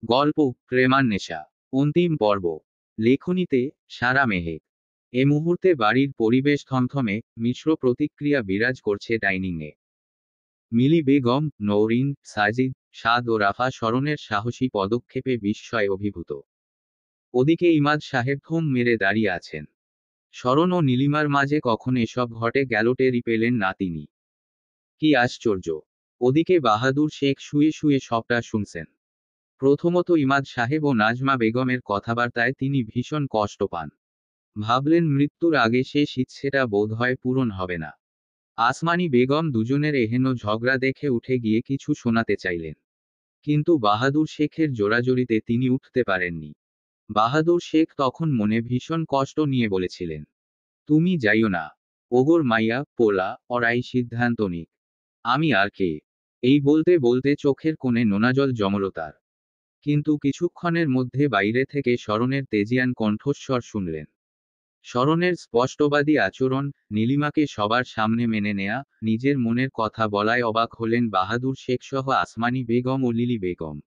গল্প প্রেমার নেশা। অন্তিম পর্ব। লেখনীতে সারা মেহেক। এ মুহূর্তে বাড়ির পরিবেশ থমথমে, মিশ্র প্রতিক্রিয়া বিরাজ করছে ডাইনিংয়ে। মিলি বেগম, নৌরিন, সাজিদ, সাদ ও রাফা শরণের সাহসী পদক্ষেপে বিস্ময়ে অভিভূত। ওদিকে ইমাদ সাহেব থম মেরে দাঁড়িয়ে আছেন। শরণ ও নীলিমার মাঝে কখন এসব ঘটে গেল টেরই পেলেন না তিনি। কি আশ্চর্য! ওদিকে বাহাদুর শেখ শুয়ে শুয়ে সবটা শুনছেন। প্রথমত ইমাদ সাহেব ও নাজমা বেগমের কথাবার্তায় তিনি ভীষণ কষ্ট পান। ভাবলেন মৃত্যুর আগে শেষ ইচ্ছেটা বোধহয় পূরণ হবে না। আসমানি বেগম দুজনের এহেন ঝগড়া দেখে উঠে গিয়ে কিছু শোনাতে চাইলেন। কিন্তু বাহাদুর শেখের জোরাজোরিতে তিনি উঠতে পারেননি। বাহাদুর শেখ তখন মনে ভীষণ কষ্ট নিয়ে বলেছিলেন, তুমি যাইও না। ওগোর মাইয়া পোলা ওরাই সিদ্ধান্ত নিক। আমি আর কে। এই বলতে বলতে চোখের কোণে নোনাজল জমল তার। কিন্তু কিছুক্ষণের মধ্যে বাইরে থেকে শরণের তেজিয়ান কণ্ঠস্বর শুনলেন। শরণের স্পষ্টবাদী আচরণ, নীলিমাকে সবার সামনে মেনে নেয়া, নিজের মনের কথা বলায় অবাক হলেন বাহাদুর শেখ সহ আসমানি বেগম ও লিলি বেগম।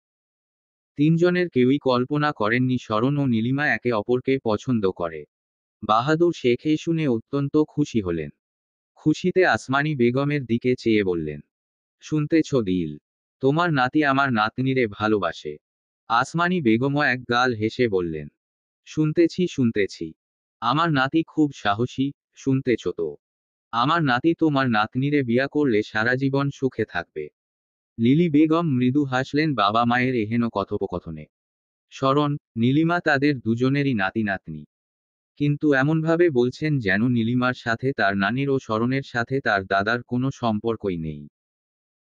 তিনজনের কেউই কল্পনা করেননি শরণ ও নীলিমা একে অপরকে পছন্দ করে। বাহাদুর শেখ এই শুনে অত্যন্ত খুশি হলেন। খুশিতে আসমানি বেগমের দিকে চেয়ে বললেন, শুনতেছ দিল? তোমার নাতি আমার নাতনিরে ভালোবাসে। আসমানি বেগমও এক গাল হেসে বললেন, শুনতেছি শুনতেছি। আমার নাতি খুব সাহসী, শুনতেছ তো? আমার নাতি তোমার নাতনিরে বিয়া করলে সারা জীবন সুখে থাকবে। লিলি বেগম মৃদু হাসলেন বাবা মায়ের এহেন কথোপকথনে। শরণ, নীলিমা তাদের দুজনেরই নাতি নাতনি। কিন্তু এমনভাবে বলছেন যেন নীলিমার সাথে তার নানির ও শরণের সাথে তার দাদার কোনো সম্পর্কই নেই।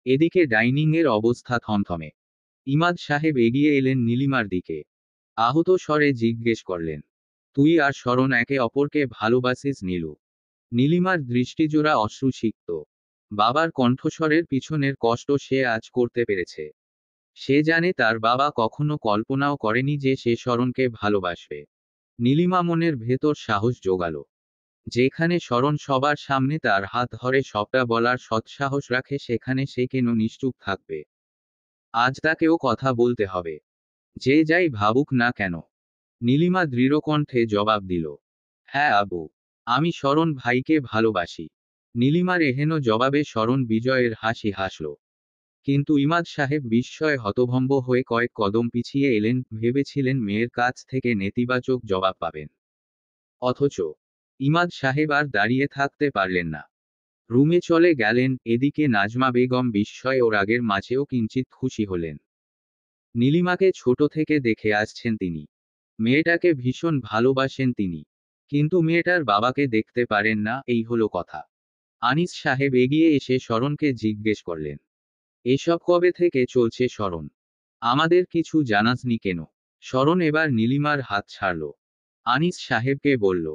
এদিকে ডাইনিংয়ের অবস্থা থমথমে। ইমাদ সাহেব এগিয়ে এলেন নীলিমার দিকে। আহত স্বরে জিজ্ঞেস করলেন, তুই আর শরণ একে অপরকে ভালোবাসিস নীলু? নীলিমার দৃষ্টিজোড়া অশ্রুসিক্ত। বাবার কণ্ঠস্বরের পিছনের কষ্ট সে আজ করতে পেরেছে। সে জানে তার বাবা কখনো কল্পনাও করেনি যে সে শরণকে ভালোবাসবে। নীলিমা মনের ভেতর সাহস জোগালো। যেখানে শরণ সবার সামনে তার হাত ধরে সবটা বলার সৎসাহস রাখে সেখানে সে কেন নিশ্চুপ থাকবে। আজ তাকেও কথা বলতে হবে। যে যাই ভাবুক না কেন। নীলিমা দৃঢ়কণ্ঠে জবাব দিল, হ্যাঁ আবু, আমি শরণ ভাইকে ভালোবাসি। নীলিমার এহেন জবাবে শরণ বিজয়ের হাসি হাসল। কিন্তু ইমাদ সাহেব বিস্ময়ে হতভম্ব হয়ে কয়েক কদম পিছিয়ে এলেন, ভেবেছিলেন মেয়ের কাছ থেকে নেতিবাচক জবাব পাবেন। অথচ ইমাদ সাহেব আর দাঁড়িয়ে থাকতে পারলেন না। রুমে চলে গেলেন। এদিকে নাজমা বেগম বিস্ময় ও রাগের মাঝেও কিঞ্চিত খুশি হলেন। নীলিমাকে ছোট থেকে দেখে আসছেন তিনি। মেয়েটাকে ভীষণ ভালোবাসেন তিনি। কিন্তু মেয়েটার বাবাকে দেখতে পারেন না, এই হলো কথা। আনিস সাহেব এগিয়ে এসে শরণকে জিজ্ঞেস করলেন, এসব কবে থেকে চলছে শরণ? আমাদের কিছু জানাসনি কেন? শরণ এবার নীলিমার হাত ছাড়ল। আনিস সাহেবকে বলল,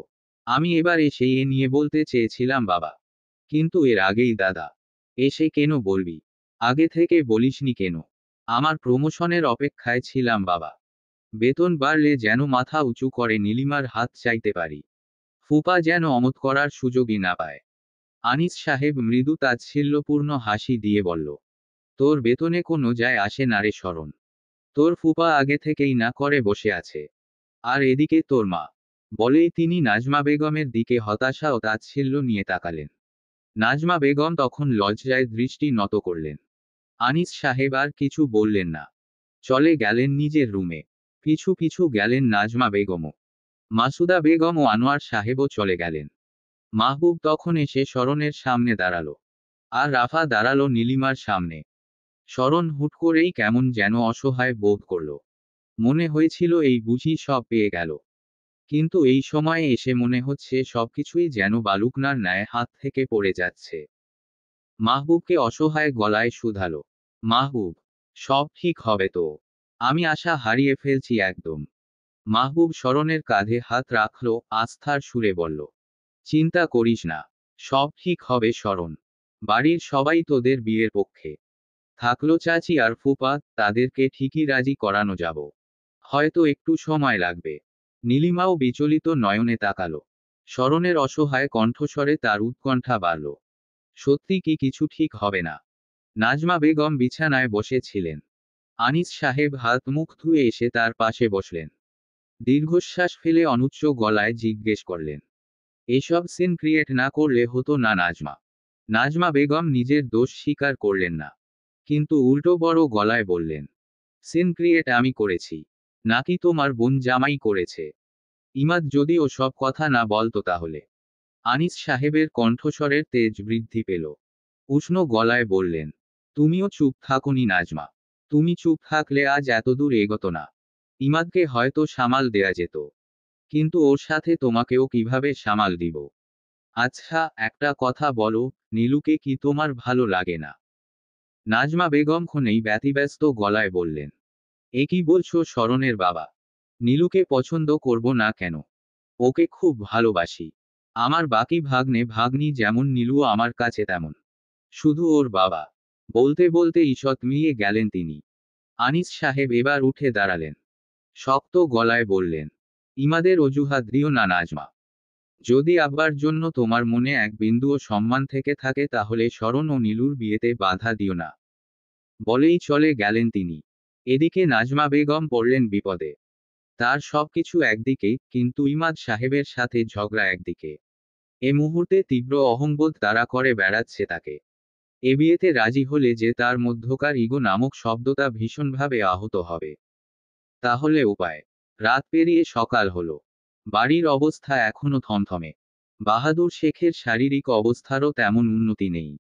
আমি এবার এসে এ নিয়ে বলতে চেয়েছিলাম বাবা। কিন্তু এর আগেই দাদা। এসে কেন বলবি? আগে থেকে বলিসনি কেন? আমার প্রমোশনের অপেক্ষায় ছিলাম বাবা। বেতন বাড়লে যেন মাথা উঁচু করে নীলিমার হাত চাইতে পারি। ফুপা যেন অমত করার সুযোগই না পায়। আনিস সাহেব মৃদু তাচ্ছিল্যপূর্ণ হাসি দিয়ে বলল, তোর বেতনে কোনো যায় আসে না রে শরণ। তোর ফুপা আগে থেকেই না করে বসে আছে। আর এদিকে তোর মা। বলেই তিনি নাজমা বেগমের দিকে হতাশা ও তাচ্ছিল্য নিয়ে তাকালেন। নাজমা বেগম তখন লজ্জায় দৃষ্টি নত করলেন। আনিস সাহেব আর কিছু বললেন না। চলে গেলেন নিজের রুমে। পিছু পিছু গেলেন নাজমা বেগমও। মাসুদা বেগম ও আনোয়ার সাহেবও চলে গেলেন। মাহবুব তখন এসে শরণের সামনে দাঁড়ালো। আর রাফা দাঁড়ালো নীলিমার সামনে। শরণ হুট করেই কেমন যেন অসহায় বোধ করল। মনে হয়েছিল এই বুঝি সব পেয়ে গেল। কিন্তু এই সময়ে এসে মনে হচ্ছে সবকিছুই যেন বালুকনার ন্যায় হাত থেকে পড়ে যাচ্ছে। মাহবুবকে অসহায় গলায় শুধালো, মাহবুব, সব ঠিক হবে তো? আমি আশা হারিয়ে ফেলছি একদম। মাহবুব শরণের কাঁধে হাত রাখল, আস্থার সুরে বলল, চিন্তা করিস না। সব ঠিক হবে শরণ। বাড়ির সবাই তোদের বিয়ের পক্ষে। থাকলো চাচি আর ফুপা, তাদেরকে ঠিকই রাজি করানো যাব। হয়তো একটু সময় লাগবে। নীলিমাও বিচলিত নয়নে তাকালো। শরণের অসহায় কণ্ঠস্বরে তার উৎকণ্ঠা বাড়ল। সত্যি কি কিছু ঠিক হবে না? নাজমা বেগম বিছানায় বসেছিলেন। আনিস সাহেব হাত মুখ ধুয়ে এসে তার পাশে বসলেন। দীর্ঘশ্বাস ফেলে অনুচ্চ গলায় জিজ্ঞেস করলেন, এসব সিন ক্রিয়েট না করলে হতো না নাজমা? নাজমা বেগম নিজের দোষ স্বীকার করলেন না, কিন্তু উল্টো বড় গলায় বললেন, সিন ক্রিয়েট আমি করেছি, নাকি তোমার বোন জামাই করেছে? ইমাদ যদি ও সব কথা না বলতো তাহলে। আনিস সাহেবের কণ্ঠস্বরের তেজ বৃদ্ধি পেল। উষ্ণ গলায় বললেন, তুমিও চুপ থাকুনি নাজমা। তুমি চুপ থাকলে আজ এতদূর এগোতো না। ইমাদকে হয়তো সামাল দেয়া যেত, কিন্তু ওর সাথে তোমাকেও কিভাবে সামাল দিব? আচ্ছা একটা কথা বলো, নীলুকে কি তোমার ভালো লাগে না? নাজমা বেগম ক্ষণেই ব্যতিব্যস্ত গলায় বললেন, এ কি বলছো শরণের বাবা? নীলুকে পছন্দ করব না কেন? ওকে খুব ভালোবাসি। আমার বাকি ভাগ্নে ভাগ্নি যেমন নীলুও আমার কাছে তেমন। শুধু ওর বাবা। বলতে বলতে ঈষৎ মিলিয়ে গেলেন তিনি। আনিস সাহেব এবার উঠে দাঁড়ালেন। শক্ত গলায় বললেন, ইমাদের অজুহাত দিও না নাজমা। যদি আব্বার জন্য তোমার মনে এক বিন্দুও সম্মান থেকে থাকে তাহলে শরণ ও নীলুর বিয়েতে বাধা দিও না। বলেই চলে গেলেন তিনি। এদিকে নাজমা বেগম পড়লেন বিপদে। তার সবকিছু একদিকে, কিন্তু ইমাদ সাহেবের সাথে ঝগড়া একদিকে। এ মুহূর্তে তীব্র অহংবোধ তাড়া করে বেড়াচ্ছে তাকে। এ বিয়েতে রাজি হলে যে তার মধ্যকার ইগো নামক শব্দটা ভীষণভাবে আহত হবে। তাহলে উপায়? রাত পেরিয়ে সকাল হলো। বাড়ির অবস্থা এখনো থমথমে। বাহাদুর শেখের শারীরিক অবস্থারও তেমন উন্নতি নেই।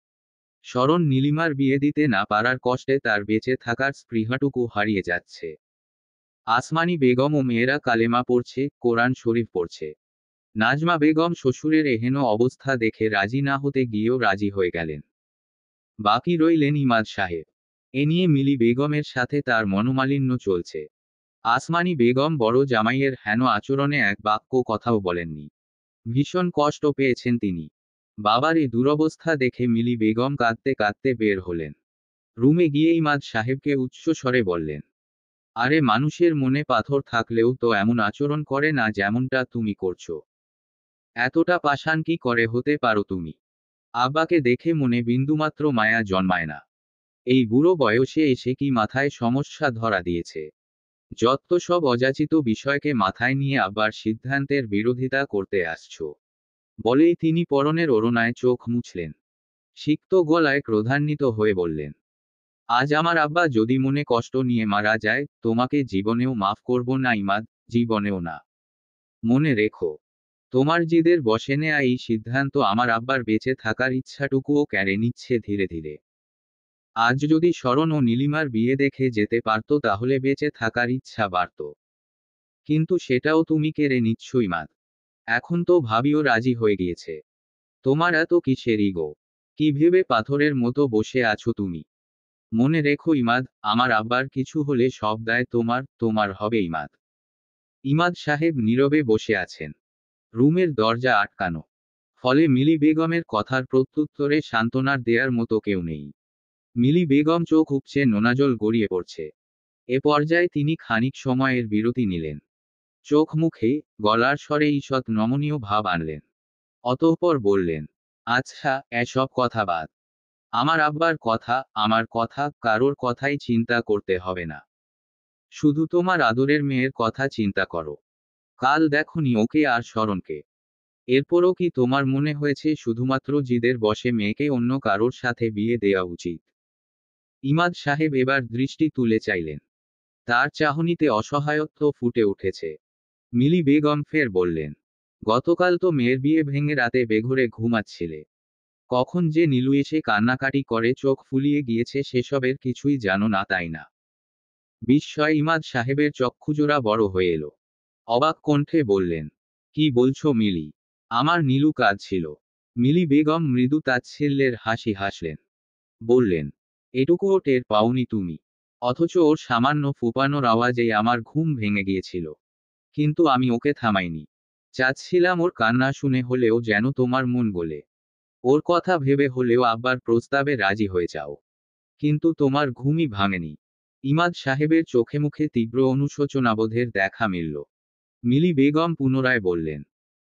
শরণ নীলিমার বিয়ে দিতে না পারার কষ্টে তার বেঁচে থাকার স্পৃহাটুকু হারিয়ে যাচ্ছে। আসমানি বেগম ও মেয়েরা কালেমা পড়ছে, কোরআন শরীফ পড়ছে। নাজমা বেগম শ্বশুরের এহেন অবস্থা দেখে রাজি না হতে গিয়েও রাজি হয়ে গেলেন। বাকি রইলেন ইমাদ সাহেব। এ নিয়ে মিলি বেগমের সাথে তার মনোমালিন্য চলছে। আসমানি বেগম বড় জামাইয়ের হেন আচরণে এক বাক্য কথাও বলেননি। ভীষণ কষ্ট পেয়েছেন তিনি। বাবার এই দুরবস্থা দেখে মিলি বেগম কাঁদতে কাঁদতে বের হলেন। রুমে গিয়ে ইমাদ সাহেবকে উচ্চস্বরে বললেন, আরে মানুষের মনে পাথর থাকলেও তো এমন আচরণ করে না যেমনটা তুমি করছো। এতটা পাষাণ কি করে হতে পারো তুমি? আব্বাকে দেখে মনে বিন্দুমাত্র মায়া জন্মায় না। এই বুড়ো বয়সে এসে কি মাথায় সমস্যা ধরা দিয়েছে? যত সব অযাচিত বিষয়কে মাথায় নিয়ে আব্বার সিদ্ধান্তের বিরোধিতা করতে আসছো। বলেই তিনি পরনের ওড়নায় চোখ মুছলেন। সিক্ত গলায় ক্রোধান্বিত হয়ে বললেন, আজ আমার আব্বা যদি মনে কষ্ট নিয়ে মারা যায়, তোমাকে জীবনেও মাফ করব না ইমাদ, জীবনেও না। মনে রেখো, তোমার জিদের বশে নেয়া এই সিদ্ধান্ত আমার আব্বার বেঁচে থাকার ইচ্ছাটুকুও কেড়ে নিচ্ছে ধীরে ধীরে। আজ যদি শরণ ও নীলিমার বিয়ে দেখে যেতে পারতো তাহলে বেঁচে থাকার ইচ্ছা বাড়ত। কিন্তু সেটাও তুমি কেড়ে নিচ্ছ ইমাদ। এখন তো ভাবিও রাজি হয়ে গিয়েছে। তোমার এত কিসের ইগো? কি ভেবে পাথরের মতো বসে আছো তুমি? মনে রেখো ইমাদ, আমার আব্বার কিছু হলে সব দায় তোমার, তোমার হবে ইমাদ। ইমাদ সাহেব নীরবে বসে আছেন। রুমের দরজা আটকানো। ফলে মিলি বেগমের কথার প্রত্যুত্তরে সান্ত্বনার দেয়ার মতো কেউ নেই। মিলি বেগম চোখ উপচে নোনাজল গড়িয়ে পড়ছে। এ পর্যায়ে তিনি খানিক সময়ের বিরতি নিলেন। চোখ মুখে, গলার স্বরে ঈষৎ নমনীয় ভাব আনলেন। অতঃপর বললেন, আচ্ছা এসব কথা বাদ। আমার আব্বার কথা, আমার কথা, কারোর কথাই চিন্তা করতে হবে না। শুধু তোমার আদরের মেয়ের কথা চিন্তা করো। কাল দেখোনি ওকে আর শরণকে। এরপরও কি তোমার মনে হয়েছে শুধুমাত্র জিদের বশে মেয়েকে অন্য কারোর সাথে বিয়ে দেয়া উচিত? ইমাদ সাহেব এবার দৃষ্টি তুলে চাইলেন। তার চাহনিতে অসহায়ত্ব ফুটে উঠেছে। মিলি বেগম ফের বললেন, গতকাল তো মেয়ের বিয়ে ভেঙে রাতে বেঘোরে ঘুমাচ্ছিলে। কখন যে নীলু এসে কান্নাকাটি করে চোখ ফুলিয়ে গিয়েছে সেসবের কিছুই জানো না তাই না? বিস্ময় ইমাদ সাহেবের চক্ষুজোড়া বড় হয়ে এলো। অবাক কণ্ঠে বললেন, কি বলছো মিলি? আমার নীলু কাঁদছিল। মিলি বেগম মৃদু তাচ্ছিল্যের হাসি হাসলেন। বললেন, এটুকুও টের পাওনি তুমি? অথচ ওর সামান্য ফুপানোর আওয়াজেই আমার ঘুম ভেঙে গিয়েছিল। কিন্তু আমি ওকে থামাইনি। চাচ্ছিলাম ওর কান্না শুনে হলেও যেন তোমার মন গলে ওর কথা ভেবে হলেও আব্বার প্রস্তাবে রাজি হয়ে যাও। কিন্তু তোমার ঘুমই ভাঙেনি। ইমাদ সাহেবের চোখে মুখে তীব্র অনুশোচনাবোধের দেখা মিলল। মিলি বেগম পুনরায় বললেন,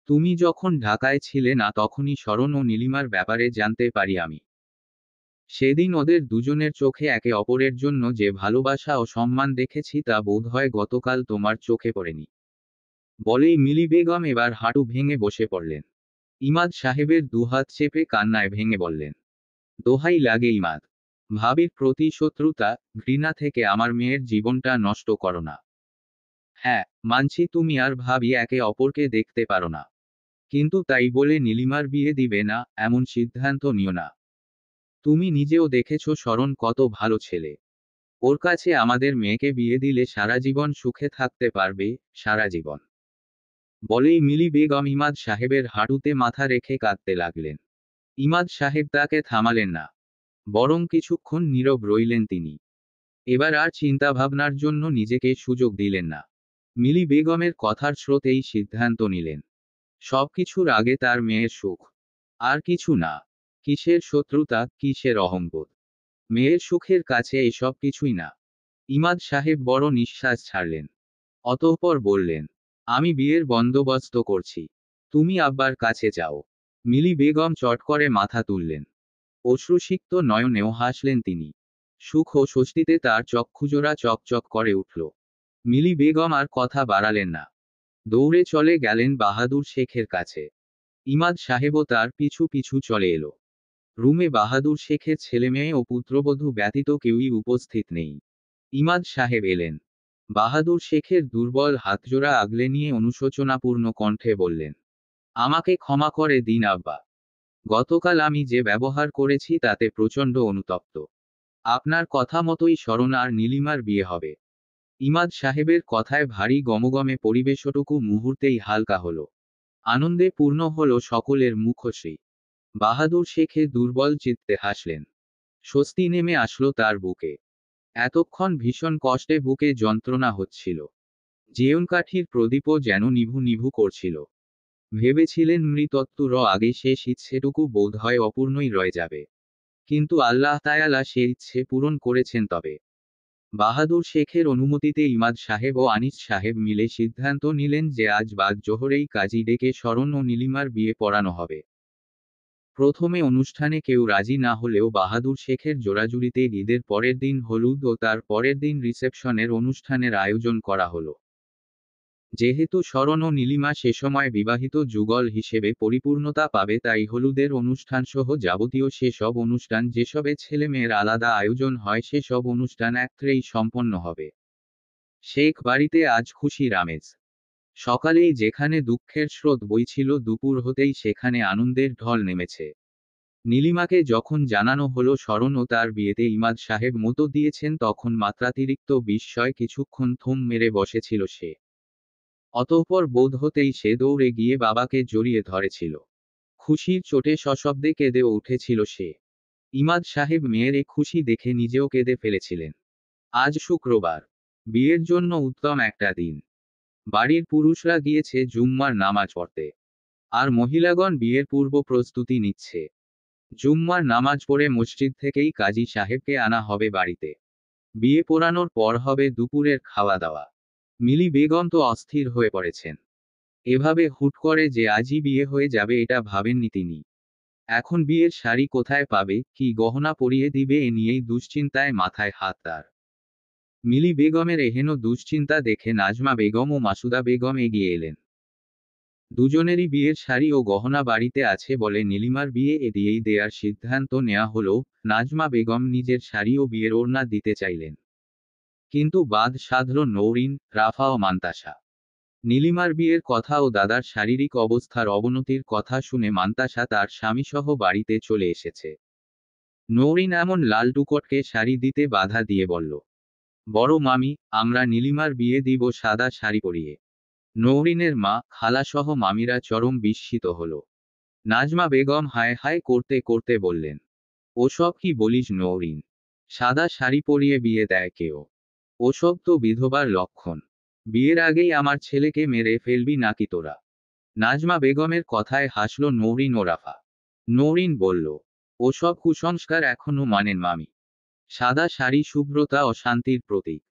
তুমি যখন ঢাকায় ছিলে না তখনই শরণ ও নীলিমার ব্যাপারে জানতে পারি আমি। সেদিন ওদের দুজনের চোখে একে অপরের জন্য যে ভালোবাসা ও সম্মান দেখেছি তা বোধহয় গতকাল তোমার চোখে পড়েনি। বলেই মিলি বেগম এবার হাঁটু ভেঙে বসে পড়লেন। ইমাদ সাহেবের দুহাত চেপে কান্নায় ভেঙে বললেন, দোহাই লাগে ইমাদ, ভাবির প্রতি শত্রুতা, ঘৃণা থেকে আমার মেয়ের জীবনটা নষ্ট করো না। হ্যাঁ, মানছি তুমি আর ভাবি একে অপরকে দেখতে পারো না, কিন্তু তাই বলে নীলিমার বিয়ে দিবে না এমন সিদ্ধান্ত নিও না। তুমি নিজেও দেখেছো শরণ কত ভালো ছেলে। ওর কাছে আমাদের মেয়েকে বিয়ে দিলে সারা জীবন সুখে থাকতে পারবে, সারা জীবন। বলেই মিলি বেগম ইমাদ সাহেবের হাঁটুতে মাথা রেখে কাঁদতে লাগলেন। ইমাদ সাহেব তাকে থামালেন না, বরং কিছুক্ষণ নীরব রইলেন তিনি। এবার আর চিন্তা ভাবনার জন্য নিজেকে সুযোগ দিলেন না। মিলি বেগমের কথার স্রোতেই সিদ্ধান্ত নিলেন। সবকিছুর আগে তার মেয়ের সুখ, আর কিছু না। কিসের শত্রুতা, কিসের অহংবোধ, মেয়ের সুখের কাছে এসব কিছুই না। ইমাদ সাহেব বড় নিঃশ্বাস ছাড়লেন। অতঃপর বললেন, আমি বিয়ের বন্দোবস্ত করছি, তুমি আব্বার কাছে যাও। মিলি বেগম চট করে মাথা তুললেন। অশ্রুসিক্ত নয়নেও হাসলেন তিনি। সুখ ও স্বস্তিতে তার চক্ষুজোড়া চকচক করে উঠল। মিলি বেগম আর কথা বাড়ালেন না, দৌড়ে চলে গেলেন বাহাদুর শেখের কাছে। ইমাদ সাহেবও তার পিছু পিছু চলে এলো। রুমে বাহাদুর শেখের ছেলেমেয়ে ও পুত্রবধূ ব্যতীত কেউই উপস্থিত নেই। ইমাদ সাহেব এলেন। বাহাদুর শেখের দুর্বল হাতজোড়া আগলে নিয়ে অনুশোচনাপূর্ণ কণ্ঠে বললেন, আমাকে ক্ষমা করে দিন আব্বা। গতকাল আমি যে ব্যবহার করেছি তাতে প্রচণ্ড অনুতপ্ত। আপনার কথা মতোই শরণ আর নীলিমার বিয়ে হবে। ইমাদ সাহেবের কথায় ভারী গমগমে পরিবেশটুকু মুহূর্তেই হালকা হলো। আনন্দে পূর্ণ হলো সকলের মুখশ্রী। বাহাদুর শেখে দুর্বল চিত্তে হাসলেন। স্বস্তি নেমে আসলো তার বুকে। এতক্ষণ ভীষণ কষ্টে বুকে যন্ত্রণা হচ্ছিল। জীবনকাঠির প্রদীপও যেন নিভু নিভু করছিল। ভেবেছিলেন মৃত্যুর আগে শেষ ইচ্ছেটুকু বোধহয় অপূর্ণই রয়ে যাবে, কিন্তু আল্লাহ তায়ালা সে ইচ্ছে পূরণ করেছেন। তবে বাহাদুর শেখের অনুমতিতে ইমাদ সাহেব ও আনিস সাহেব মিলে সিদ্ধান্ত নিলেন যে আজ বাদ জোহরেই কাজী ডেকে শরণ ও নীলিমার বিয়ে পড়ানো হবে। প্রথমে অনুষ্ঠানে কেউ রাজি না হলেও বাহাদুর শেখের জোরাজুরিতে ঈদের পরের দিন হলুদ ও তার পরের দিন রিসেপশনের অনুষ্ঠানের আয়োজন করা হলো। যেহেতু শরণ ও নীলিমা সে সময় বিবাহিত যুগল হিসেবে পরিপূর্ণতা পাবে, তাই হলুদের অনুষ্ঠানসহ যাবতীয় সেসব অনুষ্ঠান, যেসবে ছেলেমেয়ের আলাদা আয়োজন হয়, সেসব অনুষ্ঠান একত্রেই সম্পন্ন হবে। শেখ বাড়িতে আজ খুশির আমেজ। সকালেই যেখানে দুঃখের স্রোত বইছিল, দুপুর হতেই সেখানে আনন্দের ঢল নেমেছে। নীলিমাকে যখন জানানো হলো শরণ ও তার বিয়েতে ইমাদ সাহেব মতো দিয়েছেন, তখন মাত্রাতিরিক্ত বিস্ময় কিছুক্ষণ থম মেরে বসেছিল সে। অতঃপর বোধ হতেই সে দৌড়ে গিয়ে বাবাকে জড়িয়ে ধরেছিল। খুশির চোটে সশব্দে কেঁদে উঠেছিল সে। ইমাদ সাহেব মেয়ের এ খুশি দেখে নিজেও কেঁদে ফেলেছিলেন। আজ শুক্রবার, বিয়ের জন্য উত্তম একটা দিন। বাড়ির পুরুষরা গিয়েছে জুম্মার নামাজ পড়তে, আর মহিলাগণ বিয়ের পূর্ব প্রস্তুতি নিচ্ছে। জুম্মার নামাজ পড়ে মসজিদ থেকেই কাজী সাহেবকে আনা হবে বাড়িতে। বিয়ে পড়ানোর পর হবে দুপুরের খাওয়া দাওয়া। মিলি বেগম তো অস্থির হয়ে পড়েছেন। এভাবে হুট করে যে আজই বিয়ে হয়ে যাবে এটা ভাবেননি তিনি। এখন বিয়ের শাড়ি কোথায় পাবে, কি গহনা পরিয়ে দিবে, এ নিয়েই দুশ্চিন্তায় মাথায় হাত তার। মিলি বেগমের এহেন দুশ্চিন্তা দেখে নাজমা বেগম ও মাসুদা বেগম এগিয়ে এলেন। দুজনেরই বিয়ের শাড়ি ও গহনা বাড়িতে আছে বলে নীলিমার বিয়ে এ দিয়েই দেয়ার সিদ্ধান্ত নেওয়া হলো। নাজমা বেগম নিজের শাড়ি ও বিয়ের ওড়না দিতে চাইলেন, কিন্তু বাদ সাধল নৌরিন, রাফা ও মান্তাসা। নীলিমার বিয়ের কথা ও দাদার শারীরিক অবস্থার অবনতির কথা শুনে মান্তাসা তার স্বামীসহ বাড়িতে চলে এসেছে। নৌরিন এমন লাল টুকটকে শাড়ি দিতে বাধা দিয়ে বলল, বড় মামি, আমরা নীলিমার বিয়ে দিব সাদা শাড়ি পরিয়ে। নৌরিনের মা, খালাসহ মামিরা চরম বিস্মিত হল। নাজমা বেগম হায় হায় করতে করতে বললেন, ওসব কি বলিস নৌরিন? সাদা শাড়ি পরিয়ে বিয়ে দেয় কেউ? ওসব তো বিধবার লক্ষণ। বিয়ের আগেই আমার ছেলেকে মেরে ফেলবি নাকি তোরা? নাজমা বেগমের কথায় হাসল নৌরিন ও রাফা। নৌরিন বলল, ওসব কুসংস্কার এখনো মানেন মামি? সাদা শাড়ি শুভ্রতা ও শান্তির প্রতীক।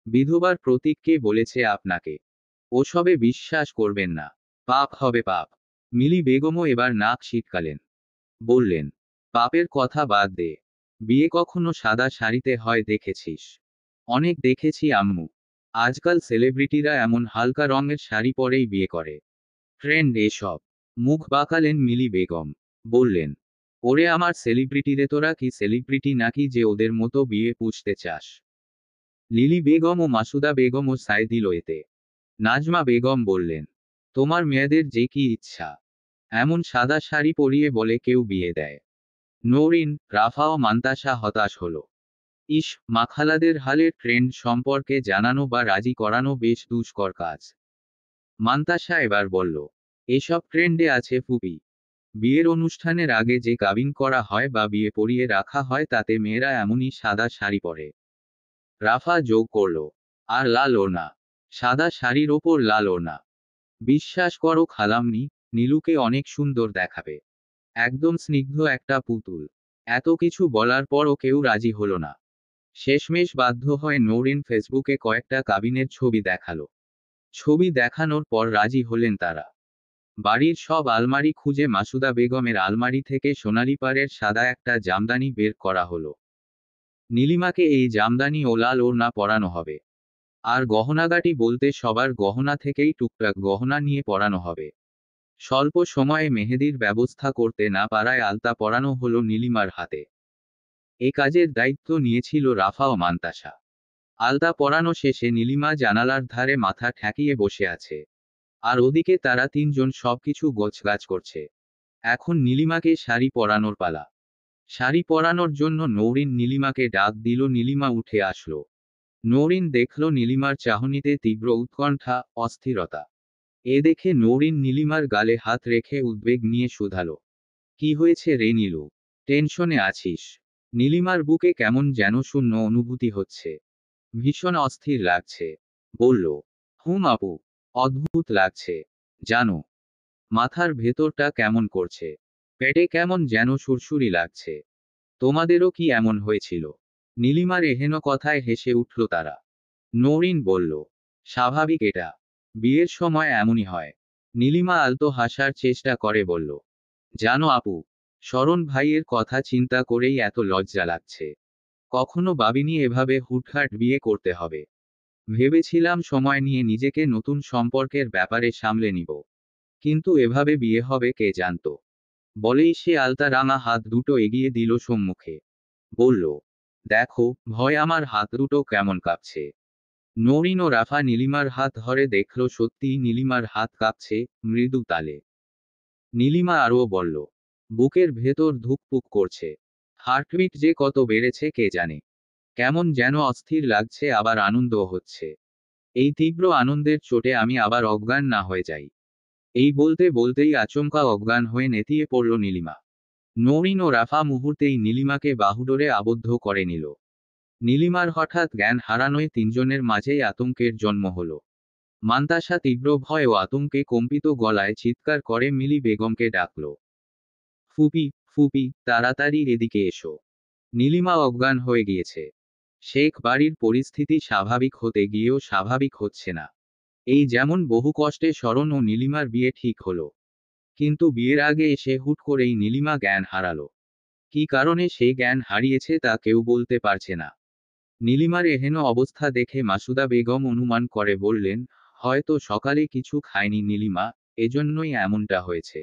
বিধবার প্রতীক কে বলেছে আপনাকে? ওসবে বিশ্বাস করবেন না, পাপ হবে পাপ। মিলি বেগমও এবার নাক সিটকালেন। বললেন, পাপের কথা বাদ দে, বিয়ে কখনো সাদা শাড়িতে হয় দেখেছিস? অনেক দেখেছি আম্মু। আজকাল সেলিব্রিটিরা এমন হালকা রঙের শাড়ি পরেই বিয়ে করে। ট্রেন্ড এসব। মুখ বাঁকালেন মিলি বেগম। বললেন, ওরে আমার সেলিব্রিটিরে, তোরা কি সেলিব্রিটি নাকি যে ওদের মতো বিয়ে পুষতে চাস? লিলি বেগম ও মাসুদা বেগমও সায় দিল এতে। নাজমা বেগম বললেন, তোমার মেয়েদের যে কি ইচ্ছা, এমন সাদা শাড়ি পরিয়ে বলে কেউ বিয়ে দেয়? নৌরিন, রাফা ও মান্তাসা হতাশ হলো। ইস, মাখালাদের হালের ট্রেন্ড সম্পর্কে জানানো বা রাজি করানো বেশ দুষ্কর কাজ। মান্তাসা এবার বলল, এসব ট্রেন্ডে আছে ফুপি। বিয়ের অনুষ্ঠানের আগে যে কাবিন করা হয় বা বিয়ে পরিয়ে রাখা হয় তাতে মেয়েরা এমনই সাদা শাড়ি পরে। রাফা যোগ করল, আর লাল ওড়না। সাদা শাড়ির ওপর লাল ওড়না। বিশ্বাস করো খালাম্নি, নীলুকে অনেক সুন্দর দেখাবে। একদম স্নিগ্ধ একটা পুতুল। এত কিছু বলার পরও কেউ রাজি হলো না। শেষমেশ বাধ্য হয়ে নৌরিন ফেসবুকে কয়েকটা কাবিনের ছবি দেখালো। ছবি দেখানোর পর রাজি হলেন তারা। বাড়ির সব আলমারি খুঁজে মাসুদা বেগমের আলমারি থেকে সোনালি পাড়ের সাদা একটা জামদানি বের করা হলো। নীলিমাকে এই জামদানি ও লাল ওড়না পরানো হবে। আর গহনাগাটি বলতে সবার গহনা থেকেই টুকটাক গহনা নিয়ে পরানো হবে। স্বল্প সময়ে মেহেদির ব্যবস্থা করতে না পারায় আলতা পরানো হলো নীলিমার হাতে। এ কাজের দায়িত্ব নিয়েছিল রাফা ও মান্তাসা। আলতা পরানো শেষে নীলিমা জানালার ধারে মাথা ঠেকিয়ে বসে আছে। আর ওদিকে তারা তিনজন সবকিছু গোছগাছ করছে। এখন নীলিমাকে শাড়ি পরানোর পালা। শাড়ি পরানোর জন্য নৌরিন নীলিমাকে ডাক দিল। নীলিমা উঠে আসলো। নৌরিন দেখল নীলিমার চাহনিতে তীব্র উৎকণ্ঠা, অস্থিরতা। এ দেখে নৌরিন নীলিমার গালে হাত রেখে উদ্বেগ নিয়ে শুধালো, কি হয়েছে রে নীলু? টেনশনে আছিস? নীলিমার বুকে কেমন যেন শূন্য অনুভূতি হচ্ছে। ভীষণ অস্থির লাগছে, বলল। হুম আপু, অদ্ভুত লাগছে। জানো, মাথার ভেতরটা কেমন করছে। পেটে কেমন যেন সুরসুরি লাগছে। তোমাদেরও কি এমন হয়েছিল? নীলিমার এহেন কথায় হেসে উঠল তারা। নৌরিন বলল, স্বাভাবিক এটা। বিয়ের সময় এমনই হয়। নীলিমা আলতো হাসার চেষ্টা করে বলল, জানো আপু, শরণ ভাইয়ের কথা চিন্তা করেই এত লজ্জা লাগছে। কখনো ভাবিনি এভাবে হুটহাট বিয়ে করতে হবে। ভেবেছিলাম সময় নিয়ে নিজেকে নতুন সম্পর্কের ব্যাপারে সামলে নিব। কিন্তু এভাবে বিয়ে হবে কে জানতো। বলেই সে আলতা রাঙা হাত দুটো এগিয়ে দিল সম্মুখে। বলল, দেখো, ভয় আমার হাত দুটো কেমন কাঁপছে। নৌরিন ও রাফা নীলিমার হাত ধরে দেখল সত্যিই নীলিমার হাত কাঁপছে, মৃদু তালে। নীলিমা আরও বলল, বুকের ভেতর ধুকপুক করছে। হার্টবিট যে কত বেড়েছে কে জানে। কেমন যেন অস্থির লাগছে, আবার আনন্দও হচ্ছে। এই তীব্র আনন্দের চোটে আমি আবার অজ্ঞান না হয়ে যাই। এই বলতে বলতেই আচমকা অজ্ঞান হয়ে নেতিয়ে পড়ল নীলিমা। নৌরিন ও রাফা মুহূর্তেই নীলিমাকে বাহুডোরে আবদ্ধ করে নিল। নীলিমার হঠাৎ জ্ঞান হারানোয় তিনজনের মাঝেই আতঙ্কের জন্ম হল। মান্তাসা তীব্র ভয় ও আতঙ্কে কম্পিত গলায় চিৎকার করে মিলি বেগমকে ডাকল, ফুপি, ফুপি, তাড়াতাড়ি এদিকে এসো। নীলিমা অজ্ঞান হয়ে গিয়েছে। শেখ বাড়ির পরিস্থিতি স্বাভাবিক হতে গিয়েও স্বাভাবিক হচ্ছে না। এই যেমন বহু কষ্টে শরণ ও নীলিমার বিয়ে ঠিক হলো, কিন্তু বিয়ের আগে এসে হুট করেই নীলিমা জ্ঞান হারালো। কি কারণে সে জ্ঞান হারিয়েছে তা কেউ বলতে পারছে না। নীলিমার এহেন অবস্থা দেখে মাসুদা বেগম অনুমান করে বললেন, হয়তো সকালে কিছু খায়নি নীলিমা, এজন্যই এমনটা হয়েছে।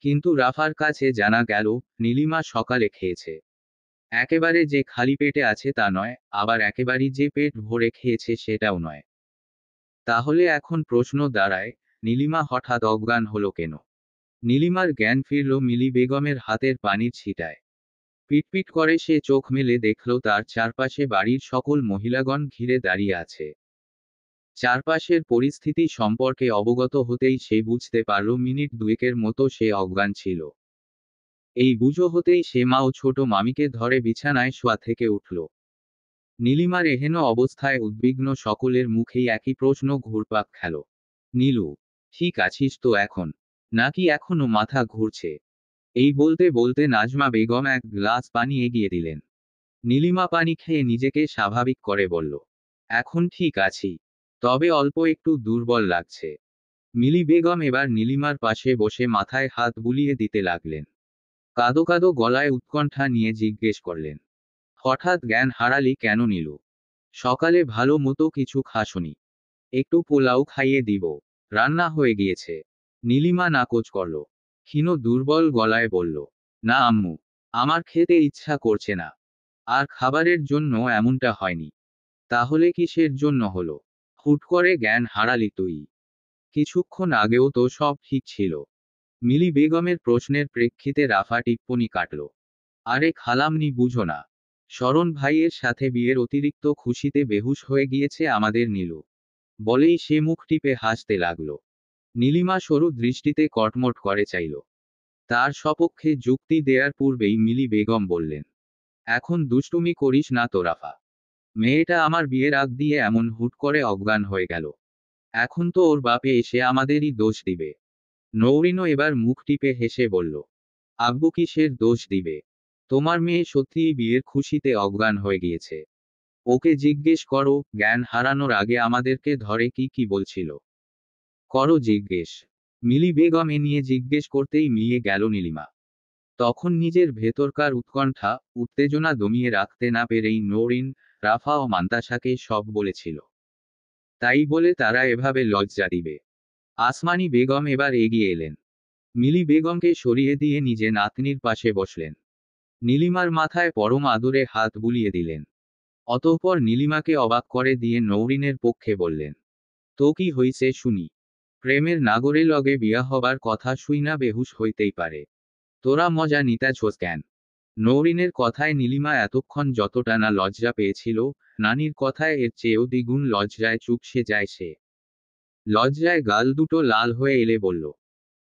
কিন্তু রাফার কাছে জানা গেল, নীলিমা সকালে খেয়েছে। একেবারে যে খালি পেটে আছে তা নয়, আবার একেবারেই যে পেট ভরে খেয়েছে সেটাও নয়। তাহলে এখন প্রশ্ন দাঁড়ায়, নীলিমা হঠাৎ অজ্ঞান হলো কেন? নীলিমার জ্ঞান ফিরল মিলি বেগমের হাতের পানির ছিটায়। পিটপিট করে সে চোখ মেলে দেখল তার চারপাশে বাড়ির সকল মহিলাগণ ঘিরে দাঁড়িয়ে আছে। চারপাশের পরিস্থিতি সম্পর্কে অবগত হতেই সে বুঝতে পারল মিনিট দুয়েকের মতো সে অজ্ঞান ছিল। এই বুঝো হতেই সে মা ও ছোট মামিকে ধরে বিছানায় শোয়া থেকে উঠল। নীলিমার এহেন অবস্থায় উদ্বিগ্ন সকলের মুখেই একই প্রশ্ন ঘুরপাক খেল, নীলু, ঠিক আছিস তো এখন? নাকি এখনো মাথা ঘুরছে? এই বলতে বলতে নাজমা বেগম এক গ্লাস পানি এগিয়ে দিলেন। নীলিমা পানি খেয়ে নিজেকে স্বাভাবিক করে বলল, এখন ঠিক আছি, তবে অল্প একটু দুর্বল লাগছে। মিলি বেগম এবার নীলিমার পাশে বসে মাথায় হাত বুলিয়ে দিতে লাগলেন। কাঁদো কাঁদো গলায় উৎকণ্ঠা নিয়ে জিজ্ঞেস করলেন, হঠাৎ জ্ঞান হারালি কেন নীলু? সকালে ভালো মতো কিছু খাসনি? একটু পোলাও খাইয়ে দিব, রান্না হয়ে গিয়েছে। নীলিমা নাকচ করল, ক্ষীণ দুর্বল গলায় বলল, না আম্মু, আমার খেতে ইচ্ছা করছে না। আর খাবারের জন্য এমনটা হয়নি। তাহলে কিসের জন্য হলো? হুট করে জ্ঞান হারালি তুই? কিছুক্ষণ আগেও তো সব ঠিক ছিল। মিলি বেগমের প্রশ্নের প্রেক্ষিতে রাফা টিপ্পনি কাটল, আরে খালামনি বুঝো না, শরণ ভাইয়ের সাথে বিয়ের অতিরিক্ত খুশিতে বেহুশ হয়ে গিয়েছে আমাদের নীলু। বলেই সে মুখ টিপে হাসতে লাগল। নীলিমা সরু দৃষ্টিতে কটমট করে চাইল। তার সপক্ষে যুক্তি দেয়ার পূর্বেই মিলি বেগম বললেন, এখন দুষ্টুমি করিস না তো রাফা। মেয়েটা আমার বিয়ের আগ দিয়ে এমন হুট করে অজ্ঞান হয়ে গেল। এখন তো ওর বাপে এসে আমাদেরই দোষ দিবে। নৌরিনও এবার মুখ টিপে হেসে বলল, আব্বু কিসের দোষ দিবে? তোমার মেয়ে সত্যিই বিয়ের খুশিতে অজ্ঞান হয়ে গিয়েছে। ওকে জিজ্ঞেস করো, জ্ঞান হারানোর আগে আমাদেরকে ধরে কি কি বলছিল। করো জিজ্ঞেস। মিলি বেগম এ নিয়ে জিজ্ঞেস করতেই মিলিয়ে গেল নীলিমা। তখন নিজের ভেতরকার উৎকণ্ঠা, উত্তেজনা দমিয়ে রাখতে না পেরেই নৌরিন, রাফা ও মান্তাসাকে সব বলেছিল। তাই বলে তারা এভাবে লজ্জা দিবে? আসমানি বেগম এবার এগিয়ে এলেন। মিলি বেগমকে সরিয়ে দিয়ে নিজে নাতনির পাশে বসলেন। নীলিমার মাথায় পরম আদরে হাত বুলিয়ে দিলেন। অতঃপর নীলিমাকে অবাক করে দিয়ে নৌরিনের পক্ষে বললেন, তো কি হইছে শুনি? প্রেমের নাগরে লগে বিয়া হবার কথা শুই না বেহুশ হইতেই পারে। তোরা মজা নিতাছোস কেন? নৌরিনের কথায় নীলিমা এতক্ষণ যতটা না লজ্জা পেয়েছিল, নানির কথায় এর চেয়েও দ্বিগুণ লজ্জায় চুপসে যায় সে। লজ্জায় গাল দুটো লাল হয়ে এলে বলল,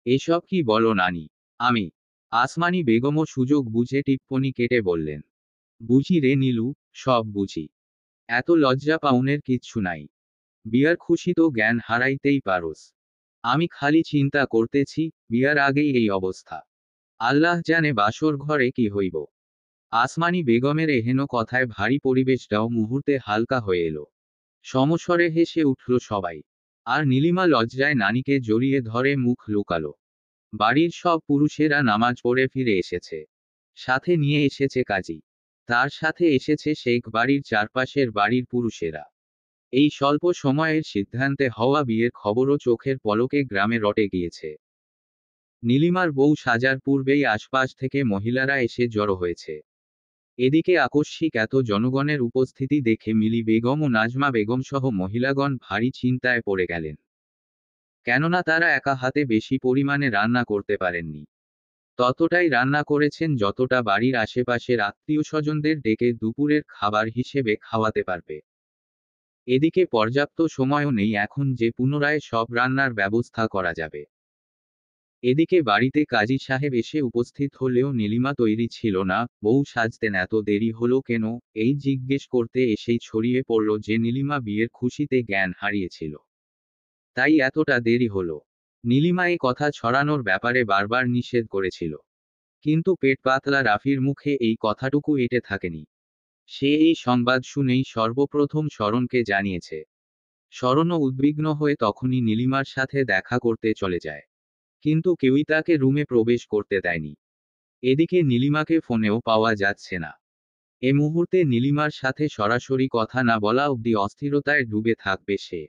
এসব কি বলো নানি? আমি? আসমানি বেগমও সুযোগ বুঝে টিপ্পনি কেটে বললেন, বুঝি রে নীলু, সব বুঝি। এত লজ্জা পাউনের কিচ্ছু নাই। বিয়ার খুশি তো জ্ঞান হারাইতেই পারোস। আমি খালি চিন্তা করতেছি, বিয়ার আগেই এই অবস্থা। আল্লাহ জানে বাসর ঘরে কি হইব। আসমানি বেগমের এহেন কথায় ভারী পরিবেশটাও মুহূর্তে হালকা হয়ে এলো। সমস্বরে হেসে উঠল সবাই। আর নীলিমা লজ্জায় নানিকে জড়িয়ে ধরে মুখ লুকালো। বাড়ির সব পুরুষেরা নামাজ পড়ে ফিরে এসেছে। সাথে নিয়ে এসেছে কাজী। তার সাথে এসেছে শেখ বাড়ির চারপাশের বাড়ির পুরুষেরা। এই স্বল্প সময়ের সিদ্ধান্তে হওয়া বিয়ের খবরও চোখের পলকে গ্রামে রটে গিয়েছে। নীলিমার বউ সাজার পূর্বেই আশপাশ থেকে মহিলারা এসে জড়ো হয়েছে। এদিকে আকস্মিক এত জনগণের উপস্থিতি দেখে মিলি বেগম ও নাজমা বেগম সহ মহিলাগণ ভারী চিন্তায় পড়ে গেলেন। কেননা তারা একা হাতে বেশি পরিমাণে রান্না করতে পারেননি। ততটাই রান্না করেছেন যতটা বাড়ির আশেপাশের আত্মীয় স্বজনদের ডেকে দুপুরের খাবার হিসেবে খাওয়াতে পারবে। এদিকে পর্যাপ্ত সময়ও নেই এখন যে পুনরায় সব রান্নার ব্যবস্থা করা যাবে। এদিকে বাড়িতে কাজী সাহেব এসে উপস্থিত হলেও নীলিমা তৈরি ছিল না। বউ সাজতেন এত দেরি হলো কেন, এই জিজ্ঞেস করতে এসেই ছড়িয়ে পড়ল যে নীলিমা বিয়ের খুশিতে জ্ঞান হারিয়েছিল। তাই এতটা দেরি হলো। নীলিমা এই কথা ছড়ানোর ব্যাপারে বারবার নিষেধ করেছিল। কিন্তু পেট পাতলা রাফির মুখে এই কথাটুকু এঁটে থাকেনি। সে এই সংবাদ শুনেই সর্বপ্রথম শরণকে জানিয়েছে। শরণও উদ্বিগ্ন হয়ে তখনই নীলিমার সাথে দেখা করতে চলে যায়। কিন্তু কেউই তাকে রুমে প্রবেশ করতে দেয়নি। এদিকে নীলিমাকে ফোনেও পাওয়া যাচ্ছে না। এ মুহূর্তে নীলিমার সাথে সরাসরি কথা না বলা অবধি অস্থিরতায় ডুবে থাকবে সে।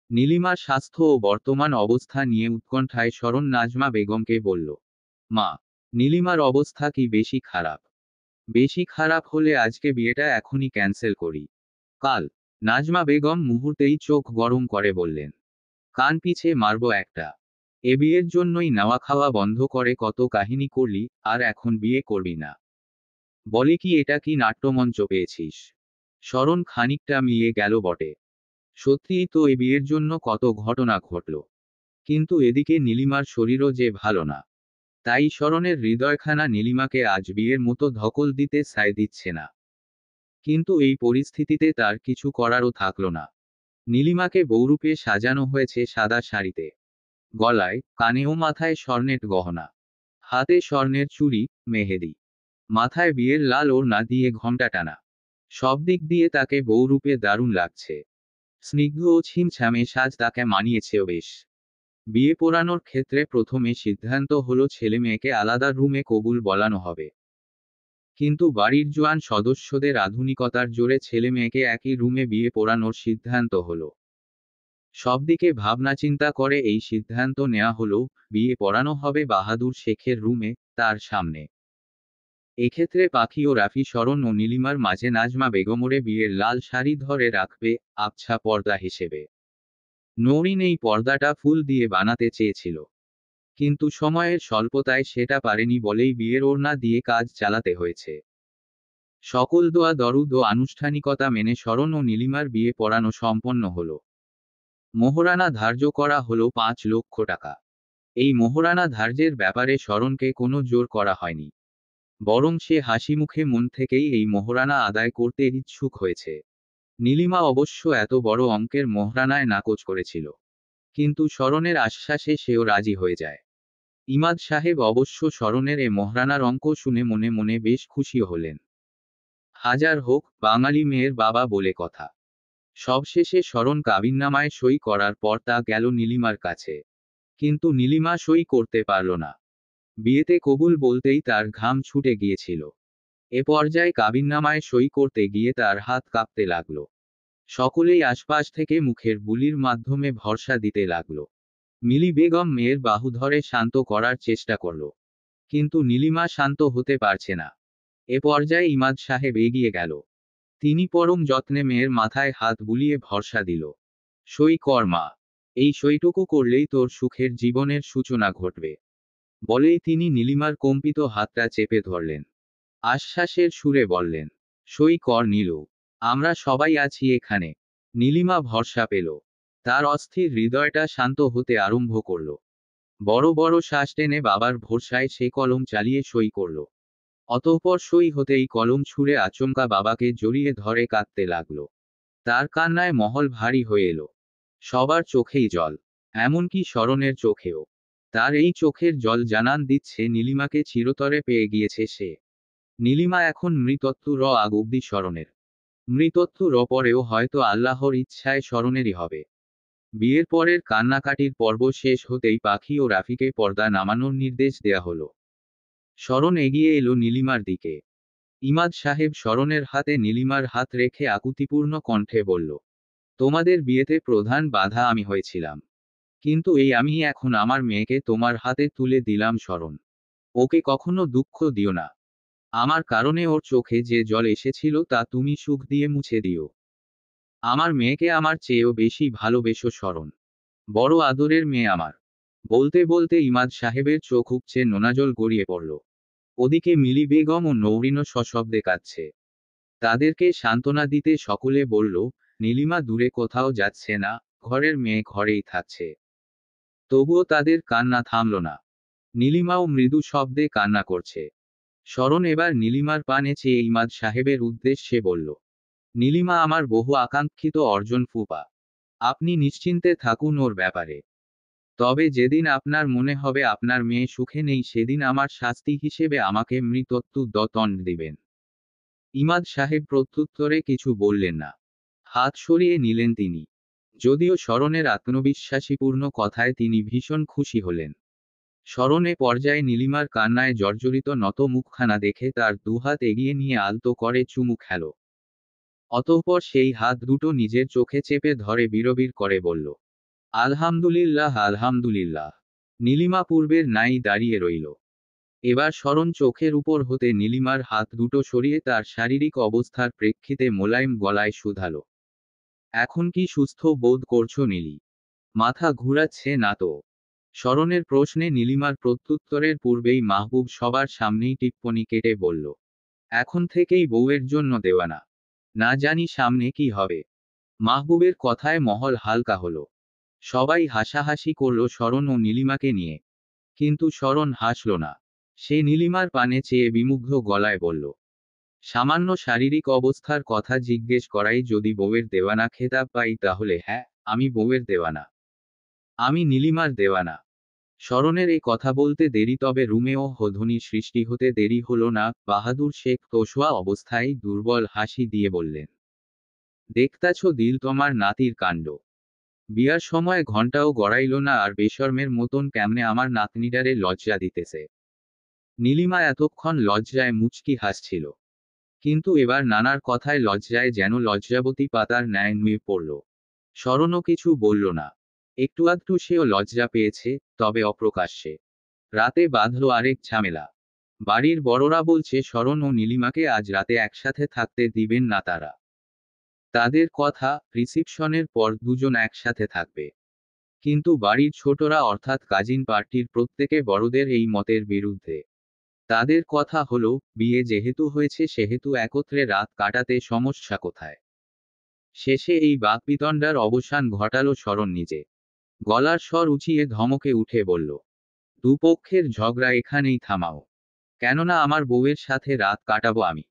নীলিমার স্বাস্থ্য ও বর্তমান অবস্থা নিয়ে উৎকণ্ঠায় শরণ নাজমা বেগমকে বলল, মা, নীলিমার অবস্থা কি বেশি খারাপ? বেশি খারাপ হলে আজকে বিয়েটা এখনই ক্যান্সেল করি। কাল? নাজমা বেগম মুহূর্তেই চোখ গরম করে বললেন, কান পিছে মারব একটা। এ বিয়ের জন্যই নাওয়া খাওয়া বন্ধ করে কত কাহিনী করলি, আর এখন বিয়ে করবি না? বলে কি এটা কি নাট্যমঞ্চ পেয়েছিস? শরণ খানিকটা মিলিয়ে গেল বটে। সত্যিই তো এ বিয়ের জন্য কত ঘটনা ঘটল। কিন্তু এদিকে নীলিমার শরীরও যে ভালো না। তাই শরণের হৃদয়খানা নীলিমাকে আজ বিয়ের মতো ধকল দিতে সায় দিচ্ছে না। কিন্তু এই পরিস্থিতিতে তার কিছু করারও থাকল না। নীলিমাকে বৌরূপে সাজানো হয়েছে সাদা শাড়িতে। গলায়, কানে ও মাথায় স্বর্ণের গহনা। হাতে স্বর্ণের চুড়ি, মেহেদি। মাথায় বিয়ের লাল ওড়না দিয়ে ঘণ্টা টানা। সব দিক দিয়ে তাকে বৌরূপে দারুণ লাগছে। স্নিগ্ধ ও ছিমছামে সাজ তাকে মানিয়েছেও বেশ। বিয়ে পড়ানোর ক্ষেত্রে প্রথমে সিদ্ধান্ত হলো ছেলে মেয়েকে আলাদা রুমে কবুল বলানো হবে। কিন্তু বাড়ির জোয়ান সদস্যদের আধুনিকতার জোরে ছেলে মেয়েকে একই রুমে বিয়ে পড়ানোর সিদ্ধান্ত হলো। সবদিকে ভাবনাচিন্তা করে এই সিদ্ধান্ত নেওয়া হলো, বিয়ে পড়ানো হবে বাহাদুর শেখের রুমে, তার সামনে। এক্ষেত্রে পাখি ও রাফি শরণ ও নীলিমার মাঝে নাজমা বেগমরে বিয়ের লাল শাড়ি ধরে রাখবে আবছা পর্দা হিসেবে। নৌরিন এই পর্দাটা ফুল দিয়ে বানাতে চেয়েছিল, কিন্তু সময়ের স্বল্পতায় সেটা পারেনি বলেই বিয়ের ওড়না দিয়ে কাজ চালাতে হয়েছে। সকল দোয়া দরুদ ও আনুষ্ঠানিকতা মেনে শরণ ও নীলিমার বিয়ে পড়ানো সম্পন্ন হলো। মোহরানা ধার্য করা হলো ৫ লক্ষ টাকা। এই মোহরানা ধার্যের ব্যাপারে শরণকে কোনো জোর করা হয়নি, বরং সে হাসিমুখে মন থেকেই এই মোহরানা আদায় করতে ইচ্ছুক হয়েছে। নীলিমা অবশ্য এত বড় অঙ্কের মোহরানায় নাকচ করেছিল, কিন্তু শরণের আশ্বাসে সেও রাজি হয়ে যায়। ইমাদ সাহেব অবশ্য শরণের এ মোহরানার অঙ্ক শুনে মনে মনে বেশ খুশিও হলেন। হাজার হোক, বাঙালি মেয়ের বাবা বলে কথা। সবশেষে শরণ কাবিননামায় সই করার পর তা গেল নীলিমার কাছে, কিন্তু নীলিমা সই করতে পারল না। বিয়েতে কবুল বলতেই তার ঘাম ছুটে গিয়েছিল। এ পর্যায়ে কাবিননামায় সই করতে গিয়ে তার হাত কাঁপতে লাগলো। সকলেই আশপাশ থেকে মুখের বুলির মাধ্যমে ভরসা দিতে লাগলো। মিলি বেগম মেয়ের বাহু ধরে শান্ত করার চেষ্টা করল, কিন্তু নীলিমা শান্ত হতে পারছে না। এ পর্যায়ে ইমাদ সাহেব এগিয়ে গেল। তিনি পরম যত্নে মেয়ের মাথায় হাত বুলিয়ে ভরসা দিল। সই কর মা, এই সইটুকু করলেই তোর সুখের জীবনের সূচনা ঘটবে, বলেই তিনি নীলিমার কম্পিত হাতটা চেপে ধরলেন। আশ্বাসের সুরে বললেন, সই কর নীলু, আমরা সবাই আছি এখানে। নীলিমা ভরসা পেল। তার অস্থির হৃদয়টা শান্ত হতে আরম্ভ করল। বড় বড় শ্বাস টেনে বাবার ভরসায় সে কলম চালিয়ে সই করল। অতঃপর সই হতেই কলম ছুঁড়ে আচমকা বাবাকে জড়িয়ে ধরে কাঁদতে লাগলো। তার কান্নায় মহল ভারী হয়ে এলো। সবার চোখেই জল, এমনকি শরণের চোখেও। তার এই চোখের জল জানান দিচ্ছে নীলিমাকে চিরতরে পেয়ে গিয়েছে সে। নীলিমা এখন মৃতত্বর আগ অব্দি শরণের। মৃতত্বর পরেও হয়তো আল্লাহর ইচ্ছায় শরণেরই হবে। বিয়ের পরের কান্নাকাটির পর্ব শেষ হতেই পাখি ও রাফিকে পর্দা নামানোর নির্দেশ দেয়া হলো। শরণ এগিয়ে এলো নীলিমার দিকে। ইমাদ সাহেব শরণের হাতে নীলিমার হাত রেখে আকুতিপূর্ণ কণ্ঠে বলল, তোমাদের বিয়েতে প্রধান বাধা আমি হয়েছিলাম, কিন্তু এই আমি এখন আমার মেয়েকে তোমার হাতে তুলে দিলাম শরণ। ওকে কখনো দুঃখ দিও না। আমার কারণে ওর চোখে যে জল এসেছিল তা তুমি সুখ দিয়ে মুছে দিও। আমার মেয়েকে আমার চেয়েও বেশি ভালোবেসো শরণ। বড় আদরের মেয়ে আমার। বলতে বলতে ইমাদ সাহেবের চোখ উপচে নোনাজল গড়িয়ে পড়ল। ওদিকে মিলি বেগম ও নৌরিনও সশব্দে কাঁদছে। তাদেরকে সান্ত্বনা দিতে সকলে বলল, নীলিমা দূরে কোথাও যাচ্ছে না, ঘরের মেয়ে ঘরেই থাকছে। তবুও তাদের কান্না থামল না। নীলিমাও মৃদু শব্দে কান্না করছে। শরণ এবার নীলিমার পানে চেয়ে ইমাদ সাহেবের উদ্দেশ্যে বলল, নীলিমা আমার বহু আকাঙ্ক্ষিত অর্জন ফুপা। আপনি নিশ্চিন্তে থাকুন ওর ব্যাপারে। তবে যেদিন আপনার মনে হবে আপনার মেয়ে সুখে নেই সেদিন আমার শাস্তি হিসেবে আমাকে মৃত্যু দণ্ড দিবেন। ইমাদ সাহেব প্রত্যুত্তরে কিছু বললেন না। হাত সরিয়ে নিলেন তিনি। যদিও শরণের আত্মবিশ্বাসীপূর্ণ কথায় তিনি ভীষণ খুশি হলেন। শরণে পর্যায়ে নীলিমার কান্নায় জর্জরিত নত মুখখানা দেখে তার দুহাত এগিয়ে নিয়ে আলতো করে চুমু খেল। অতঃপর সেই হাত দুটো নিজের চোখে চেপে ধরে বিড়বিড় করে বলল, আলহামদুলিল্লাহ আলহামদুলিল্লাহ। নীলিমা পূর্বের নাই দাঁড়িয়ে রইল। এবার শরণ চোখের উপর হতে নীলিমার হাত দুটো সরিয়ে তার শারীরিক অবস্থার প্রেক্ষিতে মোলায়েম গলায় শুধালো, এখন কি সুস্থ বোধ করছো নীলি? মাথা ঘুরাচ্ছে না তো? শরণের প্রশ্নে নীলিমার প্রত্যুত্তরের পূর্বেই মাহবুব সবার সামনেই টিপ্পনি কেটে বলল, এখন থেকেই বউয়ের জন্য দেওয়ানা। না জানি সামনে কি হবে। মাহবুবের কথায় মহল হালকা হলো। সবাই হাসাহাসি করল শরণ ও নীলিমাকে নিয়ে। কিন্তু শরণ হাসল না। সে নীলিমার পানে চেয়ে বিমুগ্ধ গলায় বলল, সামান্য শারীরিক অবস্থার কথা জিজ্ঞেস করাই যদি বউয়ের দেওয়ানা খেতাব পাই তাহলে হ্যাঁ, আমি বউয়ের দেওয়ানা। আমি নীলিমার দেওয়ানা। শরণের এই কথা বলতে দেরি, তবে রুমেও ধ্বনি সৃষ্টি হতে দেরি হলো না। বাহাদুর শেখ তোশোয়া অবস্থায় দুর্বল হাসি দিয়ে বললেন, দেখতাছো দিল তোমার নাতির কাণ্ড। বিয়ার সময় ঘন্টাও গড়াইল না, আর বেশরমের মতন কেমনে আমার নাতনিটারে লজ্জা দিতেছে। নীলিমা এতক্ষণ লজ্জায় মুচকি হাসছিল, কিন্তু এবার নানার কথায় লজ্জায় যেন লজ্জাবতী পাতার ন্যায় নুয়ে পড়ল। শরণও কিছু বলল না। একটু আধটু সেও লজ্জা পেয়েছে, তবে অপ্রকাশ্যে। রাতে বাঁধল আরেক ঝামেলা। বাড়ির বড়রা বলছে শরণ ও নীলিমাকে আজ রাতে একসাথে থাকতে দিবেন না তারা। তাদের কথা, রিসিপশনের পর দুজন একসাথে থাকবে। কিন্তু বাড়ির ছোটরা অর্থাৎ কাজিন পার্টির প্রত্যেকে বড়দের এই মতের বিরুদ্ধে। তাদের কথা হলো, বিয়ে যেহেতু হয়েছে সেহেতু একত্রে রাত কাটাতে সমস্যা কোথায়। শেষে এই বাকবিতণ্ডার অবসান ঘটালো শরণ নিজে। গলার স্বর উঁচিয়ে ধমকে উঠে বলল, দুপক্ষের ঝগড়া এখানেই থামাও। কেননা আমার বউয়ের সাথে রাত কাটাবো আমি।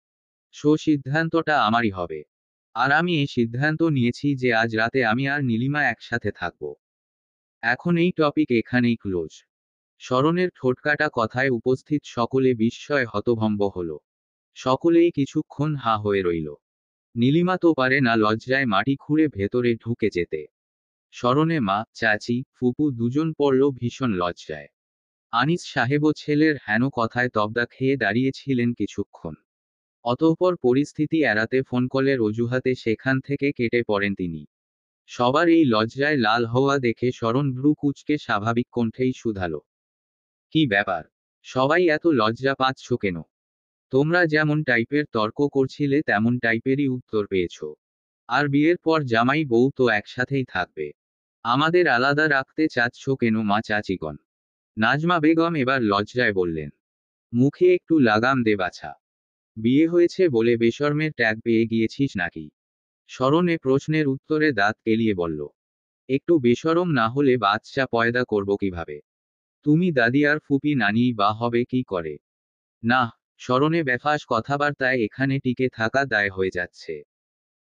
সিদ্ধান্তটা আমারই হবে। আর আমি এই সিদ্ধান্ত নিয়েছি যে আজ রাতে আমি আর নীলিমা একসাথে থাকব। এখন এই টপিক এখানেই ক্লোজ। শরণের ঠোঁটকাটা কথায় উপস্থিত সকলে বিস্ময়ে হতভম্ব হল। সকলেই কিছুক্ষণ হা হয়ে রইল। নীলিমা তো পারে না লজ্জায় মাটি খুঁড়ে ভেতরে ঢুকে যেতে। শরণে মা, চাচি, ফুপু দুজন পড়ল ভীষণ লজ্জায়। আনিস সাহেবও ছেলের হেন কথায় তবদা খেয়ে দাঁড়িয়েছিলেন কিছুক্ষণ। অতঃপর পরিস্থিতি এড়াতে ফোন কলের অজুহাতে সেখান থেকে কেটে পড়েন তিনি। সবার এই লজ্জায় লাল হওয়া দেখে শরণ ভ্রু কুঁচকে স্বাভাবিক কণ্ঠেই শুধালো, কি ব্যাপার? সবাই এত লজ্জা পাচ্ছ কেন? তোমরা যেমন টাইপের তর্ক করছিলে তেমন টাইপেরই উত্তর পেয়েছ। আর বিয়ের পর জামাই বউ তো একসাথেই থাকবে। আমাদের আলাদা রাখতে চাচ্ছ কেন মা চাচিগণ? নাজমা বেগম এবার লজ্জায় বললেন, মুখে একটু লাগাম দে বাছা। বিয়ে হয়েছে বলে বেশরমের ট্যাগ পেয়ে গিয়েছিস নাকি? শরণ এ প্রশ্নের উত্তরে দাঁত কেলিয়ে বলল, একটু বেশরম না হলে বাচ্চা পয়দা করব কিভাবে? তুমি দাদি আর ফুপি নানিই বা হবে কি করে? না, শরণে বেফাস কথাবার্তায় এখানে টিকে থাকা দায় হয়ে যাচ্ছে।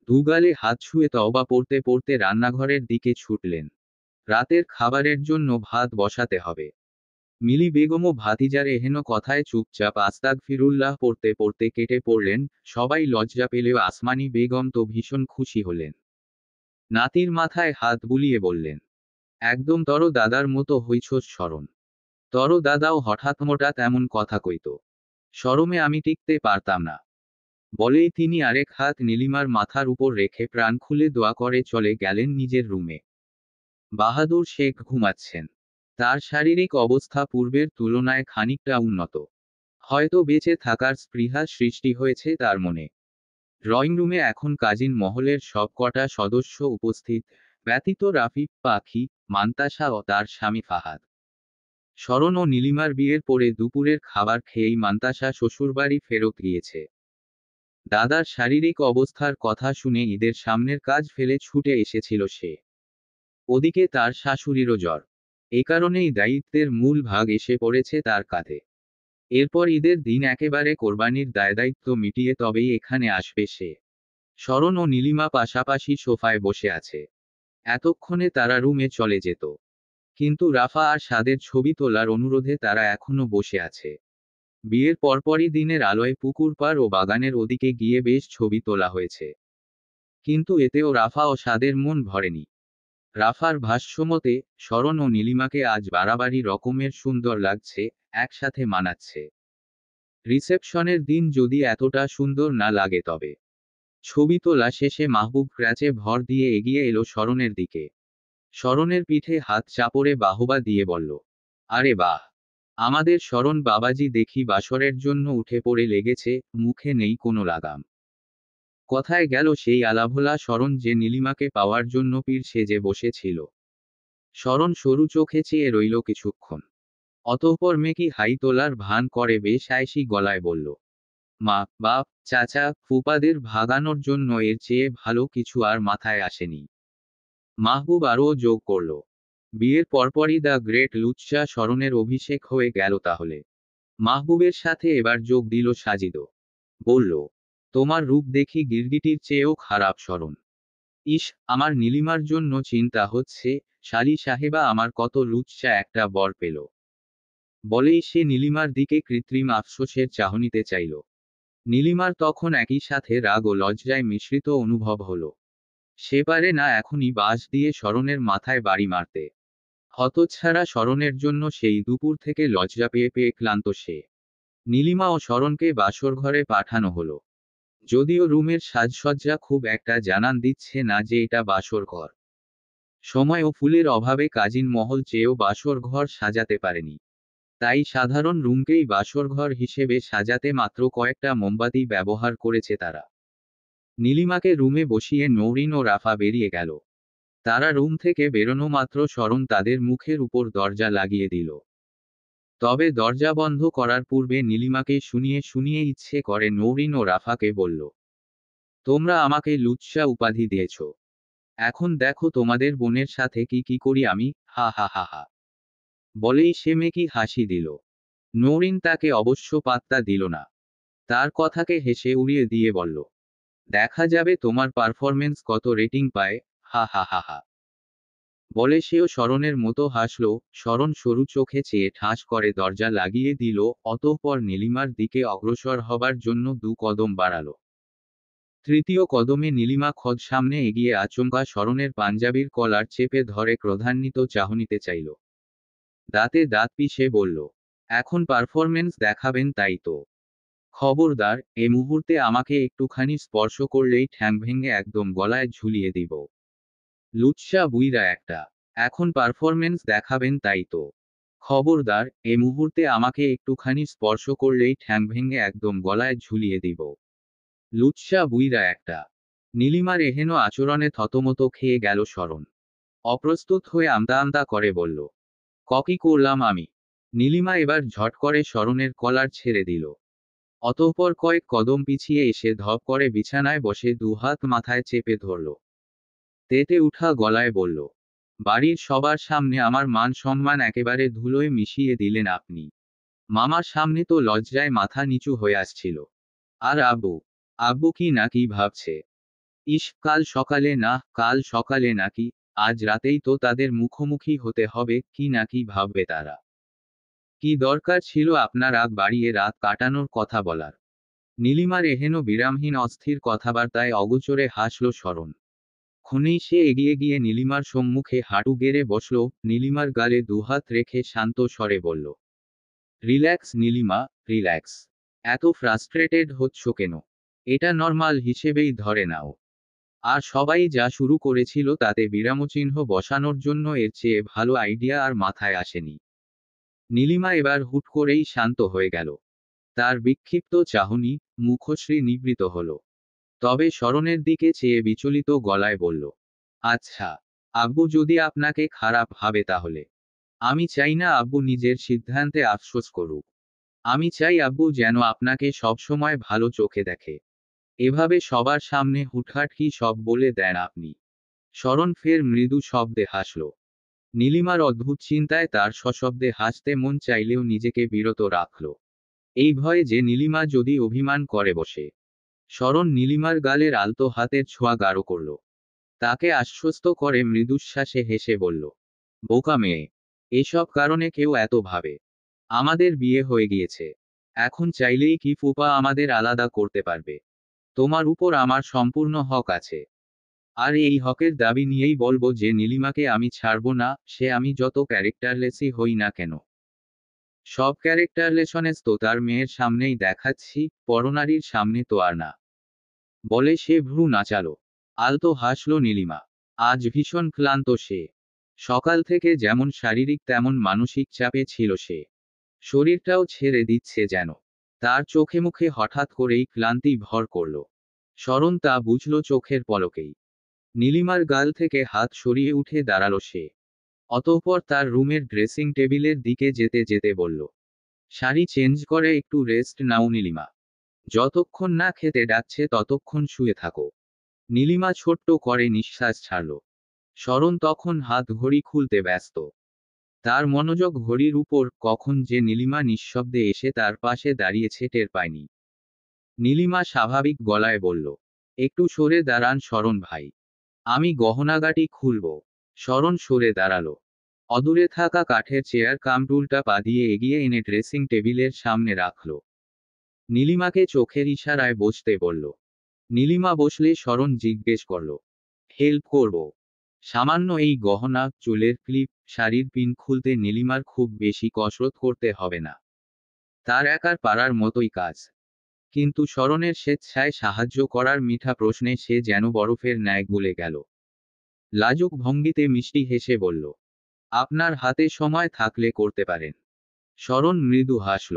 দুগালে হাত ছুঁয়ে তওবা পড়তে পড়তে রান্নাঘরের দিকে ছুটলেন। রাতের খাবারের জন্য ভাত বসাতে হবে। মিলি বেগমও ভাতিজার এহেন কথায় চুপচাপ আস্তাগফিরুল্লাহ পড়তে পড়তে কেটে পড়লেন। সবাই লজ্জা পেলেও আসমানি বেগম তো ভীষণ খুশি হলেন। নাতির মাথায় হাত বুলিয়ে বললেন, একদম তর দাদার মতো হইছস শরণ। তর দাদাও হঠাৎ মোটাৎ এমন কথা কইত। শরমে আমি টিকতে পারতাম না। বলেই তিনি আরেক হাত নীলিমার মাথার উপর রেখে প্রাণ খুলে দোয়া করে চলে গেলেন নিজের রুমে। বাহাদুর শেখ ঘুমাচ্ছেন। তার শারীরিক অবস্থা পূর্বের তুলনায় খানিকটা উন্নত। হয়তো বেঁচে থাকার স্পৃহা সৃষ্টি হয়েছে তার মনে। ড্রয়িং রুমে এখন কাজিন মহলের সব কটা সদস্য উপস্থিত, ব্যতীত রাফি, পাখি, মান্তাসা ও তার স্বামী ফাহাদ। শরণ ও নীলিমার বিয়ের পরে দুপুরের খাবার খেয়েই মান্তাসা শ্বশুরবাড়ি ফেরত গিয়েছে। দাদার শারীরিক অবস্থার কথা শুনে ঈদের সামনের কাজ ফেলে ছুটে এসেছিল সে। ওদিকে তার শাশুড়িরও জ্বর। এ কারণেই দায়িত্বের মূল ভাগ এসে পড়েছে তার কাঁধে। এরপর ঈদের দিন একেবারে কোরবানির দায়দায়িত্ব মিটিয়ে তবেই এখানে আসবে সে। শরণ ও নীলিমা পাশাপাশি সোফায় বসে আছে। এতক্ষণে তারা রুমে চলে যেত, কিন্তু রাফা আর সাদের ছবি তোলার অনুরোধে তারা এখনো বসে আছে। বিয়ের পরপরই দিনের আলোয় পুকুর পাড় ও বাগানের ওদিকে গিয়ে বেশ ছবি তোলা হয়েছে। কিন্তু এতেও রাফা ও সাদের মন ভরেনি। রাফার ভাষ্যমতে, শরণ ও নীলিমাকে আজ বাড়াবাড়ি রকমের সুন্দর লাগছে, একসাথে মানাচ্ছে। রিসেপশনের দিন যদি এতটা সুন্দর না লাগে তবে। ছবি তোলা শেষে মাহবুব ক্র্যাচে ভর দিয়ে এগিয়ে এলো শরণের দিকে। শরণের পিঠে হাত চাপড়ে বাহবা দিয়ে বলল, আরে বাহ! আমাদের শরণ বাবাজি দেখি বাসরের জন্য উঠে পড়ে লেগেছে, মুখে নেই কোনো লাগাম। কথায় গেল সেই আলাভোলা শরণ যে নীলিমাকে পাওয়ার জন্য পীর সেজে বসেছিল। শরণ সরু চোখে চেয়ে রইল কিছুক্ষণ। অতঃপর মেকি হাই তোলার ভান করে বেশ আয়েশি গলায় বলল, মা, বাপ, চাচা, ফুপাদের ভাগানোর জন্য এর চেয়ে ভালো কিছু আর মাথায় আসেনি। মাহবুব আরও যোগ করল, বিয়ের পরপরই দ্য গ্রেট লুচ্চা শরণের অভিষেক হয়ে গেল তাহলে। মাহবুবের সাথে এবার যোগ দিল সাজিদও। বলল, তোমার রূপ দেখি গিরগিটির চেয়েও খারাপ শরণ। ইস, আমার নীলিমার জন্য চিন্তা হচ্ছে, শালি সাহেবা আমার কত লুচ্চা একটা বর পেল। বলেই সে নীলিমার দিকে কৃত্রিম আফসোসের চাহনিতে চাইল। নীলিমার তখন একই সাথে রাগ ও লজ্জায় মিশ্রিত অনুভব হলো। সে পারে না এখনই বাঁশ দিয়ে শরণের মাথায় বাড়ি মারতে। হতচ্ছাড়া শরণের জন্য সেই দুপুর থেকে লজ্জা পেয়ে পেয়ে ক্লান্ত সে। নীলিমা ও শরণকে বাসর ঘরে পাঠানো হলো। যদিও রুমের সাজসজ্জা খুব একটা জানান দিচ্ছে না যে এটা বাসর ঘর। সময় ও ফুলের অভাবে কাজিন মহল চেয়েও বাসর ঘর সাজাতে পারেনি। তাই সাধারণ রুমকেই বাসর ঘর হিসেবে সাজাতে মাত্র কয়েকটা মোমবাতি ব্যবহার করেছে তারা। নীলিমাকে রুমে বসিয়ে নৌরিন ও রাফা বেরিয়ে গেল। তারা রুম থেকে বেরোনো মাত্র শরণ তাদের মুখের উপর দরজা লাগিয়ে দিল। তবে দরজা বন্ধ করার পূর্বে নীলিমাকে শুনিয়ে শুনিয়ে ইচ্ছে করে নৌরিন ও রাফাকে বলল, তোমরা আমাকে লুচ্চা উপাধি দিয়েছ। এখন দেখো তোমাদের বোনের সাথে কি কি করি আমি, হা হা হা হা। বলেই সে মেকি হাসি দিল। নৌরিন তাকে অবশ্য পাত্তা দিল না। তার কথাকে হেসে উড়িয়ে দিয়ে বলল, দেখা যাবে তোমার পারফরমেন্স কত রেটিং পায়, হা হা হা হা। বলে সেও শরণের মতো হাসল। শরণ সরু চোখে চেয়ে ঠাস করে দরজা লাগিয়ে দিল। অতঃপর নীলিমার দিকে অগ্রসর হবার জন্য 2 কদম বাড়ালো। তৃতীয় কদমে নীলিমা খোদ সামনে এগিয়ে আচমকা শরণের পাঞ্জাবির কলার চেপে ধরে ক্রোধান্বিত চাহনিতে চাইল। দাঁতে দাঁত পিষে বলল, এখন পারফরমেন্স দেখাবেন তাই তো? খবরদার, এ মুহূর্তে আমাকে একটুখানি স্পর্শ করলেই ঠ্যাং ভেঙে একদম গলায় ঝুলিয়ে দিব। লুচ্চা বুইড়া একটা। এখন পারফরমেন্স দেখাবেন তাই তো? খবরদার, এ মুহূর্তে আমাকে একটুখানি স্পর্শ করলেই ঠ্যাং ভেঙে একদম গলায় ঝুলিয়ে দিব। লুচ্চা বুইড়া একটা। নীলিমার এহেন আচরণে থতমত খেয়ে গেল শরণ। অপ্রস্তুত হয়ে আমতা আমতা করে বলল, ককি করলাম আমি? নীলিমা এবার ঝট করে শরণের কলার ছেড়ে দিল। অতঃপর কয়েক কদম পিছিয়ে এসে ধপ করে বিছানায় বসে দুহাত মাথায় চেপে ধরল। তেতে উঠা গলায় বলল, বাড়ির সবার সামনে আমার মান সম্মান একেবারে ধুলোয় মিশিয়ে দিলেন আপনি। মামার সামনে তো লজ্জায় মাথা নিচু হয়ে আসছিল। আর আব্বু, আব্বু কি না কি ভাবছে? ইস, কাল সকালে না, কাল সকালে নাকি আজ রাতেই তো তাদের মুখোমুখি হতে হবে, কি না কি ভাববে তারা। কি দরকার ছিল আপনার আগ বাড়িয়ে রাত কাটানোর কথা বলার? নীলিমার এহেন বিরামহীন অস্থির কথাবার্তায় অগোচরে হাসল শরণ। ক্ষণেই সে এগিয়ে গিয়ে নীলিমার সম্মুখে হাঁটু গেড়ে বসল। নীলিমার গালে দুহাত রেখে শান্ত স্বরে বলল, রিল্যাক্স নীলিমা, রিল্যাক্স। এত ফ্রাস্ট্রেটেড হচ্ছ কেন? এটা নর্মাল হিসেবেই ধরে নাও। আর সবাই যা শুরু করেছিল তাতে বিরামচিহ্ন বসানোর জন্য এর চেয়ে ভালো আইডিয়া আর মাথায় আসেনি। নীলিমা এবার হুট করেই শান্ত হয়ে গেল। তার বিক্ষিপ্ত চাহনি, মুখশ্রী নিবৃত হল। তবে শরণের দিকে চেয়ে বিচলিত গলায় বলল, আচ্ছা, আব্বু যদি আপনাকে খারাপ ভাবে তাহলে? আমি চাই না আব্বু নিজের সিদ্ধান্তে আফসোস করুক। আমি চাই আব্বু যেন আপনাকে সবসময় ভালো চোখে দেখে। এভাবে সবার সামনে হুটহাট কি সব বলে দেন আপনি? শরণ ফের মৃদু শব্দে হাসল। নীলিমার অদ্ভুত চিন্তায় তার সশব্দে হাসতে মন চাইলেও নিজেকে বিরত রাখল। এই ভয়ে যে নীলিমা যদি অভিমান করে বসে। শরণ নীলিমার গালের আলতো হাতের ছোঁয়া গাঢ় করল। তাকে আশ্বস্ত করে মৃদুশ্বাসে হেসে বলল, বোকা মেয়ে। এসব কারণে কেউ এত ভাবে? আমাদের বিয়ে হয়ে গিয়েছে। এখন চাইলেই কি ফুপা আমাদের আলাদা করতে পারবে? তোমার উপর আমার সম্পূর্ণ হক আছে। আর এই হকের দাবি নিয়েই বলবো যে নীলিমাকে আমি ছাড়ব না, সে আমি যত ক্যারেক্টারলেসই হই না কেন। সব ক্যারেক্টারলেসনেস তো তার মেয়ের সামনেই দেখাচ্ছি, পরনারীর সামনে তো আর না। বলে সে ভ্রু নাচালো। আলতো হাসল নীলিমা। আজ ভীষণ ক্লান্ত সে। সকাল থেকে যেমন শারীরিক তেমন মানসিক চাপে ছিল সে। শরীরটাও ছেড়ে দিচ্ছে যেন। তার চোখে মুখে হঠাৎ করেই ক্লান্তি ভর করল। শরণ তা বুঝল চোখের পলকেই। নীলিমার গাল থেকে হাত সরিয়ে উঠে দাঁড়ালো সে। অতঃপর তার রুমের ড্রেসিং টেবিলের দিকে যেতে যেতে বলল, শাড়ি চেঞ্জ করে একটু রেস্ট নাও নীলিমা। যতক্ষণ না খেতে ডাকছে ততক্ষণ শুয়ে থাকো। নীলিমা ছোট্ট করে নিঃশ্বাস ছাড়ল। শরণ তখন হাত ঘড়ি খুলতে ব্যস্ত। তার মনোযোগ ঘড়ির উপর, কখন যে নীলিমা নিঃশব্দে এসে তার পাশে দাঁড়িয়েছে টের পায়নি। নীলিমা স্বাভাবিক গলায় বলল, একটু সরে দাঁড়ান শরণ ভাই। আমি গহনাগাটি খুলব। শরণ সরে দাঁড়ালো। অদূরে থাকা কাঠের চেয়ার কামটুলটা পা দিয়ে এগিয়ে এনে ড্রেসিং টেবিলের সামনে রাখল। নীলিমাকে চোখের ইশারায় বসতে বলল। নীলিমা বসলে শরণ জিজ্ঞেস করল, হেল্প করব। সামান্য এই গহনা, চুলের ক্লিপ, শাড়ির পিন খুলতে নীলিমার খুব বেশি কসরত করতে হবে না। তার একার পারার মতোই কাজ। কিন্তু শরণের স্বেচ্ছায় সাহায্য করার মিঠা প্রশ্নে সে যেন বরফের ন্যায় গলে গেল। লাজুক ভঙ্গিতে মিষ্টি হেসে বলল, আপনার হাতে সময় থাকলে করতে পারেন। শরণ মৃদু হাসল।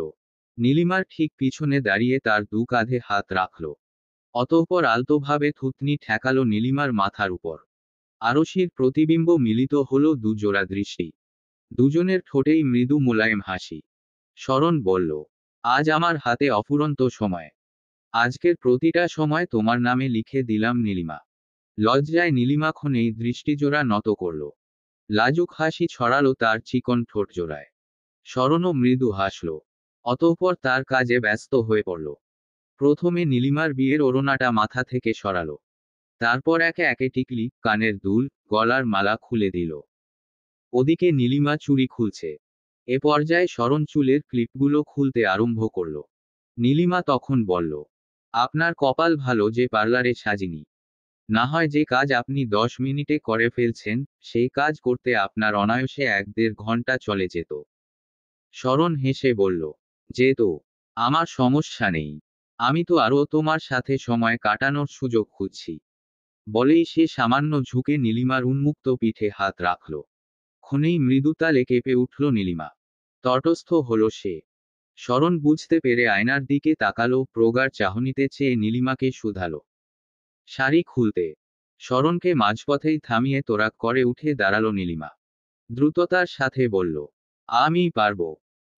নীলিমার ঠিক পিছনে দাঁড়িয়ে তার দু কাঁধে হাত রাখল। অতঃপর আলতোভাবে থুতনি ঠেকালো নীলিমার মাথার উপর। আরশির প্রতিবিম্ব মিলিত হলো দু জোড়া দৃষ্টি। দুজনের ঠোঁটেই মৃদু মোলায়েম হাসি। শরণ বলল, আজ আমার হাতে অফুরন্ত সময়। আজকের প্রতিটা সময় তোমার নামে লিখে দিলাম নীলিমা। লজ্জায় নীলিমা ক্ষণেই দৃষ্টিজোড়া নত করল। লাজুক হাসি ছড়ালো তার চিকন ঠোঁট জোড়ায়। শরণও মৃদু হাসল। অতঃপর তার কাজে ব্যস্ত হয়ে পড়ল। প্রথমে নীলিমার বিয়ের ওড়নাটা মাথা থেকে সরালো। তারপর একে একে টিকলি, কানের দুল, গলার মালা খুলে দিল। ওদিকে নীলিমা চুড়ি খুলছে। এ পর্যায়ে শরণ চুলের ক্লিপগুলো খুলতে আরম্ভ করল। নীলিমা তখন বলল, আপনার কপাল ভালো যে পার্লারে সাজিনি। না হয় যে কাজ আপনি 10 মিনিটে করে ফেলছেন, সেই কাজ করতে আপনার অনায়াসে 1-1.5 ঘন্টা চলে যেত। শরণ হেসে বলল, যেত? আমার সমস্যা নেই। আমি তো আরও তোমার সাথে সময় কাটানোর সুযোগ খুঁজছি। বলেই সে সামান্য ঝুঁকে নীলিমার উন্মুক্ত পিঠে হাত রাখল। ক্ষণেই মৃদুতালে কেঁপে উঠল নীলিমা। তটস্থ হল সে। শরণ বুঝতে পেরে আয়নার দিকে তাকালো, প্রগাঢ় চাহনিতে চেয়ে নীলিমাকে শুধালো। শাড়ি খুলতে। শরণকে মাঝপথেই থামিয়ে তোরাক করে উঠে দাঁড়ালো নীলিমা। দ্রুততার সাথে বলল, আমিই পারব।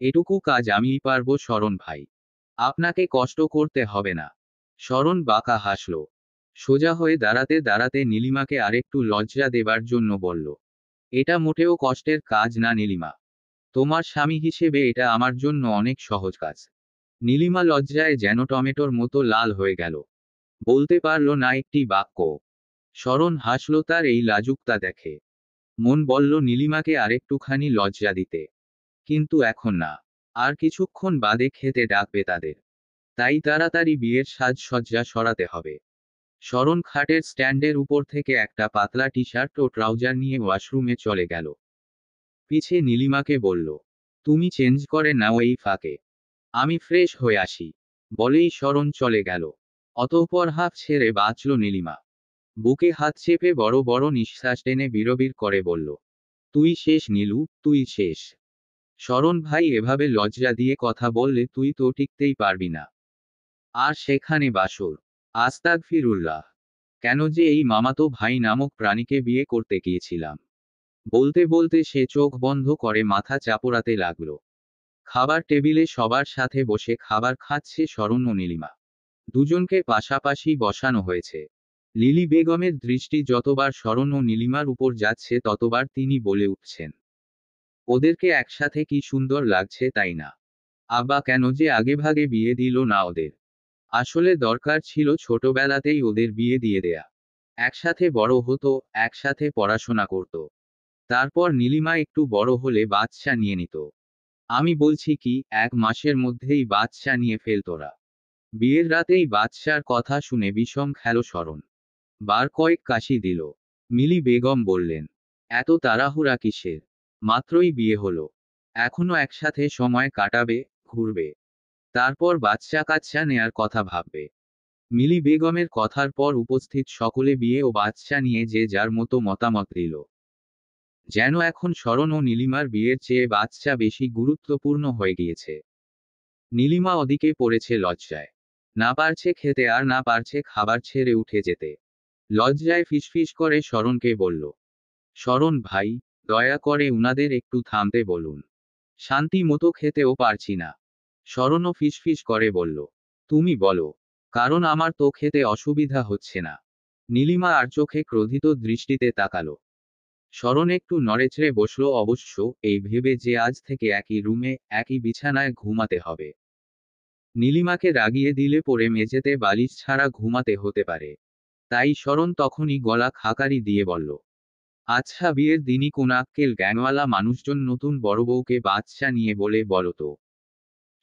এটুকু কাজ আমিই পারব শরণ ভাই। আপনাকে কষ্ট করতে হবে না। শরণ বাঁকা হাসল। সোজা হয়ে দাঁড়াতে দাঁড়াতে নীলিমাকে আরেকটু লজ্জা দেবার জন্য বলল, এটা মোটেও কষ্টের কাজ না নীলিমা। তোমার স্বামী হিসেবে এটা আমার জন্য অনেক সহজ কাজ। নীলিমা লজ্জায় যেন টমেটোর মতো লাল হয়ে গেল। বলতে পারল না একটি বাক্য। শরণ হাসল তার এই লাজুকতা দেখে। মন বলল নীলিমাকে আরেকটুখানি লজ্জা দিতে। কিন্তু এখন না। আর কিছুক্ষণ বাদে খেতে ডাকবে তাদের। তাই তাড়াতাড়ি বিয়ের সাজসজ্জা সরাতে হবে। শরণ খাটের স্ট্যান্ডের উপর থেকে একটা পাতলা টি শার্ট ও ট্রাউজার নিয়ে ওয়াশরুমে চলে গেল। পিছে নীলিমাকে বলল, তুমি চেঞ্জ করে নাও এই ফাঁকে। আমি ফ্রেশ হয়ে আসি। বলেই শরণ চলে গেল। অতঃপর হাঁফ ছেড়ে বাঁচল নীলিমা। বুকে হাত চেপে বড় বড় নিঃশ্বাস টেনে বিড়বিড় করে বলল, তুই শেষ নীলু, তুই শেষ। শরণ ভাই এভাবে লজ্জা দিয়ে কথা বললে তুই তো টিকতেই পারবি না। আর সেখানে বাসর। আস্তাগফিরুল্লাহ। কেন যে এই মামাতো ভাই নামক প্রাণীকে বিয়ে করতে গিয়েছিলাম। বলতে বলতে সে চোখ বন্ধ করে মাথা চাপড়াতে লাগল। খাবার টেবিলে সবার সাথে বসে খাবার খাচ্ছে শরণ ও নীলিমা। দুজনকে পাশাপাশি বসানো হয়েছে। লিলি বেগমের দৃষ্টি যতবার শরণ ও নীলিমার উপর যাচ্ছে ততবার তিনি বলে উঠছেন, ওদেরকে একসাথে কি সুন্দর লাগছে তাই না? আব্বা কেন যে আগেভাগে বিয়ে দিল না ওদের। আসলে দরকার ছিল ছোটবেলাতেই ওদের বিয়ে দিয়ে দেয়া। একসাথে বড় হতো, একসাথে পড়াশোনা করত। তারপর নীলিমা একটু বড় হলে বাচ্চা নিয়ে নিত। আমি বলছি কি, 1 মাসের মধ্যেই বাচ্চা নিয়ে ফেলতোরা। বিয়ের রাতেই বাচ্চার কথা শুনে বিষম খেল শরণ। বার কয়েক কাশি দিল। মিলি বেগম বললেন, এত তাড়াহুড়া কিসের? মাত্রই বিয়ে হলো। এখনো একসাথে সময় কাটাবে, ঘুরবে। তারপর বাচ্চা কাচ্চা নেয়ার কথা ভাববে। মিলি বেগমের কথার পর উপস্থিত সকলে বিয়ে ও বাচ্চা নিয়ে যে যার মতো মতামত দিল। যেন এখন শরণ ও নীলিমার বিয়ের চেয়ে বাচ্চা বেশি গুরুত্বপূর্ণ হয়ে গিয়েছে। নীলিমা ওদিকে পড়েছে লজ্জায়। না পারছে খেতে আর না পারছে খাবার ছেড়ে উঠে যেতে। লজ্জায় ফিসফিস করে শরণকে বলল, শরণ ভাই, দয়া করে উনাদের একটু থামতে বলুন। শান্তি মতো খেতেও পারছি না। শরণও ফিসফিস করে বলল, তুমি বলো। কারণ আমার তো খেতে অসুবিধা হচ্ছে না। নীলিমা আর চোখে ক্রোধিত দৃষ্টিতে তাকালো। শরণ একটু নড়েচড়ে বসল, অবশ্য এই ভেবে যে আজ থেকে একই রুমে, একই বিছানায় ঘুমাতে হবে। নীলিমাকে রাগিয়ে দিলে পরে মেঝেতে বালিশ ছাড়া ঘুমাতে হতে পারে। তাই শরণ তখনই গলা খাকারি দিয়ে বলল, আচ্ছা বিয়ের দিনই কোন আক্কেল গ্যাংওয়ালা মানুষজন নতুন বড় বউকে বাচ্চা নিয়ে বলে বলো তো?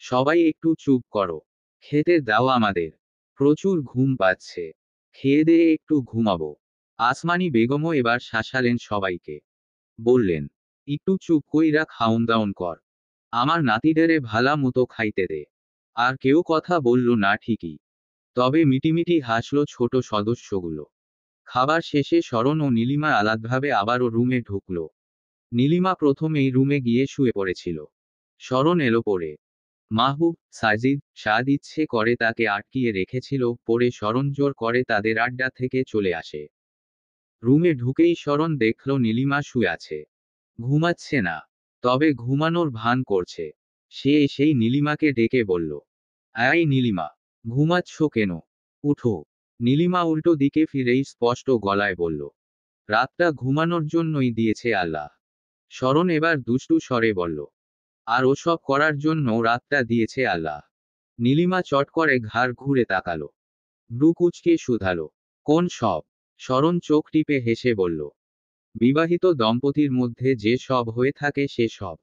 সবাই একটু চুপ করো। খেতে দাও আমাদের। প্রচুর ঘুম পাচ্ছে। খেয়ে দিয়ে একটু ঘুমাবো। আসমানি বেগমও এবার শাসালেন সবাইকে। বললেন, একটু চুপ কইরা খাউন দাউন কর। আমার নাতিদেরে ভালা মতো খাইতে দে। আর কেউ কথা বলল না ঠিকই, তবে মিটিমিটি হাসল ছোট সদস্যগুলো। খাবার শেষে শরণ ও নীলিমা আলাদাভাবে আবারও রুমে ঢুকল। নীলিমা প্রথমেই রুমে গিয়ে শুয়ে পড়েছিল। শরণ এলো পড়ে। মাহবুব, সাজিদ, সাদ ইচ্ছে করে তাকে আটকিয়ে রেখেছিল, পরে শরণ জোর করে তাদের আড্ডা থেকে চলে আসে। রুমে ঢুকেই শরণ দেখল নীলিমা শুয়ে আছে। ঘুমাচ্ছে না, তবে ঘুমানোর ভান করছে। সে সেই নীলিমাকে ডেকে বলল, আয় নীলিমা, ঘুমাচ্ছ কেন? উঠো। নীলিমা উল্টো দিকে ফিরেই স্পষ্ট গলায় বলল, রাতটা ঘুমানোর জন্যই দিয়েছে আল্লাহ। শরণ এবার দুষ্টু স্বরে বলল, আর ওসব করার জন্য রাতটা দিয়েছে আল্লাহ। নীলিমা চট করে ঘাড় ঘুরে তাকালো। ভ্রু কুঁচকে শুধালো, কোন সব? শরণ চোখ টিপে হেসে বলল, বিবাহিত দম্পতির মধ্যে যে সব হয়ে থাকে সে সব।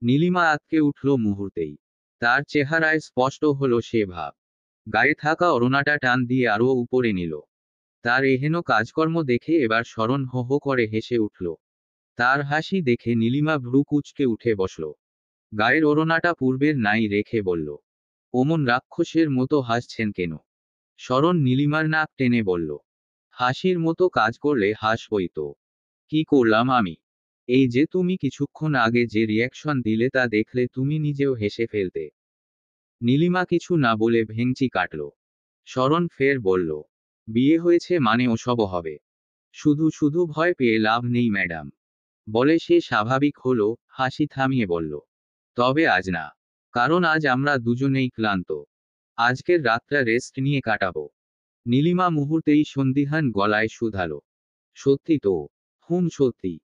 নীলিমা আঁতকে উঠল মুহূর্তেই। তার চেহারায় স্পষ্ট হলো সে ভাব। গায়ে থাকা ওড়নাটা টান দিয়ে আরও উপরে নিল। তার এহেন কাজকর্ম দেখে এবার শরণ হো হো করে হেসে উঠল। তার হাসি দেখে নীলিমা ভ্রু কুঁচকে উঠে বসল। গায়ের ওড়নাটা পূর্বের নাই রেখে বলল, অমন রাক্ষসের মতো হাসছেন কেন? শরণ নীলিমার নাক টেনে বলল, হাসির মতো কাজ করলে হাসবই তো। কি করলাম আমি? এই যে তুমি কিছুক্ষণ আগে যে রিয়াকশন দিলে তা দেখলে তুমি নিজেও হেসে ফেলতে। নীলিমা কিছু না বলে ভেংচি কাটল। শরণ ফের বলল, বিয়ে হয়েছে মানে ওসবও হবে। শুধু শুধু ভয় পেয়ে লাভ নেই ম্যাডাম। বলে সে স্বাভাবিক হলো, হাসি থামিয়ে বলল, তবে আজ না। কারণ আজ আমরা দুজনেই ক্লান্ত। আজকের রাতটা রেস্ট নিয়ে কাটাবো। নীলিমা মুহূর্তেই সন্দিহান গলায় শুধালো, সত্যি তো? হুম সত্যি।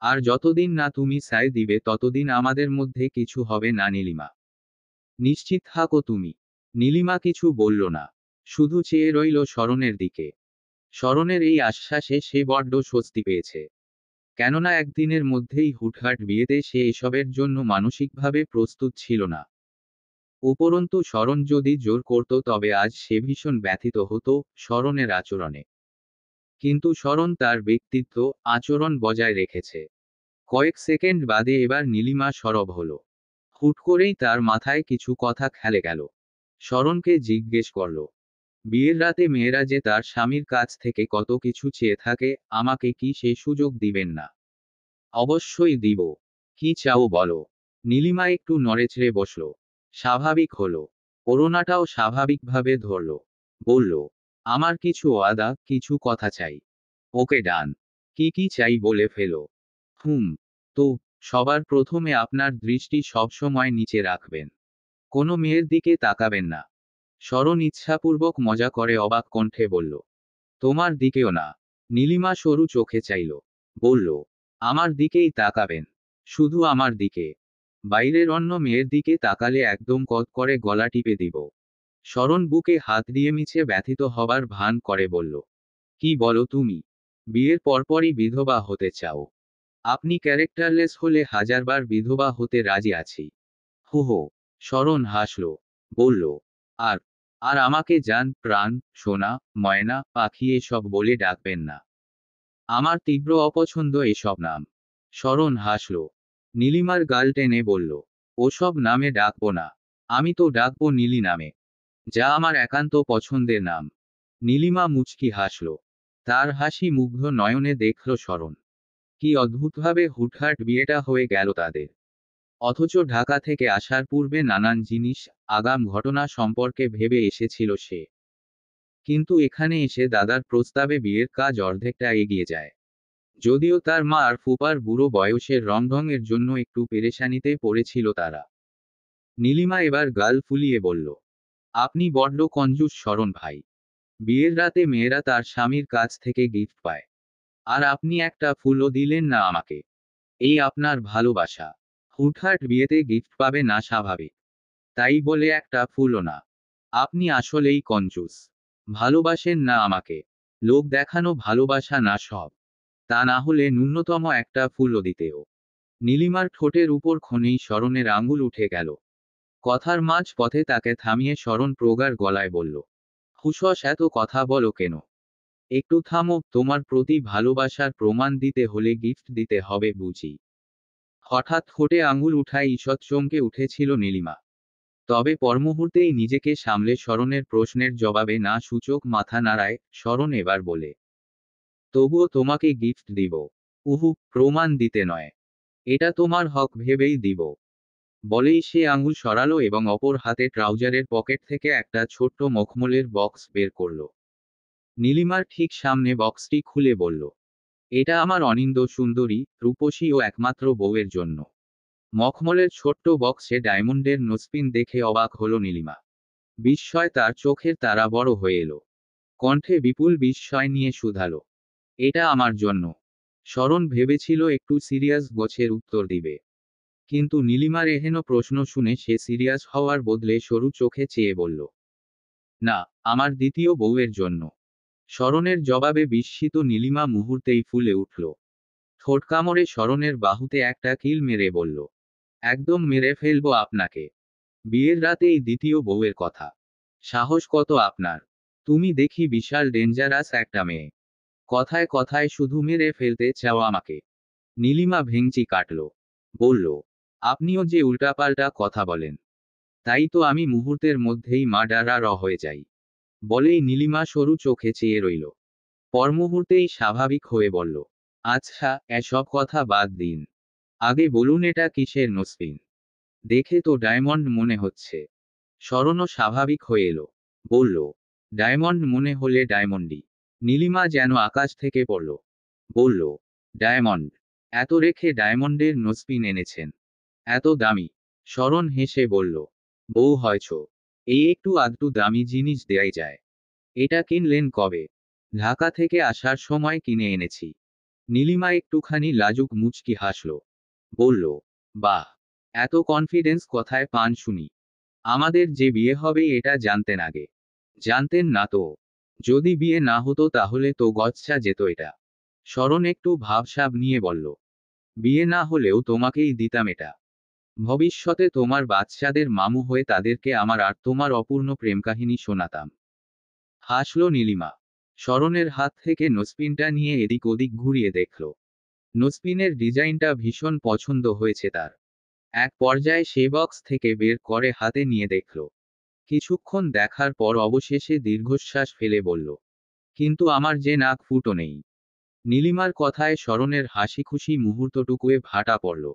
আর যতদিন না তুমি সায় দিবে ততদিন আমাদের মধ্যে কিছু হবে না নীলিমা। নিশ্চিত থাকো তুমি। নীলিমা কিছু বলল না, শুধু চেয়ে রইল শরণের দিকে। শরণের এই আশ্বাসে সে বড্ড স্বস্তি পেয়েছে। কেননা একদিনের মধ্যেই হুটহাট বিয়েতে সে এসবের জন্য মানসিকভাবে প্রস্তুত ছিল না। উপরন্তু শরণ যদি জোর করত তবে আজ সে ভীষণ ব্যথিত হতো শরণের আচরণে। কিন্তু শরণ তার ব্যক্তিত্ব, আচরণ বজায় রেখেছে। কয়েক সেকেন্ড বাদে এবার নীলিমা সরব হলো। হুট করেই তার মাথায় কিছু কথা খেলে গেল। শরণকে জিজ্ঞেস করল, বিয়ের রাতে মেয়েরা যে তার স্বামীর কাছ থেকে কত কিছু চেয়ে থাকে, আমাকে কি সেই সুযোগ দিবেন না? অবশ্যই দিব। কি চাও বলো। নীলিমা একটু নড়েচড়ে বসল। স্বাভাবিক হলো। ওড়নাটাও স্বাভাবিকভাবে ধরল। বলল, আমার কিছু ওয়াদা, কিছু কথা চাই। ওকে ডান। কি কি চাই বলে ফেলো। হুম। তো, সবার প্রথমে আপনার দৃষ্টি সবসময় নিচে রাখবেন। কোনো মেয়ের দিকে তাকাবেন না। শরণ ইচ্ছাপূর্বক মজা করে অবাক কণ্ঠে বলল, তোমার দিকেও না। নীলিমা সরু চোখে চাইল। বলল, আমার দিকেই তাকাবেন। শুধু আমার দিকে। বাইরের অন্য মেয়ের দিকে তাকালে একদম কত করে গলা টিপে দিব। শরণ বুকে হাত দিয়ে মিছে ব্যথিত হবার ভান করে বলল, কি বলো তুমি? বিয়ের পরপরই বিধবা হতে চাও? আপনি ক্যারেক্টারলেস হলে হাজারবার বিধবা হতে রাজি আছি। হো হো। শরণ হাসল। বলল, আর আর আমাকে জান, প্রাণ, সোনা, ময়না, পাখি এসব বলে ডাকবেন না। আমার তীব্র অপছন্দ এসব নাম। শরণ হাসল। নীলিমার গাল টেনে বলল, ওসব নামে ডাকবো না। আমি তো ডাকবো নীলি নামে, যা আমার একান্ত পছন্দের নাম। নীলিমা মুচকি হাসল। তার হাসি মুগ্ধ নয়নে দেখল শরণ। কি অদ্ভুতভাবে হুটহাট বিয়েটা হয়ে গেল তাদের। অথচ ঢাকা থেকে আসার পূর্বে নানান জিনিস, আগাম ঘটনা সম্পর্কে ভেবে এসেছিল সে। কিন্তু এখানে এসে দাদার প্রস্তাবে বিয়ের কাজ অর্ধেকটা এগিয়ে যায়। যদিও তার মা আর ফুপার বুড়ো বয়সের রংঢংয়ের জন্য একটু পেরেশানিতে পড়েছিল তারা। নীলিমা এবার গাল ফুলিয়ে বলল, আপনি বড্ড কঞ্জুস শরণ ভাই। বিয়ের রাতে মেয়েরা তার স্বামীর কাছ থেকে গিফট পায়। আর আপনি একটা ফুলও দিলেন না আমাকে। এই আপনার ভালোবাসা? হুটহাট বিয়েতে গিফট পাবে না স্বাভাবিক। তাই বলে একটা ফুলও না। আপনি আসলেই কঞ্জুস। ভালোবাসেন না আমাকে। লোক দেখানো ভালোবাসা না সব। তা না হলে ন্যূনতম একটা ফুলও দিতেও। নীলিমার ঠোঁটের উপর ক্ষণেই শরণের আঙুল উঠে গেল। কথার মাঝ পথে তাকে থামিয়ে শরণ প্রগাঢ় গলায় বলল, হুঁশস এত কথা বলো কেন? একটু থামো, তোমার প্রতি ভালোবাসার প্রমাণ দিতে হলে গিফট দিতে হবে বুঝি। হঠাৎ ঠোঁটে আঙুল উঠায় ঈষৎ চমকে উঠেছিল নীলিমা। তবে পরমুহূর্তেই নিজেকে সামলে শরণের প্রশ্নের জবাবে না সূচক মাথা নাড়ায়। শরণ এবার বলে, তবুও তোমাকে গিফট দিব। উহু, প্রমাণ দিতে নয়। এটা তোমার হক ভেবেই দিব। বলেই সে আঙুল সরালো এবং অপর হাতে ট্রাউজারের পকেট থেকে একটা ছোট্ট মখমলের বক্স বের করল। নীলিমার ঠিক সামনে বক্সটি খুলে বলল, এটা আমার অনিন্দ সুন্দরী, রূপসী ও একমাত্র বউয়ের জন্য। মখমলের ছোট্ট বক্সে ডায়মন্ডের নোজপিন দেখে অবাক হলো নীলিমা। বিস্ময় তার চোখের তারা বড় হয়ে এলো। কণ্ঠে বিপুল বিস্ময় নিয়ে শুধালো, এটা আমার জন্য। শরণ ভেবেছিল একটু সিরিয়াস গোছের উত্তর দিবে, কিন্তু নীলিমার এহেন প্রশ্ন শুনে সে সিরিয়াস হওয়ার বদলে সরু চোখে চেয়ে বলল, না, আমার দ্বিতীয় বউয়ের জন্য। শরণের জবাবে বিস্মিত নীলিমা মুহূর্তেই ফুলে উঠল। ঠোঁট কামড়ে শরণের বাহুতে একটা কিল মেরে বলল, একদম মেরে ফেলবো আপনাকে। বিয়ের রাতেই দ্বিতীয় বউয়ের কথা। সাহস কত আপনার! তুমি দেখি বিশাল ডেঞ্জারাস একটা মেয়ে। কথায় কথায় শুধু মেরে ফেলতে চাও আমাকে। নীলিমা ভেংচি কাটল। বলল, আপনিও যে উল্টাপাল্টা কথা বলেন। তাই তো আমি মুহূর্তের মধ্যেই মার্ডারার হয়ে যাই। বলেই নীলিমা সরু চোখে চেয়ে রইল। পর মুহূর্তেই স্বাভাবিক হয়ে বলল, আচ্ছা, এসব কথা বাদ দিন। আগে বলুন এটা কিসের নোজপিন? দেখে তো ডায়মন্ড মনে হচ্ছে। শরণও স্বাভাবিক হয়ে এলো। বলল, ডায়মন্ড মনে হলে ডায়মন্ডই। নীলিমা যেন আকাশ থেকে পড়ল। বলল, ডায়মন্ড? এত রেখে ডায়মন্ডের নোজপিন এনেছেন? এত দামি? শরণ হেসে বলল, বউ হয়ছ, এই একটু আধটু দামি জিনিস দেয়াই যায়। এটা কিনলেন কবে? ঢাকা থেকে আসার সময় কিনে এনেছি। নীলিমা একটুখানি লাজুক মুচকি হাসল। বলল, বাহ, এত কনফিডেন্স কথায় পান শুনি। আমাদের যে বিয়ে হবে এটা জানতেন আগে? জানতেন না তো। যদি বিয়ে না হতো তাহলে তো গচ্ছা যেত এটা। শরণ একটু ভাবসাব নিয়ে বলল, বিয়ে না হলেও তোমাকেই দিতাম এটা। ভবিষ্যতে তোমার বাচ্চাদের মামু হয়ে তাদেরকে আমার আর তোমার অপূর্ণ প্রেমকাহিনী শোনাতাম। হাসল নীলিমা। শরণের হাত থেকে নোজপিনটা নিয়ে এদিক ওদিক ঘুরিয়ে দেখল। নোজপিনের ডিজাইনটা ভীষণ পছন্দ হয়েছে তার। এক পর্যায়ে সে বক্স থেকে বের করে হাতে নিয়ে দেখল। কিছুক্ষণ দেখার পর অবশেষে দীর্ঘশ্বাস ফেলে বলল, কিন্তু আমার যে নাক ফুটো নেই। নীলিমার কথায় শরণের হাসিখুশি মুহূর্তটুকুয়ে ভাটা পড়ল।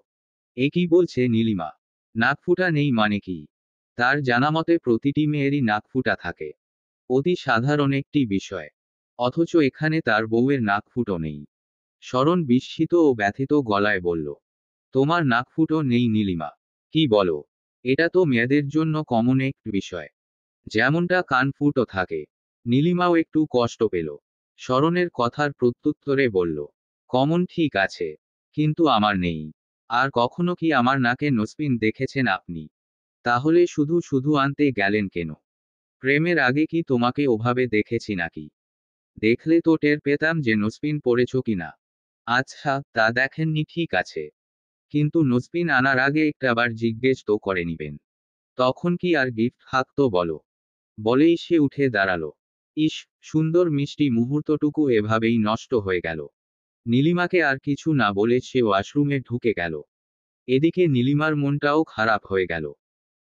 এ কি বলছে নীলিমা? নাকফুটা নেই মানে কি? তার জানামতে প্রতিটি মেয়েরই নাকফুটা থাকে। অতি সাধারণ একটি বিষয়। অথচ এখানে তার বউয়ের নাকফুটো নেই। শরণ বিস্মিত ও ব্যথিত গলায় বলল, তোমার নাকফুটো নেই নীলিমা? কি বলো? এটা তো মেয়েদের জন্য কমন এক বিষয়। যেমনটা কান ফুটো থাকে। নীলিমাও একটু কষ্ট পেল। শরণের কথার প্রত্যুত্তরে বলল, কমন ঠিক আছে, কিন্তু আমার নেই। আর কখনো কি আমার নাকে নোজপিন দেখেছেন আপনি? তাহলে শুধু শুধু আনতে গেলেন কেন? প্রেমের আগে কি তোমাকে ওভাবে দেখেছি নাকি? দেখলে তো টের পেতাম যে নোজপিন পড়েছ কিনা। আচ্ছা, তা দেখেননি ঠিক আছে। কিন্তু নোজপিন আনার আগে একটাবার জিজ্ঞেস তো করে নিবেন। তখন কি আর গিফট থাকতো বলো? বলেই সে উঠে দাঁড়ালো। ইস, সুন্দর মিষ্টি মুহূর্তটুকু এভাবেই নষ্ট হয়ে গেল। নীলিমাকে আর কিছু না বলে সে ওয়াশরুমে ঢুকে গেল। এদিকে নীলিমার মনটাও খারাপ হয়ে গেল।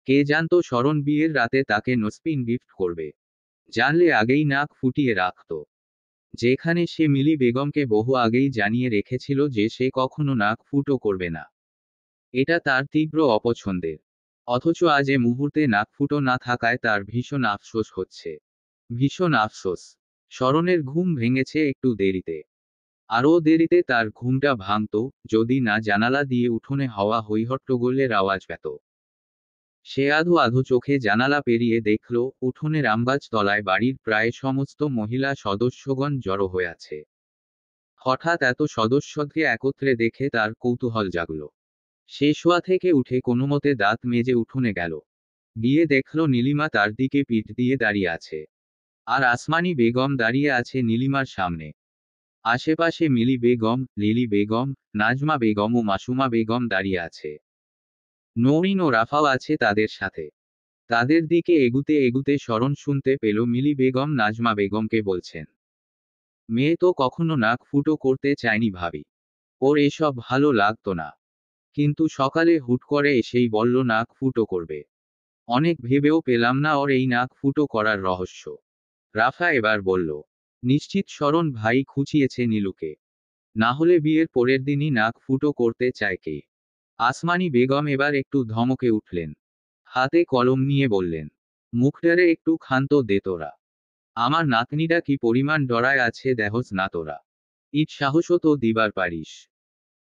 কে জানতো শরণ বিয়ের রাতে তাকে নোজপিন গিফট করবে। জানলে আগেই নাক ফুটিয়ে রাখত। যেখানে সে মিলি বেগমকে বহু আগেই জানিয়ে রেখেছিল যে সে কখনো নাক ফুটো করবে না। এটা তার তীব্র অপছন্দের। অথচ আজ এ মুহূর্তে নাকফুটো না থাকায় তার ভীষণ আফসোস হচ্ছে। ভীষণ আফসোস। শরণের ঘুম ভেঙেছে একটু দেরিতে। আরও দেরিতে তার ঘুমটা ভাঙত, যদি না জানালা দিয়ে উঠোনে হওয়া হৈহট্টগোলের আওয়াজ পেত। সে আধো আধো চোখে জানালা পেরিয়ে দেখল, উঠোনের আমগাছ তলায় বাড়ির প্রায় সমস্ত মহিলা সদস্যগণ জড়ো হয়ে আছে। হঠাৎ এত সদস্যকে একত্রে দেখে তার কৌতূহল জাগল। সে শোয়া থেকে উঠে কোনোমতে দাঁত মেজে উঠোনে গেল। গিয়ে দেখল নীলিমা তার দিকে পিঠ দিয়ে দাঁড়িয়ে আছে। আর আসমানি বেগম দাঁড়িয়ে আছে নীলিমার সামনে। আশেপাশে মিলি বেগম, লিলি বেগম, নাজমা বেগম ও মাসুমা বেগম দাঁড়িয়ে আছে। নওরিন ও রাফাও আছে তাদের সাথে। তাদের দিকে এগুতে এগুতে শরণ শুনতে পেল মিলি বেগম নাজমা বেগমকে বলছেন, মেয়ে তো কখনো নাক ফুটো করতে চায়নি ভাবি। ওর এসব ভালো লাগতো না। কিন্তু সকালে হুট করে এসেই বলল নাক ফুটো করবে। অনেক ভেবেও পেলাম না ওর এই নাক ফুটো করার রহস্য। রাফা এবার বলল, নিশ্চিত শরণ ভাই খুঁচিয়েছে নীলুকে। না হলে বিয়ের পরের দিনই নাক ফুটো করতে চায় কে? আসমানি বেগম এবার একটু ধমকে উঠলেন। হাতে কলম নিয়ে বললেন, মুখটারে একটু ক্ষান্ত দে তোরা। আমার নাতনিটা কি পরিমাণ ডরায় আছে দেহস না তোরা। ইট সাহসও তো দিবার পারিস।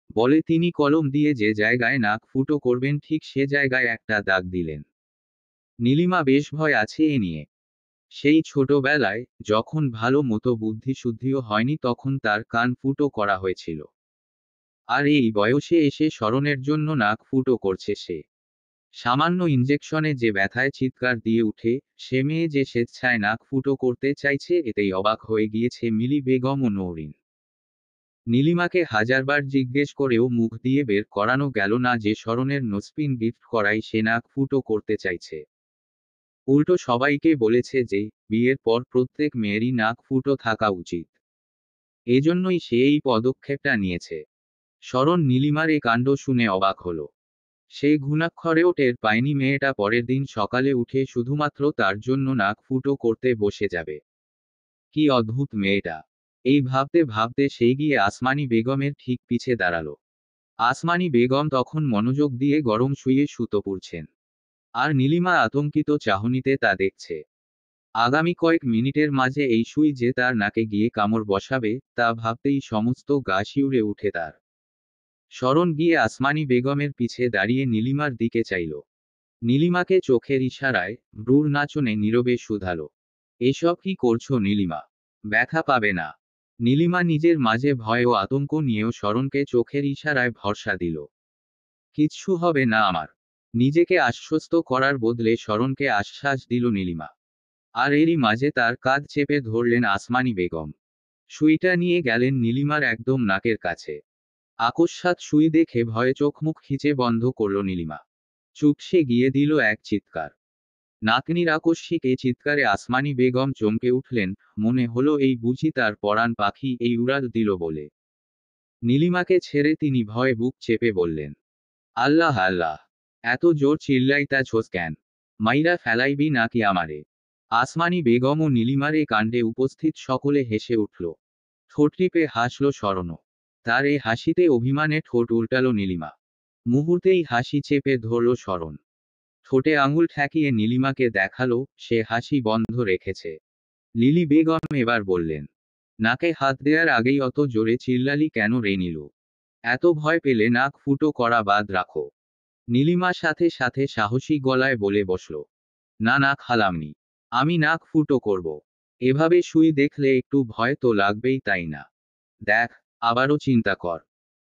বলে তিনি কলম দিয়ে যে জায়গায় নাক ফুটো করবেন ঠিক সে জায়গায় একটা দাগ দিলেন। নীলিমা বেশ ভয় আছে এ নিয়ে। সেই ছোটবেলায় যখন ভালো মতো বুদ্ধিশুদ্ধিও হয়নি তখন তার কান ফুটো করা হয়েছিল। আর এই বয়সে এসে শরণের জন্য নাক ফুটো করছে সে। সামান্য ইনজেকশনে যে ব্যথায় চিৎকার দিয়ে উঠে, সে মেয়ে যে স্বেচ্ছায় নাক ফুটো করতে চাইছে এতেই অবাক হয়ে গিয়েছে মিলি বেগম ও নৌরিন। নীলিমাকে হাজারবার জিজ্ঞেস করেও মুখ দিয়ে বের করানো গেল না যে শরণের নোসপিন গিফট করাই সে নাক ফুটো করতে চাইছে। উল্টো সবাইকে বলেছে যে বিয়ের পর প্রত্যেক মেয়েরই নাক ফুটো থাকা উচিত। এজন্যই সে এই পদক্ষেপটা নিয়েছে। শরণ নীলিমার এ কাণ্ড শুনে অবাক হলো। সে ঘুণাক্ষরেও টের পায়নি মেয়েটা পরের দিন সকালে উঠে শুধুমাত্র তার জন্য নাক ফুটো করতে বসে যাবে। কি অদ্ভুত মেয়েটা! এই ভাবতে ভাবতে সে গিয়ে আসমানি বেগমের ঠিক পিছে দাঁড়ালো। আসমানি বেগম তখন মনোযোগ দিয়ে গরম শুয়ে সুতো পুড়ছেন। আর নীলিমা আতঙ্কিত চাহনিতে তা দেখছে। আগামী কয়েক মিনিটের মাঝে এই সুই যে তার নাকে গিয়ে কামড় বসাবে, তা ভাবতেই সমস্ত গা শিউরে উঠে তার। শরণ গিয়ে আসমানি বেগমের পিছে দাঁড়িয়ে নীলিমার দিকে চাইল। নীলিমাকে চোখের ইশারায় ভ্রুর নাচনে নীরবে শুধালো, এসব কি করছো নীলিমা? ব্যথা পাবে না? নীলিমা নিজের মাঝে ভয় ও আতঙ্ক নিয়েও শরণকে চোখের ইশারায় ভরসা দিল। কিচ্ছু হবে না আমার। নিজেকে আশ্বস্ত করার বদলে শরণকে আশ্বাস দিল নীলিমা। আর এরই মাঝে তার কাঁধ চেপে ধরলেন আসমানি বেগম। সুইটা নিয়ে গেলেন নীলিমার একদম নাকের কাছে। আকস্মাৎ সুই দেখে ভয়ে চোখ মুখ খিচে বন্ধ করল নীলিমা। চুপসে গিয়ে দিল এক চিৎকার। নাতনির আকস্মিক এই চিৎকারে আসমানি বেগম চমকে উঠলেন। মনে হলো এই বুঝি তার পরাণ পাখি এই উড়াল দিল বলে। নীলিমাকে ছেড়ে তিনি ভয়ে বুক চেপে বললেন, আল্লাহ আল্লাহ! এত জোর চিল্লাইতাছোস কেন? মাইরা ফেলাইবি নাকি আমারে? আসমানি বেগম ও নীলিমার এ কাণ্ডে উপস্থিত সকলে হেসে উঠল। ঠোঁট টিপে হাসল শরণও। তার এ হাসিতে অভিমানে ঠোঁট উল্টালো নীলিমা। মুহূর্তেই হাসি চেপে ধরল শরণ। ঠোঁটে আঙুল ঠেকিয়ে নীলিমাকে দেখালো সে হাসি বন্ধ রেখেছে। লিলি বেগম এবার বললেন, নাকে হাত দেওয়ার আগেই অত জোরে চিল্লালি কেন রে নীলু? এত ভয় পেলে নাক ফুটো করা বাদ রাখো। নীলিমা সাথে সাথে সাহসী গলায় বলে বসল, না না খালামনি, আমি নাক ফুটো করব। এভাবে শুই দেখলে একটু ভয় তো লাগবেই তাই না? দেখ, আবারও চিন্তা কর।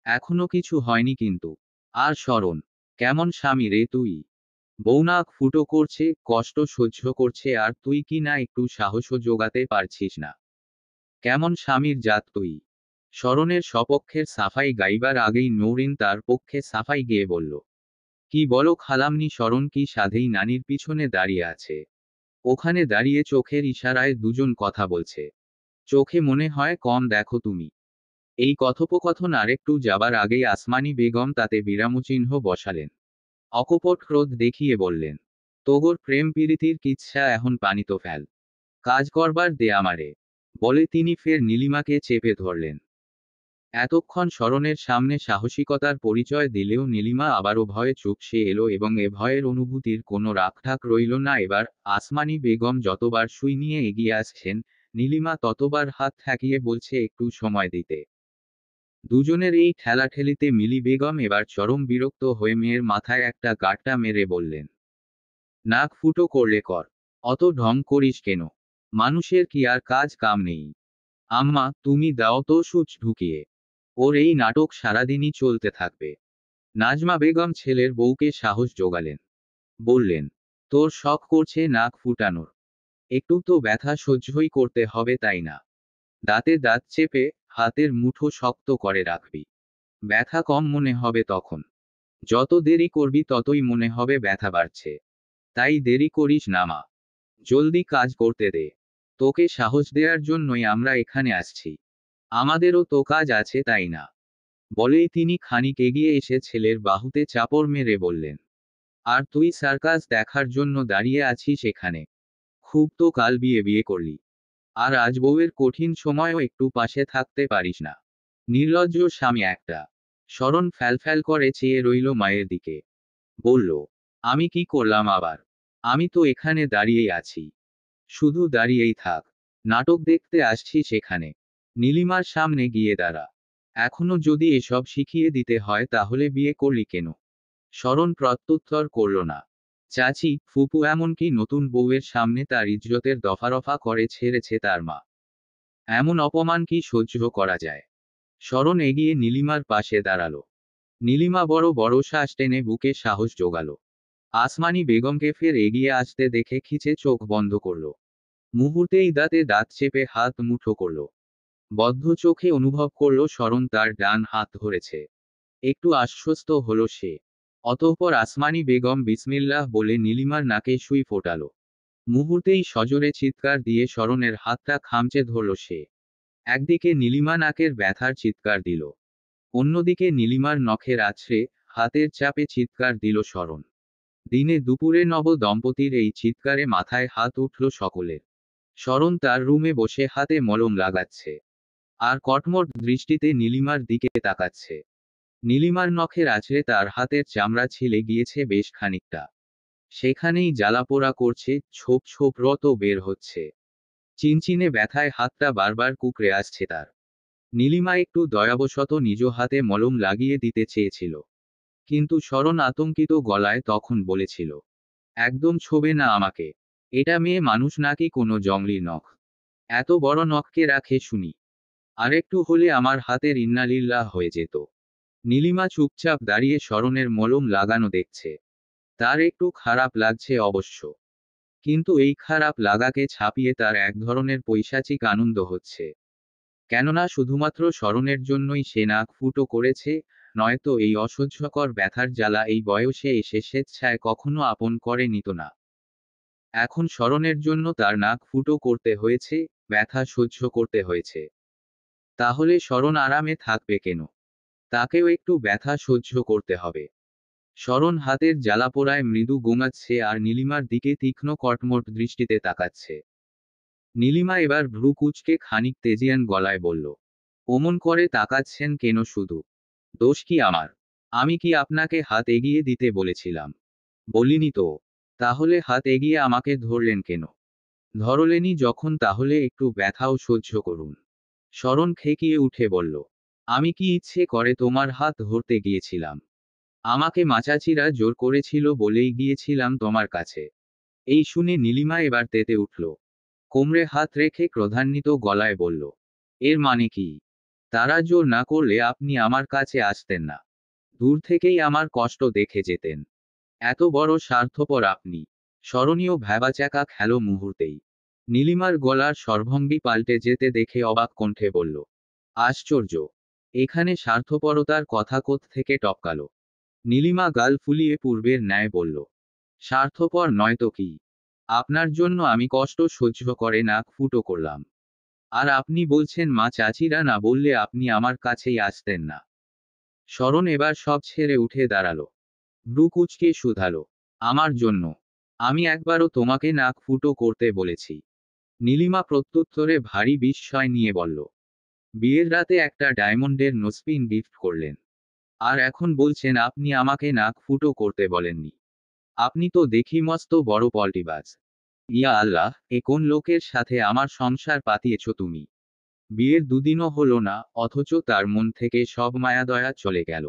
এখনো কিছু হয়নি কিন্তু। আর শরণ, কেমন স্বামী রে তুই? বউ নাক ফুটো করছে, কষ্ট সহ্য করছে, আর তুই কি না একটু সাহসও জোগাতে পারছিস না? কেমন স্বামীর জাত তুই? শরণের সপক্ষের সাফাই গাইবার আগেই নৌরিন তার পক্ষে সাফাই গেয়ে বলল, কি বলো খালামনি? শরণ কি সাধেই নানির পিছনে দাঁড়িয়ে আছে। ওখানে দাঁড়িয়ে চোখের ইশারায় দুজন কথা বলছে। চোখে মনে হয় কম দেখো তুমি। এই কথোপকথন আরেকটু যাবার আগেই আসমানি বেগম তাতে বিরামচিহ্ন বসালেন। অকপট ক্রোধ দেখিয়ে বললেন, তোগোর প্রেম প্রীতির কিচ্ছা এখন পানিত ফেল। কাজ করবার দে আমারে। বলে তিনি ফের নীলিমাকে চেপে ধরলেন। এতক্ষণ শরণের সামনে সাহসিকতার পরিচয় দিলেও নীলিমা আবারও ভয়ে চুপসে এলো এবং এ ভয়ের অনুভূতির কোনো রাখঢাক রইল না এবার। আসমানি বেগম যতবার সুই নিয়ে এগিয়ে আসছেন, নীলিমা ততবার হাত ঠেকিয়ে বলছে একটু সময় দিতে। দুজনের এই ঠেলাঠেলিতে মিলি বেগম এবার চরম বিরক্ত হয়ে মেয়ের মাথায় একটা গাঁটটা মেরে বললেন, নাক ফুটো করলে কর। অত ঢং করিস কেন? মানুষের কি আর কাজ কাম নেই? আম্মা তুমি দাও তো সুচ ঢুকিয়ে। ওর এই নাটক সারাদিনই চলতে থাকবে। নাজমা বেগম ছেলের বউকে সাহস জোগালেন। বললেন, তোর শখ করছে নাক ফুটানোর। একটু তো ব্যথা সহ্যই করতে হবে তাই না? দাঁতে দাঁত চেপে হাতের মুঠো শক্ত করে রাখবি। ব্যথা কম মনে হবে তখন। যত দেরি করবি ততই মনে হবে ব্যথা বাড়ছে। তাই দেরি করিস না মা। জলদি কাজ করতে দে। তোকে সাহস দেওয়ার জন্যই আমরা এখানে আসছি। আমাদেরও তো কাজ আছে, তাই না? বলেই তিনি খানিক এগিয়ে এসে ছেলের বাহুতে চাপড় মেরে বললেন, আর তুই সার্কাস দেখার জন্য দাঁড়িয়ে আছিস এখানে? খুব তো কাল বিয়ে করলি, আর আজ বউয়ের কঠিন সময়ও একটু পাশে থাকতে পারিস না। নির্লজ্জ স্বামী একটা। শরণ ফ্যালফ্যাল করে চেয়ে রইল মায়ের দিকে। বলল, আমি কি করলাম আবার? আমি তো এখানে দাঁড়িয়েই আছি। শুধু দাঁড়িয়েই থাক। নাটক দেখতে আসছিস এখানে? নীলিমার সামনে গিয়ে দাঁড়া। এখনো যদি এসব শিখিয়ে দিতে হয় তাহলে বিয়ে করলি কেন? শরণ প্রত্যুত্তর করল না। চাচি, ফুপু, এমনকি নতুন বউয়ের সামনে তার ইজ্জতের দফারফা করে ছেড়েছে তার মা। এমন অপমান কি সহ্য করা যায়? শরণ এগিয়ে নীলিমার পাশে দাঁড়ালো। নীলিমা বড় বড় শ্বাস টেনে বুকে সাহস জোগালো। আসমানি বেগমকে ফের এগিয়ে আসতে দেখে খিচে চোখ বন্ধ করল। মুহূর্তেই দাঁতে দাঁত চেপে হাত মুঠো করল। বদ্ধ চোখে অনুভব করল শরণ তার ডান হাত ধরেছে। একটু আশ্বস্ত হলো সে। অতঃপর আসমানি বেগম বিসমিল্লাহ বলে নীলিমার নাকে সুই ফোটালো। মুহূর্তেই সজোরে চিৎকার দিয়ে শরণের হাতটা খামচে ধরল সে। একদিকে নীলিমা নাকের ব্যথার চিৎকার দিল, অন্যদিকে নীলিমার নখের আছড়ে হাতের চাপে চিৎকার দিল শরণ। দিনে দুপুরে নব দম্পতির এই চিৎকারে মাথায় হাত উঠল সকলের। শরণ তার রুমে বসে হাতে মলম লাগাচ্ছে, আর কটমট দৃষ্টিতে নীলিমার দিকে তাকাচ্ছে। নীলিমার নখের আছড়ে তার হাতের চামড়া ছিলে গিয়েছে বেশ খানিকটা। সেখানেই জ্বালাপোড়া করছে, ছোপ ছোপ রক্ত বের হচ্ছে। চিনচিনে ব্যথায় হাতটা বারবার কুঁকড়ে আসছে তার। নীলিমা একটু দয়াবশত নিজ হাতে মলম লাগিয়ে দিতে চেয়েছিল, কিন্তু শরণ আতঙ্কিত গলায় তখন বলেছিল, একদম ছোবে না আমাকে। এটা মেয়ে মানুষ নাকি কোনো জংলি নখ? এত বড় নখকে রাখে শুনি? আরেকটু হলে আমার হাতের ইন্নালিল্লাহ হয়ে যেত। নীলিমা চুপচাপ দাঁড়িয়ে শরণের মলম লাগানো দেখছে। তার একটু খারাপ লাগছে অবশ্য, কিন্তু এই খারাপ লাগাকে ছাপিয়ে তার এক ধরনের পৈশাচিক আনন্দ হচ্ছে। কেননা শুধুমাত্র শরণের জন্যই সে নাক ফুটো করেছে, নয়তো এই অসহ্যকর ব্যথার জ্বালা এই বয়সে এসে স্বেচ্ছায় কখনো আপন করে নিত না। এখন শরণের জন্য তার নাক ফুটো করতে হয়েছে, ব্যথা সহ্য করতে হয়েছে। তাহলে শরণ আরামে থাকবে কেন? তাকেও একটু ব্যথা সহ্য করতে হবে। শরণ হাতের জ্বালাপোড়ায় মৃদু গোঙাচ্ছে আর নীলিমার দিকে তীক্ষ্ণ কটমট দৃষ্টিতে তাকাচ্ছে। নীলিমা এবার ভ্রু কুঁচকে খানিক তেজিয়ান গলায় বলল, অমন করে তাকাচ্ছেন কেন শুধু? দোষ কি আমার? আমি কি আপনাকে হাত এগিয়ে দিতে বলেছিলাম? বলিনি তো। তাহলে হাত এগিয়ে আমাকে ধরলেন কেন? ধরলেনি যখন তাহলে একটু ব্যথাও সহ্য করুন। শরণ খেকিয়ে উঠে বলল, আমি কি ইচ্ছে করে তোমার হাত ধরতে গিয়েছিলাম? আমাকে মাচাচিরা জোর করেছিল বলেই গিয়েছিলাম তোমার কাছে। এই শুনে নীলিমা এবার তেতে উঠল। কোমরে হাত রেখে ক্রোধান্বিত গলায় বলল, এর মানে কি? তারা জোর না করলে আপনি আমার কাছে আসতেন না? দূর থেকেই আমার কষ্ট দেখে যেতেন? এত বড় স্বার্থপর আপনি? স্মরণীয় ভ্যাবাচ্যাকা খেলো মুহূর্তেই। নীলিমার গলার স্বরভঙ্গি পাল্টে যেতে দেখে অবাক কণ্ঠে বলল, আশ্চর্য! এখানে স্বার্থপরতার কথা থেকে টপকালো? নীলিমা গাল ফুলিয়ে পূর্বের ন্যায় বলল, স্বার্থপর নয় তো কি? আপনার জন্য আমি কষ্ট সহ্য করে নাক ফুটো করলাম, আর আপনি বলছেন মা চাচিরা না বললে আপনি আমার কাছেই আসতেন না? শরণ এবার সব ছেড়ে উঠে দাঁড়ালো। ভ্রু কুঁচকে শুধালো, আমার জন্য? আমি একবারও তোমাকে নাক ফুটো করতে বলেছি? নীলিমা প্রত্যুত্তরে ভারী বিস্ময় নিয়ে বলল, বিয়ের রাতে একটা ডায়মন্ডের নোসপিন গিফট করলেন, আর এখন বলছেন আপনি আমাকে নাক ফুটো করতে বলেননি? আপনি তো দেখি মস্ত বড় পল্টিবাজ। ইয়া আল্লাহ, এ কোন লোকের সাথে আমার সংসার পাতিয়েছ তুমি? বিয়ের দুদিনও হলো না, অথচ তার মন থেকে সব মায়াদয়া চলে গেল।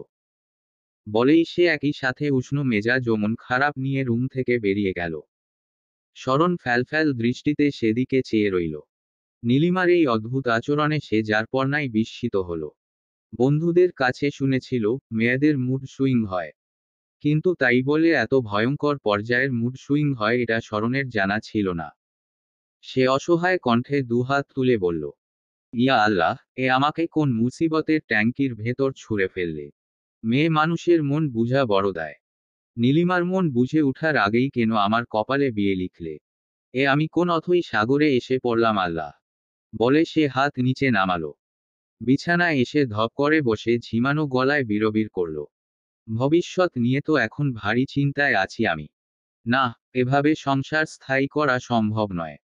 বলেই সে একই সাথে উষ্ণ মেজাজ ও মন খারাপ নিয়ে রুম থেকে বেরিয়ে গেল। শরণ ফ্যালফ্যাল দৃষ্টিতে সেদিকে চেয়ে রইল। নীলিমার এই অদ্ভুত আচরণে সে যারপরনাই বিস্মিত হল। বন্ধুদের কাছে শুনেছিল, মেয়েদের মুড সুইং হয়। কিন্তু তাই বলে এত ভয়ঙ্কর পর্যায়ের মুড সুইং হয় এটা শরণের জানা ছিল না। সে অসহায় কণ্ঠে দুহাত তুলে বলল, ইয়া আল্লাহ, এ আমাকে কোন মুসিবতের ট্যাঙ্কির ভেতর ছুঁড়ে ফেললে? মেয়ে মানুষের মন বুঝা বড় দায়। নীলিমার মন বুঝে উঠার আগেই কেন আমার কপালে বিয়ে লিখলে? আমি কোন অথই সাগরে এসে পড়লাম আল্লাহ বলে সে হাত নিচে নামালো। বিছানায় এসে ধপ করে বসে ঝিমানো গলায় বিড়বিড় করল, ভবিষ্যৎ নিয়ে তো এখন ভারী চিন্তায় আছি আমি। না, এভাবে সংসার স্থায়ী করা সম্ভব নয়।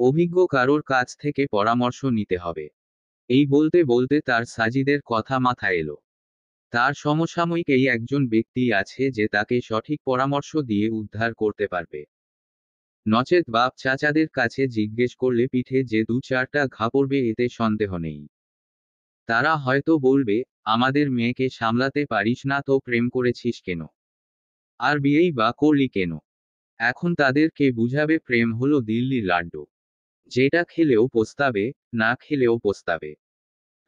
অভিজ্ঞ কারোর কাছ থেকে পরামর্শ নিতে হবে। এই বলতে বলতে তার সাজিদের কথা মাথায় এলো। তার সমসাময়িক এই একজন ব্যক্তি আছে যে তাকে সঠিক পরামর্শ দিয়ে উদ্ধার করতে পারবে। নচেত বাপ চাচাদের কাছে জিজ্ঞেস করলে পিঠে যে দু চারটা ঘা পড়বে এতে সন্দেহ নেই। তারা হয়তো বলবে, আমাদের মেয়েকে সামলাতে পারিস না তো প্রেম করেছিস কেন, আর বিয়েই বা করলি কেন। এখন তাদেরকে বুঝাবে প্রেম হলো দিল্লির লাড্ডু, যেটা খেলেও পস্তাবে, না খেলেও পস্তাবে।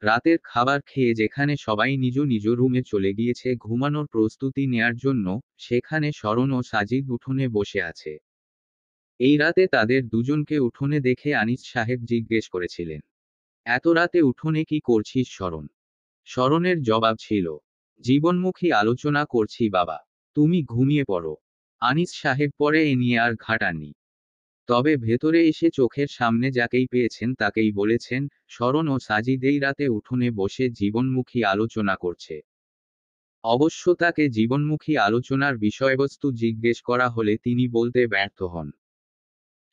রাতের খাবার খেয়ে যেখানে সবাই নিজ নিজ রুমে চলে গিয়েছে ঘুমানোর প্রস্তুতি নেয়ার জন্য, সেখানে শরণ ও সাজিদ উঠোনে বসে আছে। এই রাতে তাদের দুজনকে উঠোনে দেখে আনিস সাহেব জিজ্ঞেস করেছিলেন, এত রাতে উঠোনে কি করছিস শরণ? শরণের জবাব ছিল, জীবনমুখী আলোচনা করছি বাবা, তুমি ঘুমিয়ে পড়ো। আনিস সাহেব পরে এ নিয়ে আর ঘাটাননি। তবে ভেতরে এসে চোখের সামনে যাকেই পেয়েছেন তাকেই বলেছেন, শরণ ও সাজিদ এই রাতে উঠোনে বসে জীবনমুখী আলোচনা করছে। অবশ্য তাকে জীবনমুখী আলোচনার বিষয়বস্তু জিজ্ঞেস করা হলে তিনি বলতে ব্যর্থ হন।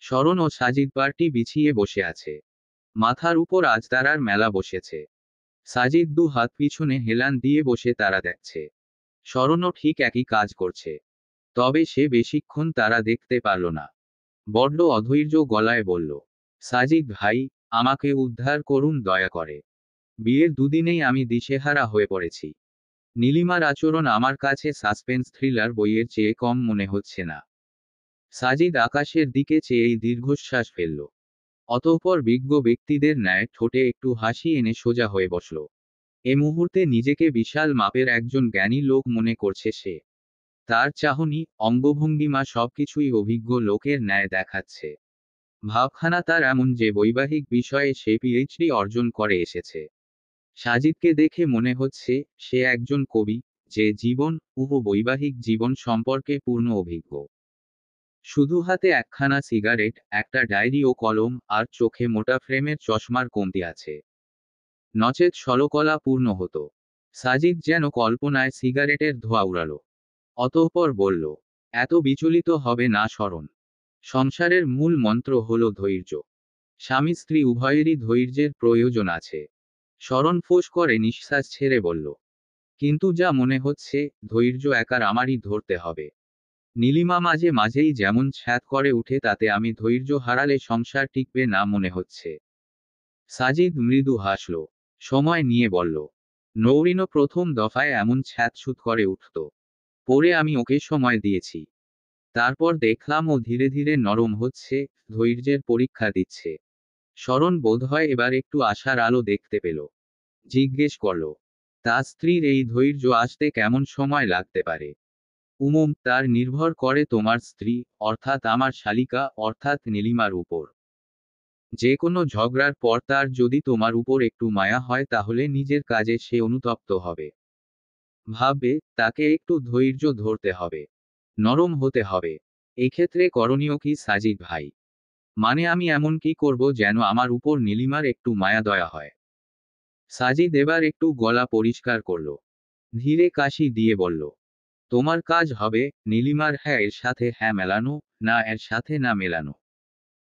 শরণ ও সাজিদ পার্টি বিছিয়ে বসে আছে। মাথার উপর আজ তারার মেলা বসেছে। সাজিদ দু হাত পিছনে হেলান দিয়ে বসে তারা দেখছে। শরণও ঠিক একই কাজ করছে। তবে সে বেশিক্ষণ তারা দেখতে পারল না। বড্ড অধৈর্য গলায় বলল, সাজিদ ভাই, আমাকে উদ্ধার করুন দয়া করে। বিয়ের দুদিনেই আমি দিশেহারা হয়ে পড়েছি। নীলিমার আচরণ আমার কাছে সাসপেন্স থ্রিলার বইয়ের চেয়ে কম মনে হচ্ছে না। সাজিদ আকাশের দিকে চেয়েই দীর্ঘশ্বাস ফেলল। অতঃপর বিজ্ঞ ব্যক্তিদের ন্যায় ঠোঁটে একটু হাসি এনে সোজা হয়ে বসল। এ মুহূর্তে নিজেকে বিশাল মাপের একজন জ্ঞানী লোক মনে করছে সে। তার চাহনি, অঙ্গভঙ্গিমা সবকিছুই অভিজ্ঞ লোকের ন্যায় দেখাচ্ছে। ভাবখানা তার এমন যে বৈবাহিক বিষয়ে সে পিএইচডি অর্জন করে এসেছে। সাজিদকে দেখে মনে হচ্ছে সে একজন কবি, যে জীবন ও বৈবাহিক জীবন সম্পর্কে পূর্ণ অভিজ্ঞ। শুধু হাতে একখানা সিগারেট, একটা ডায়েরি ও কলম, আর চোখে মোটা ফ্রেমের চশমার কমতি আছে। নচেত ষোলকলা পূর্ণ হতো। সাজিদ যেন কল্পনায় সিগারেটের ধোঁয়া উড়ালো। অতঃপর বলল, এত বিচলিত হবে না শরণ। সংসারের মূল মন্ত্র হলো ধৈর্য। স্বামী স্ত্রী উভয়েরই ধৈর্যের প্রয়োজন আছে। শরণ ফোঁস করে নিঃশ্বাস ছেড়ে বলল, কিন্তু যা মনে হচ্ছে, ধৈর্য একার আমারই ধরতে হবে। নীলিমা মাঝে মাঝেই যেমন ছ্যাঁত করে উঠে তাতে আমি ধৈর্য হারালে সংসার টিকবে না মনে হচ্ছে। সাজিদ মৃদু হাসল। সময় নিয়ে বলল, নৌরিনও প্রথম দফায় এমন ছ্যাঁতছুত করে উঠত। পরে আমি ওকে সময় দিয়েছি। তারপর দেখলাম ও ধীরে ধীরে নরম হচ্ছে, ধৈর্যের পরীক্ষা দিচ্ছে। শরণ বোধহয় এবার একটু আশার আলো দেখতে পেল। জিজ্ঞেস করল, তার স্ত্রীর এই ধৈর্য আসতে কেমন সময় লাগতে পারে? তার নির্ভর করে তোমার স্ত্রী, অর্থাৎ আমার শালিকা, অর্থাৎ নীলিমার উপর। যে কোনো ঝগড়ার পর তার যদি তোমার উপর একটু মায়া হয় তাহলে নিজের কাজে সে অনুতপ্ত হবে। ভাববে, তাকে একটু ধৈর্য ধরতে হবে, নরম হতে হবে। এক্ষেত্রে করণীয় কি সাজিদ ভাই? মানে আমি এমন কি করব যেন আমার উপর নীলিমার একটু মায়া দয়া হয়? সাজিদ এবার একটু গলা পরিষ্কার করল। ধীরে কাশি দিয়ে বলল, তোমার কাজ হবে নীলিমার হ্যাঁ এর সাথে হ্যাঁ মেলানো, না এর সাথে না মেলানো।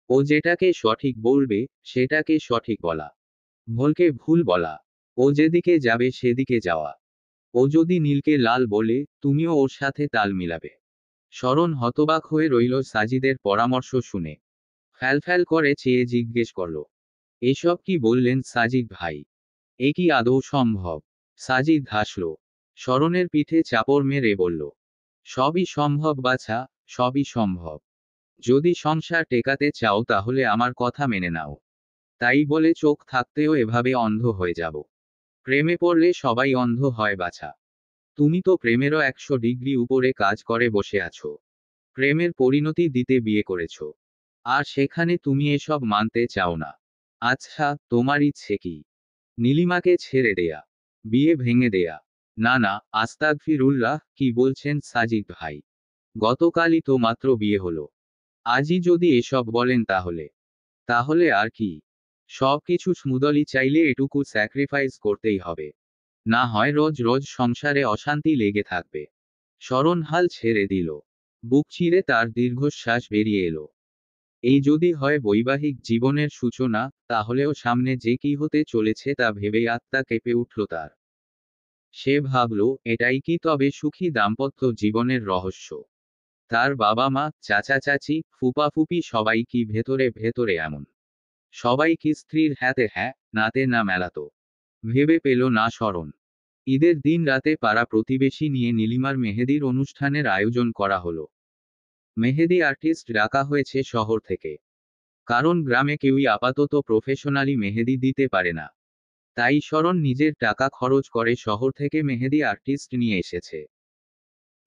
ও যেটাকে সঠিক বলবে সেটাকে সঠিক বলা, ভুলকে ভুল বলা। ও যেদিকে যাবে সেদিকে যাওয়া। ও যদি নীলকে লাল বলে, তুমিও ওর সাথে তাল মিলাবে। শরণ হতবাক হয়ে রইল সাজিদের পরামর্শ শুনে। ফ্যালফ্যাল করে চেয়ে জিজ্ঞেস করল, এসব কি বললেন সাজিদ ভাই? এ কি আদৌ সম্ভব? সাজিদ হাসল। শরণের পিঠে চাপড় মেরে বলল, সবই সম্ভব বাছা, সবই সম্ভব। যদি সংসার টেকাতে চাও তাহলে আমার কথা মেনে নাও। তাই বলে চোখ থাকতেও এভাবে অন্ধ হয়ে যাব? প্রেমে পড়লে সবাই অন্ধ হয় বাছা। তুমি তো প্রেমেরও 100 ডিগ্রি উপরে কাজ করে বসে আছো। প্রেমের পরিণতি দিতে বিয়ে করেছ। আর সেখানে তুমি এসব মানতে চাও না। আচ্ছা, তোমার ইচ্ছে কি? নীলিমাকে ছেড়ে দেয়া? বিয়ে ভেঙে দেয়া? না না, আস্তাগফিরুল্লাহ, কি বলছেন সাজিদ ভাই? গতকালই তো মাত্র বিয়ে হলো। আজই যদি এসব বলেন তাহলে তাহলে আর কি? সবকিছু স্মুদলি চাইলে এটুকু স্যাক্রিফাইস করতেই হবে। না হয় রোজ রোজ সংসারে অশান্তি লেগে থাকবে। শরণ হাল ছেড়ে দিল। বুক চিরে তার দীর্ঘশ্বাস বেরিয়ে এলো। এই যদি হয় বৈবাহিক জীবনের সূচনা, তাহলেও সামনে যে কি হতে চলেছে তা ভেবেই আত্মা কেঁপে উঠল তার। সে ভাবল, এটাই কি তবে সুখী দাম্পত্য জীবনের রহস্য? তার বাবা মা, চাচা চাচি, ফুপা ফুপি সবাই কি ভেতরে ভেতরে এমন? সবাই কি স্ত্রীর হ্যাঁতে হ্যাঁ, নাতে না মেলাতো? ভেবে পেল না শরণ। ঈদের দিন রাতে পাড়া প্রতিবেশী নিয়ে নীলিমার মেহেদির অনুষ্ঠানের আয়োজন করা হলো। মেহেদি আর্টিস্ট ডাকা হয়েছে শহর থেকে। কারণ গ্রামে কেউই আপাতত প্রফেশনালি মেহেদি দিতে পারে না। তাই শরণ নিজের টাকা খরচ করে শহর থেকে মেহেদি আর্টিস্ট নিয়ে এসেছে।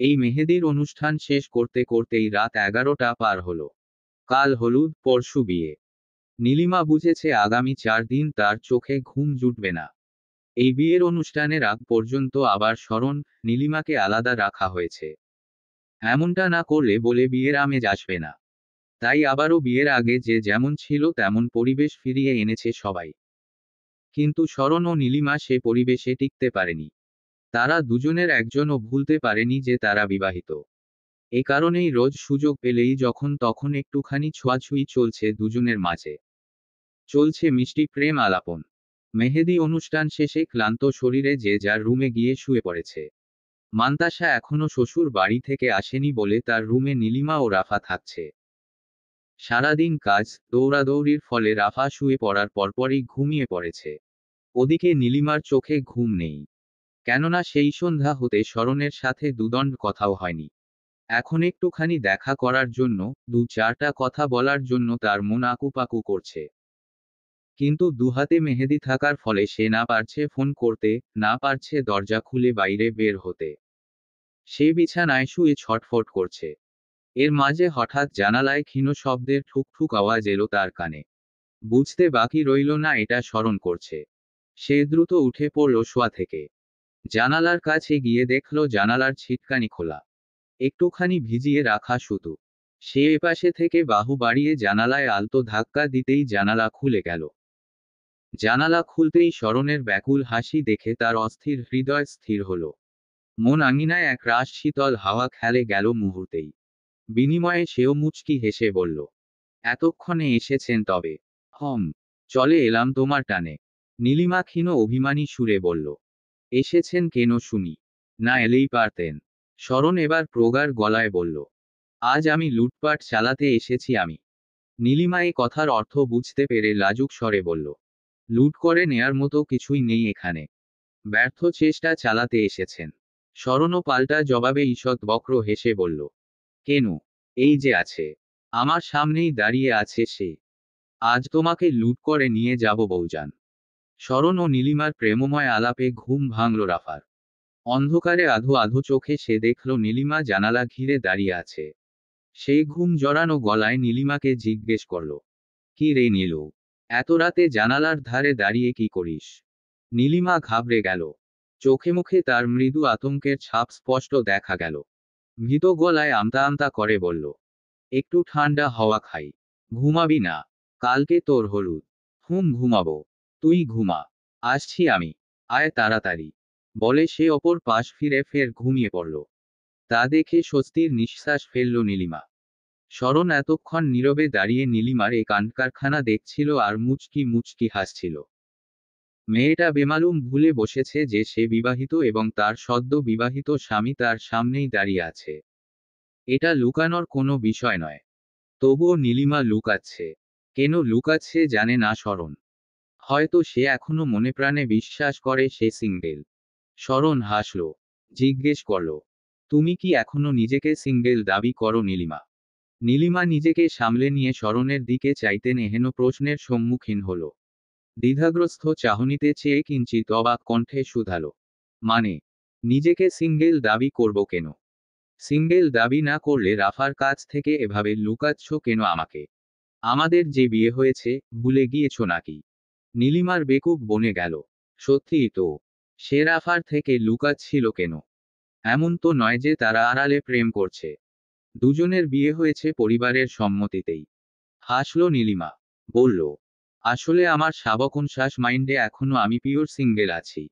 এই মেহেদির অনুষ্ঠান শেষ করতে করতেই রাত 11টা পার হলো। কাল হলুদ, পরশু বিয়ে। নীলিমা বুঝেছে আগামী 4 দিন তার চোখে ঘুম জুটবে না। এই বিয়ের অনুষ্ঠানের আগ পর্যন্ত আবার শরণ, নীলিমাকে আলাদা রাখা হয়েছে। এমনটা না করলে বলে বিয়ের আমেজ আসবে না। তাই আবারও বিয়ের আগে যে যেমন ছিল তেমন পরিবেশ ফিরিয়ে এনেছে সবাই। কিন্তু শরণ ও নীলিমা সে পরিবেশে টিকতে পারেনি। তারা দুজনের একজনও ভুলতে পারেনি যে তারা বিবাহিত। এ কারণেই রোজ সুযোগ পেলেই যখন তখন একটুখানি ছোঁয়াছুঁই চলছে দুজনের মাঝে। চলছে মিষ্টি প্রেম আলাপন। মেহেদি অনুষ্ঠান শেষে ক্লান্ত শরীরে যে যার রুমে গিয়ে শুয়ে পড়েছে। মান্তাসা এখনো শ্বশুর বাড়ি থেকে আসেনি বলে তার রুমে নীলিমা ও রাফা থাকছে। সারাদিন কাজ, দৌড়াদৌড়ির ফলে রাফা শুয়ে পড়ার পরপরই ঘুমিয়ে পড়েছে। ওদিকে নীলিমার চোখে ঘুম নেই। কেননা সেই সন্ধ্যা হতে শরণের সাথে দুদণ্ড কথাও হয়নি। এখন একটুখানি দেখা করার জন্য, 2-4টা কথা বলার জন্য তার মন আকুপাকু করছে। কিন্তু দুহাতে মেহেদি থাকার ফলে সে না পারছে ফোন করতে, না পারছে দরজা খুলে বাইরে বের হতে। সে বিছানায় শুয়ে ছটফট করছে। এর মাঝে হঠাৎ জানালায় ক্ষীণ শব্দের ঠুকঠুক আওয়াজ এলো তার কানে। বুঝতে বাকি রইল না এটা শরণ করছে। সে দ্রুত উঠে পড়ল শোয়া থেকে। জানালার কাছে গিয়ে দেখল জানালার ছিটকানি খোলা। একটুখানি ভিজিয়ে রাখা সুতো। সে এপাশে থেকে বাহু বাড়িয়ে জানালায় আলতো ধাক্কা দিতেই জানালা খুলে গেল। জানালা খুলতেই শরণের ব্যাকুল হাসি দেখে তার অস্থির হৃদয় স্থির হল। মন আঙিনায় এক রাশ শীতল হাওয়া খেলে গেল মুহূর্তেই। বিনিময়ে সেও মুচকি হেসে বলল, এতক্ষণে এসেছেন তবে? হম। চলে এলাম তোমার টানে। নীলিমা ক্ষীণ অভিমানী সুরে বলল, এসেছেন কেন শুনি? না এলেই পারতেন। শরণ এবার প্রগাঢ় গলায় বলল, আজ আমি লুটপাট চালাতে এসেছি আমি। নীলিমা এই কথার অর্থ বুঝতে পেরে লাজুক স্বরে বলল, লুট করে নেয়ার মতো কিছুই নেই এখানে। ব্যর্থ চেষ্টা চালাতে এসেছেন। শরণও পাল্টা জবাবে ঈষৎ বক্র হেসে বলল, কেন? এই যে আছে। আমার সামনেই দাঁড়িয়ে আছে সে। আজ তোমাকে লুট করে নিয়ে যাব বউজান। শরণ ও নীলিমার প্রেমময় আলাপে ঘুম ভাঙল রাফার। অন্ধকারে আধো আধো চোখে সে দেখল নীলিমা জানালা ঘিরে দাঁড়িয়ে আছে। সে ঘুম জড়ানো গলায় নীলিমাকে জিজ্ঞেস করল, কি রে নীলু? এত রাতে জানালার ধারে দাঁড়িয়ে কি করিস? নীলিমা ঘাবড়ে গেল। চোখে মুখে তার মৃদু আতঙ্কের ছাপ স্পষ্ট দেখা গেল। ভীত গলায় আমতা আমতা করে বলল, একটু ঠান্ডা হাওয়া খাই। ঘুমাবি না? কালকে তোর হলুদ। ঘুমাবো। তুই ঘুমা। আসছি আমি। আয় তাড়াতাড়ি। বলে সে অপর পাশ ফিরে ফের ঘুমিয়ে পড়ল। তা দেখে স্বস্তির নিঃশ্বাস ফেলল নীলিমা। শরণ এতক্ষণ নীরবে দাঁড়িয়ে নীলিমার এ কাণ্ডকারখানা দেখছিল আর মুচকি মুচকি হাসছিল। মেয়েটা বেমালুম ভুলে বসেছে যে সে বিবাহিত এবং তার সদ্য বিবাহিত স্বামী তার সামনেই দাঁড়িয়ে আছে। এটা লুকানোর কোনো বিষয় নয়। তবুও নীলিমা লুকাচ্ছে। কেন লুকাচ্ছে জানে না শরণ। হয়তো সে এখনো মনে প্রাণে বিশ্বাস করে সে সিঙ্গেল। শরণ হাসল। জিজ্ঞেস করল, তুমি কি এখনো নিজেকে সিঙ্গেল দাবি করো নীলিমা? নীলিমা নিজেকে সামলে নিয়ে শরণের দিকে চাইতেন এহেন প্রশ্নের সম্মুখীন হল। দ্বিধাগ্রস্ত চাহনিতে চেয়ে কিঞ্চিত অবাক কণ্ঠে শুধালো, মানে? নিজেকে সিঙ্গেল দাবি করব কেন? সিঙ্গেল দাবি না করলে রাফার কাছ থেকে এভাবে লুকাচ্ছ কেন আমাকে? আমাদের যে বিয়ে হয়েছে, ভুলে গিয়েছ নাকি? নীলিমার বেকুব বনে গেল। সত্যিই তো। সে রাফার থেকে লুকাচ্ছিল কেন? এমন তো নয় যে তারা আড়ালে প্রেম করছে। দুজনের বিয়ে হয়েছে পরিবারের সম্মতিতেই। হাসল নীলিমা। বলল, আসলে আমার সাবকনশ্বাস মাইন্ডে এখনো আমি পিওর সিঙ্গেল আছি।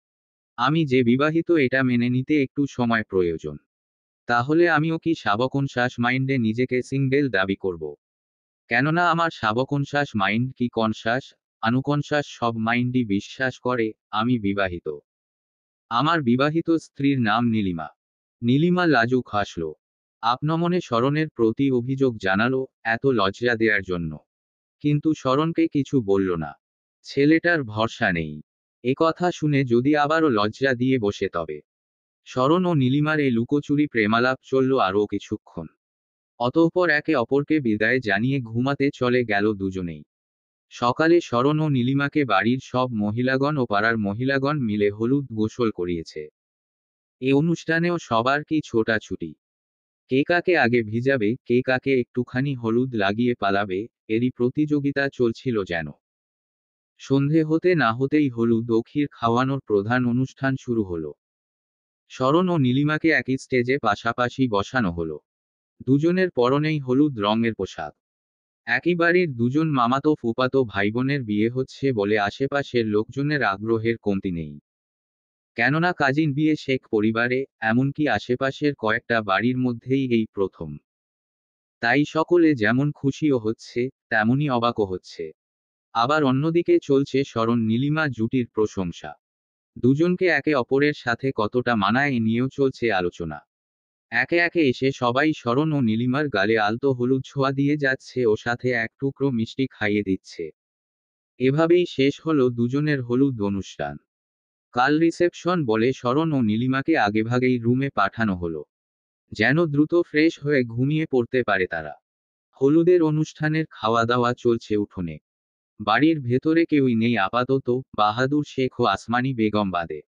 আমি যে বিবাহিত এটা মেনে নিতে একটু সময় প্রয়োজন। তাহলে আমিও কি সাবকনশ্বাস মাইন্ডে নিজেকে সিঙ্গেল দাবি করব? কেননা আমার সাবকনশ্বাস মাইন্ড কি কনশ্বাস, আনুকনশ্বাস সব মাইন্ডই বিশ্বাস করে আমি বিবাহিত। আমার বিবাহিত স্ত্রীর নাম নীলিমা। নীলিমা লাজুক হাসল। আপনমনে শরণের প্রতি অভিযোগ জানালো, এত লজ্জা দেওয়ার জন্য। কিন্তু শরণকে কিছু বলল না। ছেলেটার ভরসা নেই। এ কথা শুনে যদি আবারও লজ্জা দিয়ে বসে তবে। শরণ ও নীলিমার এই লুকোচুরি প্রেমালাপ চলল আরও কিছুক্ষণ। অতঃপর একে অপরকে বিদায় জানিয়ে ঘুমাতে চলে গেল দুজনেই। সকালে শরণ ও নীলিমাকে বাড়ির সব মহিলাগণ ও পাড়ার মহিলাগণ মিলে হলুদ গোসল করিয়েছে। এ অনুষ্ঠানেও সবার কি ছোটাছুটি। কে কাকে আগে ভিজাবে, কে কাকে একটুখানি হলুদ লাগিয়ে পালাবে, এরই প্রতিযোগিতা চলছিল যেন। সন্ধে হতে না হতেই হলুদ ও ক্ষীর খাওয়ানোর প্রধান অনুষ্ঠান শুরু হলো। শরণ ও নীলিমাকে একই স্টেজে পাশাপাশি বসানো হলো। দুজনের পরনেই হলুদ রঙের পোশাক। একই বাড়ির দুজন মামাতো ফুপাতো ভাইবোনের বিয়ে হচ্ছে বলে আশেপাশের লোকজনের আগ্রহের কমতি নেই। কেননা কাজিন বিয়ে শেখ পরিবারে, এমনকি আশেপাশের কয়েকটা বাড়ির মধ্যেই এই প্রথম। তাই সকলে যেমন খুশিও হচ্ছে, তেমনই অবাকও হচ্ছে। আবার অন্যদিকে চলছে শরণ নীলিমা জুটির প্রশংসা। দুজনকে একে অপরের সাথে কতটা মানায় এ নিয়েও চলছে আলোচনা। একে একে এসে সবাই শরণ ও নীলিমার গালে আলতো হলুদ ছোঁয়া দিয়ে যাচ্ছে ও সাথে এক টুকরো মিষ্টি খাইয়ে দিচ্ছে। এভাবেই শেষ হলো দুজনের হলুদ অনুষ্ঠান। কাল রিসেপশন বলে শরণ ও নীলিমাকে আগেভাগেই রুমে পাঠানো হলো। যেন দ্রুত ফ্রেশ হয়ে ঘুমিয়ে পড়তে পারে তারা। হলুদের অনুষ্ঠানের খাওয়া দাওয়া চলছে উঠোনে। বাড়ির ভেতরে কেউই নেই আপাতত, বাহাদুর শেখ ও আসমানি বেগম বাদে।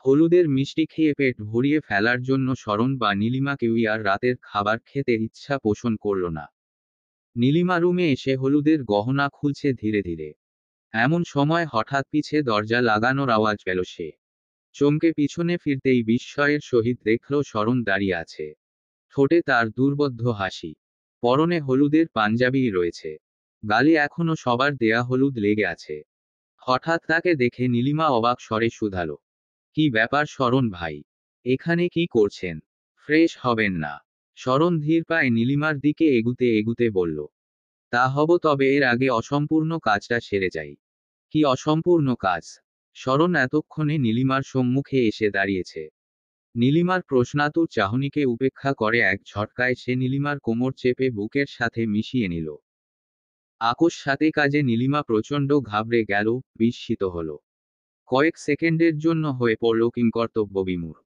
হলুদের মিষ্টি খেয়ে পেট ভরিয়ে ফেলার জন্য শরণ বা নীলিমা কেউই আর রাতের খাবার খেতে ইচ্ছা পোষণ করল না। নীলিমা রুমে এসে হলুদের গহনা খুলছে ধীরে ধীরে। এমন সময় হঠাৎ পিছে দরজা লাগানোর আওয়াজ পেল সে। চমকে পিছনে ফিরতেই বিস্ময়ের সহিত দেখল শরণ দাঁড়িয়ে আছে। ঠোঁটে তার দুর্বোধ্য হাসি। পরনে হলুদের পাঞ্জাবিই রয়েছে। গালে এখনো সবার দেয়া হলুদ লেগে আছে। হঠাৎ তাকে দেখে নীলিমা অবাক স্বরে শুধালো, কি ব্যাপার শরণ ভাই? এখানে কি করছেন? ফ্রেশ হবেন না? শরণ ধীর পায়ে নীলিমার দিকে এগুতে এগুতে বলল, তা হব, তবে এর আগে অসম্পূর্ণ কাজটা সেরে যাই। কি অসম্পূর্ণ কাজ? শরণ এতক্ষণে নীলিমার সম্মুখে এসে দাঁড়িয়েছে। নীলিমার প্রশ্নাতুর চাহনিকে উপেক্ষা করে এক ঝটকায় সে নীলিমার কোমর চেপে বুকের সাথে মিশিয়ে নিল। আকস্মাৎ সাথে কাজে নীলিমা প্রচণ্ড ঘাবড়ে গেল, বিস্মিত হল। কয়েক সেকেন্ডের জন্য হয়ে পড়ল কিংকর্তব্য বিমূঢ়।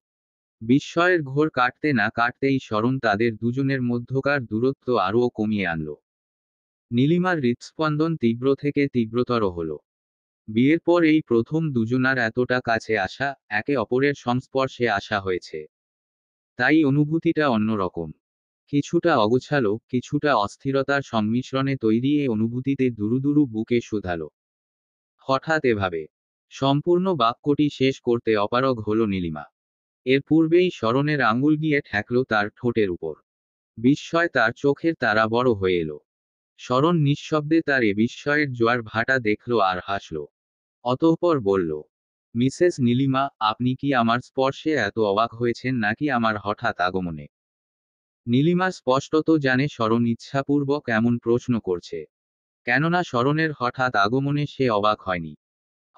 বিস্ময়ের ঘোর কাটতে না কাটতেই শরণ তাদের দুজনের মধ্যকার দূরত্ব আরও কমিয়ে আনল। নীলিমার হৃৎস্পন্দন তীব্র থেকে তীব্রতর হল। বিয়ের পর এই প্রথম দুজনার এতটা কাছে আসা, একে অপরের সংস্পর্শে আসা হয়েছে। তাই অনুভূতিটা অন্যরকম। কিছুটা অগোছালো, কিছুটা অস্থিরতার সংমিশ্রণে তৈরি এ অনুভূতিতে দুরুদুরু বুকে শুধালো। হঠাৎ এভাবে সম্পূর্ণ বাক্যটি শেষ করতে অপারগ হল নীলিমা। এর পূর্বেই শরণের আঙুল গিয়ে ঠেকল তার ঠোঁটের উপর। বিস্ময় তার চোখের তারা বড় হয়ে এলো। শরণ নিঃশব্দে তার এ বিস্ময়ের জোয়ার ভাটা দেখল আর হাসল। অতঃপর বলল, মিসেস নীলিমা, আপনি কি আমার স্পর্শে এত অবাক হয়েছেন নাকি আমার হঠাৎ আগমনে? নীলিমা স্পষ্টত জানে শরণ ইচ্ছাপূর্বক এমন প্রশ্ন করছে। কেননা শরণের হঠাৎ আগমনে সে অবাক হয়নি।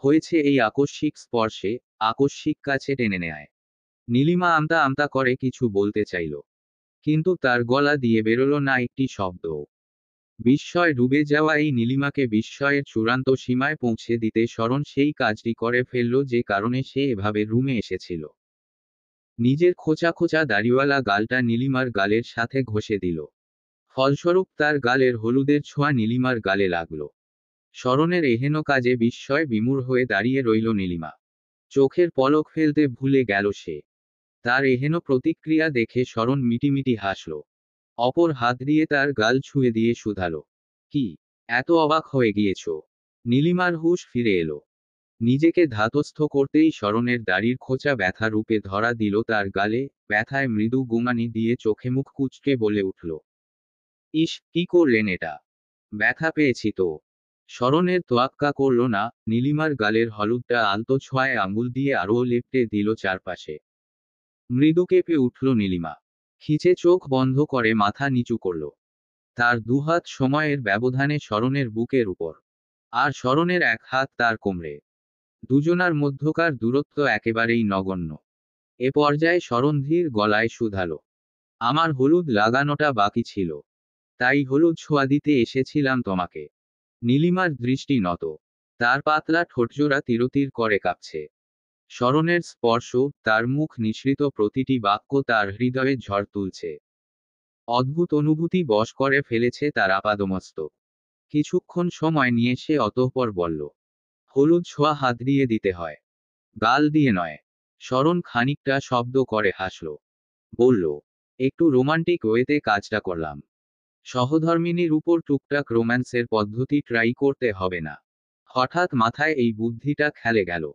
হয়েছে এই আকস্মিক স্পর্শে, আকস্মিক কাছে টেনে নেয়। নীলিমা আমতা আমতা করে কিছু বলতে চাইল। কিন্তু তার গলা দিয়ে বেরোল না একটি শব্দও। বিস্ময় ডুবে যাওয়া এই নীলিমাকে বিস্ময়ের চূড়ান্ত সীমায় পৌঁছে দিতে শরণ সেই কাজটি করে ফেলল যে কারণে সে এভাবে রুমে এসেছিল। নিজের খোঁচা খোঁচা দাড়িওয়ালা গালটা নীলিমার গালের সাথে ঘষে দিল। ফলস্বরূপ তার গালের হলুদের ছোঁয়া নীলিমার গালে লাগল। শরণের এহেন কাজে বিস্ময় বিমূঢ় হয়ে দাঁড়িয়ে রইল নীলিমা। চোখের পলক ফেলতে ভুলে গেল সে। তার এহেন প্রতিক্রিয়া দেখে শরণ মিটিমিটি হাসল। অপর হাত দিয়ে তার গাল ছুঁয়ে দিয়ে শুধালো, কি, এত অবাক হয়ে গিয়েছ? নীলিমার হুঁশ ফিরে এলো। নিজেকে ধাতস্থ করতেই শরণের দাড়ির খোঁচা ব্যথা রূপে ধরা দিল তার গালে, ব্যথায় মৃদু গুঙানি দিয়ে চোখে মুখ কুঁচকে বলে উঠল, ইস, কি করলেন এটা? ব্যথা পেয়েছি তো। শরণের তোয়াক্কা করল না, নীলিমার গালের হলুদটা আলতো ছোঁয়ায় আঙুল দিয়ে আরও লেপ্টে দিল চারপাশে। মৃদু কেঁপে উঠল নীলিমা। খিচে চোখ বন্ধ করে মাথা নিচু করল। তার দুহাত সময়ের ব্যবধানে শরণের বুকের উপর, আর শরণের এক হাত তার কোমরে। দুজনার মধ্যকার দূরত্ব একেবারেই নগণ্য। এ পর্যায়ে শরণ ধীর গলায় শুধালো, আমার হলুদ লাগানোটা বাকি ছিল, তাই হলুদ ছোঁয়া দিতে এসেছিলাম তোমাকে। নীলিমার দৃষ্টি নত। তার পাতলা ঠোঁটজোড়া তিরতির করে কাঁপছে। শরণের স্পর্শ, তার মুখ নিঃসৃত প্রতিটি বাক্য তার হৃদয়ে ঝড় তুলছে। অদ্ভুত অনুভূতি বশ করে ফেলেছে তার আপাদমস্তক। কিছুক্ষণ সময় নিয়ে সে অতঃপর বলল, হলুদ ছোঁয়া হাত দিয়ে দিতে হয়, গাল দিয়ে নয়। শরণ খানিকটা শব্দ করে হাসল। বলল, একটু রোমান্টিক ওয়েতে কাজটা করলাম। সহধর্মিনীর উপর টুকটাক রোম্যান্সের পদ্ধতি ট্রাই করতে হবে না। হঠাৎ মাথায় এই বুদ্ধিটা খেলে গেল,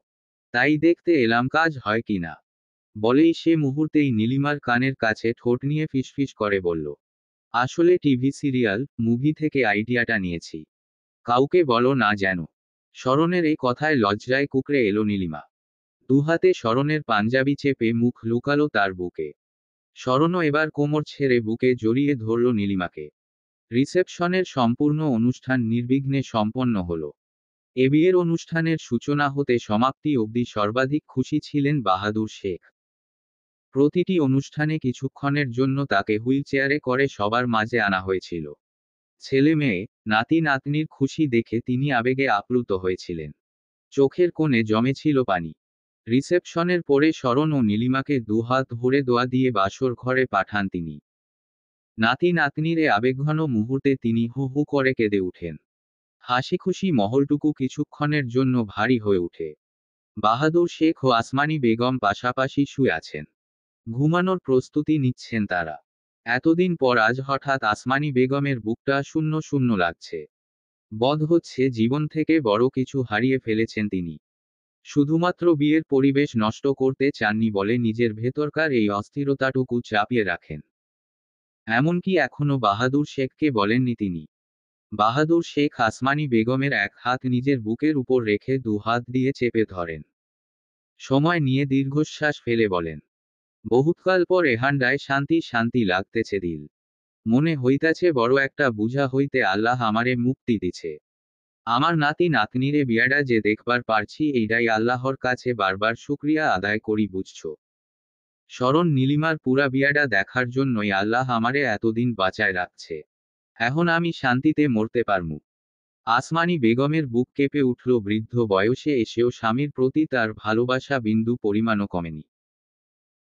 তাই দেখতে এলাম কাজ হয় কি না। বলেই সে মুহূর্তেই নীলিমার কানের কাছে ঠোঁট নিয়ে ফিসফিস করে বলল, আসলে টিভি সিরিয়াল, মুভি থেকে আইডিয়াটা নিয়েছি। কাউকে বলো না যেন। শরণের এই কথায় লজ্জায় কুকড়ে এলো নীলিমা। দুহাতে শরণের পাঞ্জাবি চেপে মুখ লুকালো তার বুকে। শরণও এবার কোমর ছেড়ে বুকে জড়িয়ে ধরল নীলিমাকে। রিসেপশনের সম্পূর্ণ অনুষ্ঠান নির্বিঘ্নে সম্পন্ন হল। এ বিয়ের অনুষ্ঠানের সূচনা হতে সমাপ্তি অবধি সর্বাধিক খুশি ছিলেন বাহাদুর শেখ। প্রতিটি অনুষ্ঠানে কিছুক্ষণের জন্য তাকে হুইলচেয়ারে করে সবার মাঝে আনা হয়েছিল। ছেলে মেয়ে, নাতি নাতনির খুশি দেখে তিনি আবেগে আপ্লুত হয়েছিলেন। চোখের কোণে জমেছিল পানি। রিসেপশনের পরে শরণ ও নীলিমাকে দুহাত ভরে দোয়া দিয়ে বাসর ঘরে পাঠান তিনি। নাতি নাতনির এ আবেগঘন মুহূর্তে তিনি হু হু করে কেঁদে উঠেন। হাসিখুশি মহলটুকু কিছুক্ষণের জন্য ভারী হয়ে ওঠে। বাহাদুর শেখ ও আসমানি বেগম পাশাপাশি শুয়ে আছেন। ঘুমানোর প্রস্তুতি নিচ্ছেন তারা। এতদিন পর আজ হঠাৎ আসমানি বেগমের বুকটা শূন্য শূন্য লাগছে। বোধ হচ্ছে জীবন থেকে বড় কিছু হারিয়ে ফেলেছেন তিনি। শুধুমাত্র বিয়ের পরিবেশ নষ্ট করতে চাননি বলে নিজের ভেতরকার এই অস্থিরতাটুকু চাপিয়ে রাখেন। এমনকি এখনো বাহাদুর শেখকে বলেননি তিনি। বাহাদুর শেখ আসমানি বেগমের এক হাত নিজের বুকের উপর রেখে দু হাত দিয়ে চেপে ধরেন। সময় নিয়ে দীর্ঘশ্বাস ফেলে বলেন, বহুতকাল পর এহান্ডায় শান্তি শান্তি লাগতেছে দিল। মনে হইতাছে বড় একটা বুঝা হইতে আল্লাহ আমারে মুক্তি দিছে। আমার নাতি নাতনিরে বিয়াডা যে দেখবার পারছি, এইটাই আল্লাহর কাছে বারবার শুকরিয়া আদায় করি বুঝছো। শরণ নীলিমার পুরা বিয়াডা দেখার জন্যই আল্লাহ আমারে এতদিন বাঁচায় রাখছে। এখন আমি শান্তিতে মরতে পারমু। আসমানি বেগমের বুক কেঁপে উঠল। বৃদ্ধ বয়সে এসেও স্বামীর প্রতি তার ভালোবাসা বিন্দু পরিমাণও কমেনি।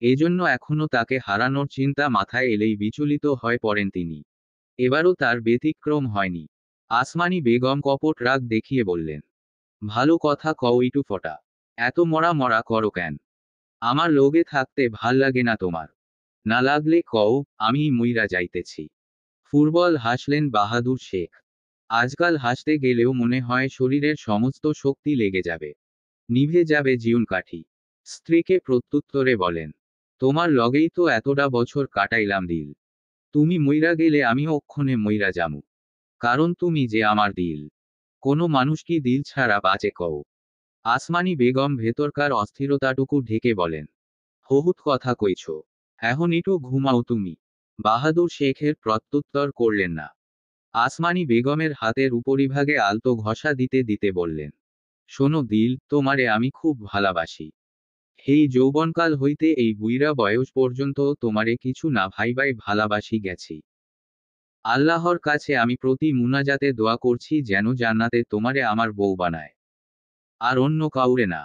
এজন্য এখনো তাকে হারানোর চিন্তা মাথায় এলেই বিচলিত হয়ে পড়েন তিনি। এবারও তার ব্যতিক্রম হয়নি। আসমানি বেগম কপট রাগ দেখিয়ে বললেন, ভালো কথা কও ইটু ফটা। এত মরা মরা করো কেন? আমার লোগে থাকতে ভাল লাগে না তোমার? না লাগলে কও, আমি মইরা যাইতেছি। ফুরবল হাসলেন বাহাদুর শেখ। আজকাল হাসতে গেলেও মনে হয় শরীরের সমস্ত শক্তি লেগে যাবে, নিভে যাবে জীবন কাঠি। স্ত্রীকে প্রত্যুত্তরে বলেন, তোমার লগেই তো এতটা বছর কাটাইলাম দিল। তুমি মইরা গেলে আমিও অক্ষণে মইরা যামু। কারণ তুমি যে আমার দিল। কোনো মানুষ কি দিল ছাড়া বাঁচে কও? আসমানি বেগম ভেতরকার অস্থিরতাটুকু ঢেকে বলেন, বহুত কথা কইছ, এখন একটু ঘুমাও তুমি। বাহাদুর শেখের প্রত্যুত্তর করলেন না। আসমানি বেগমের হাতের উপরিভাগে আলতো ঘষা দিতে দিতে বললেন, শোনো দিল, তোমারে আমি খুব ভালোবাসি। এই যৌবনকাল হইতে এই বুইরা বয়স পর্যন্ত তোমারে কিছু না ভাইবাই ভালোবাসি গেছি। আল্লাহর কাছে আমি প্রতি মুনাজাতে দোয়া করছি যেন জান্নাতে তোমারে আমার বউ বানায়, আর অন্য কাউরে না।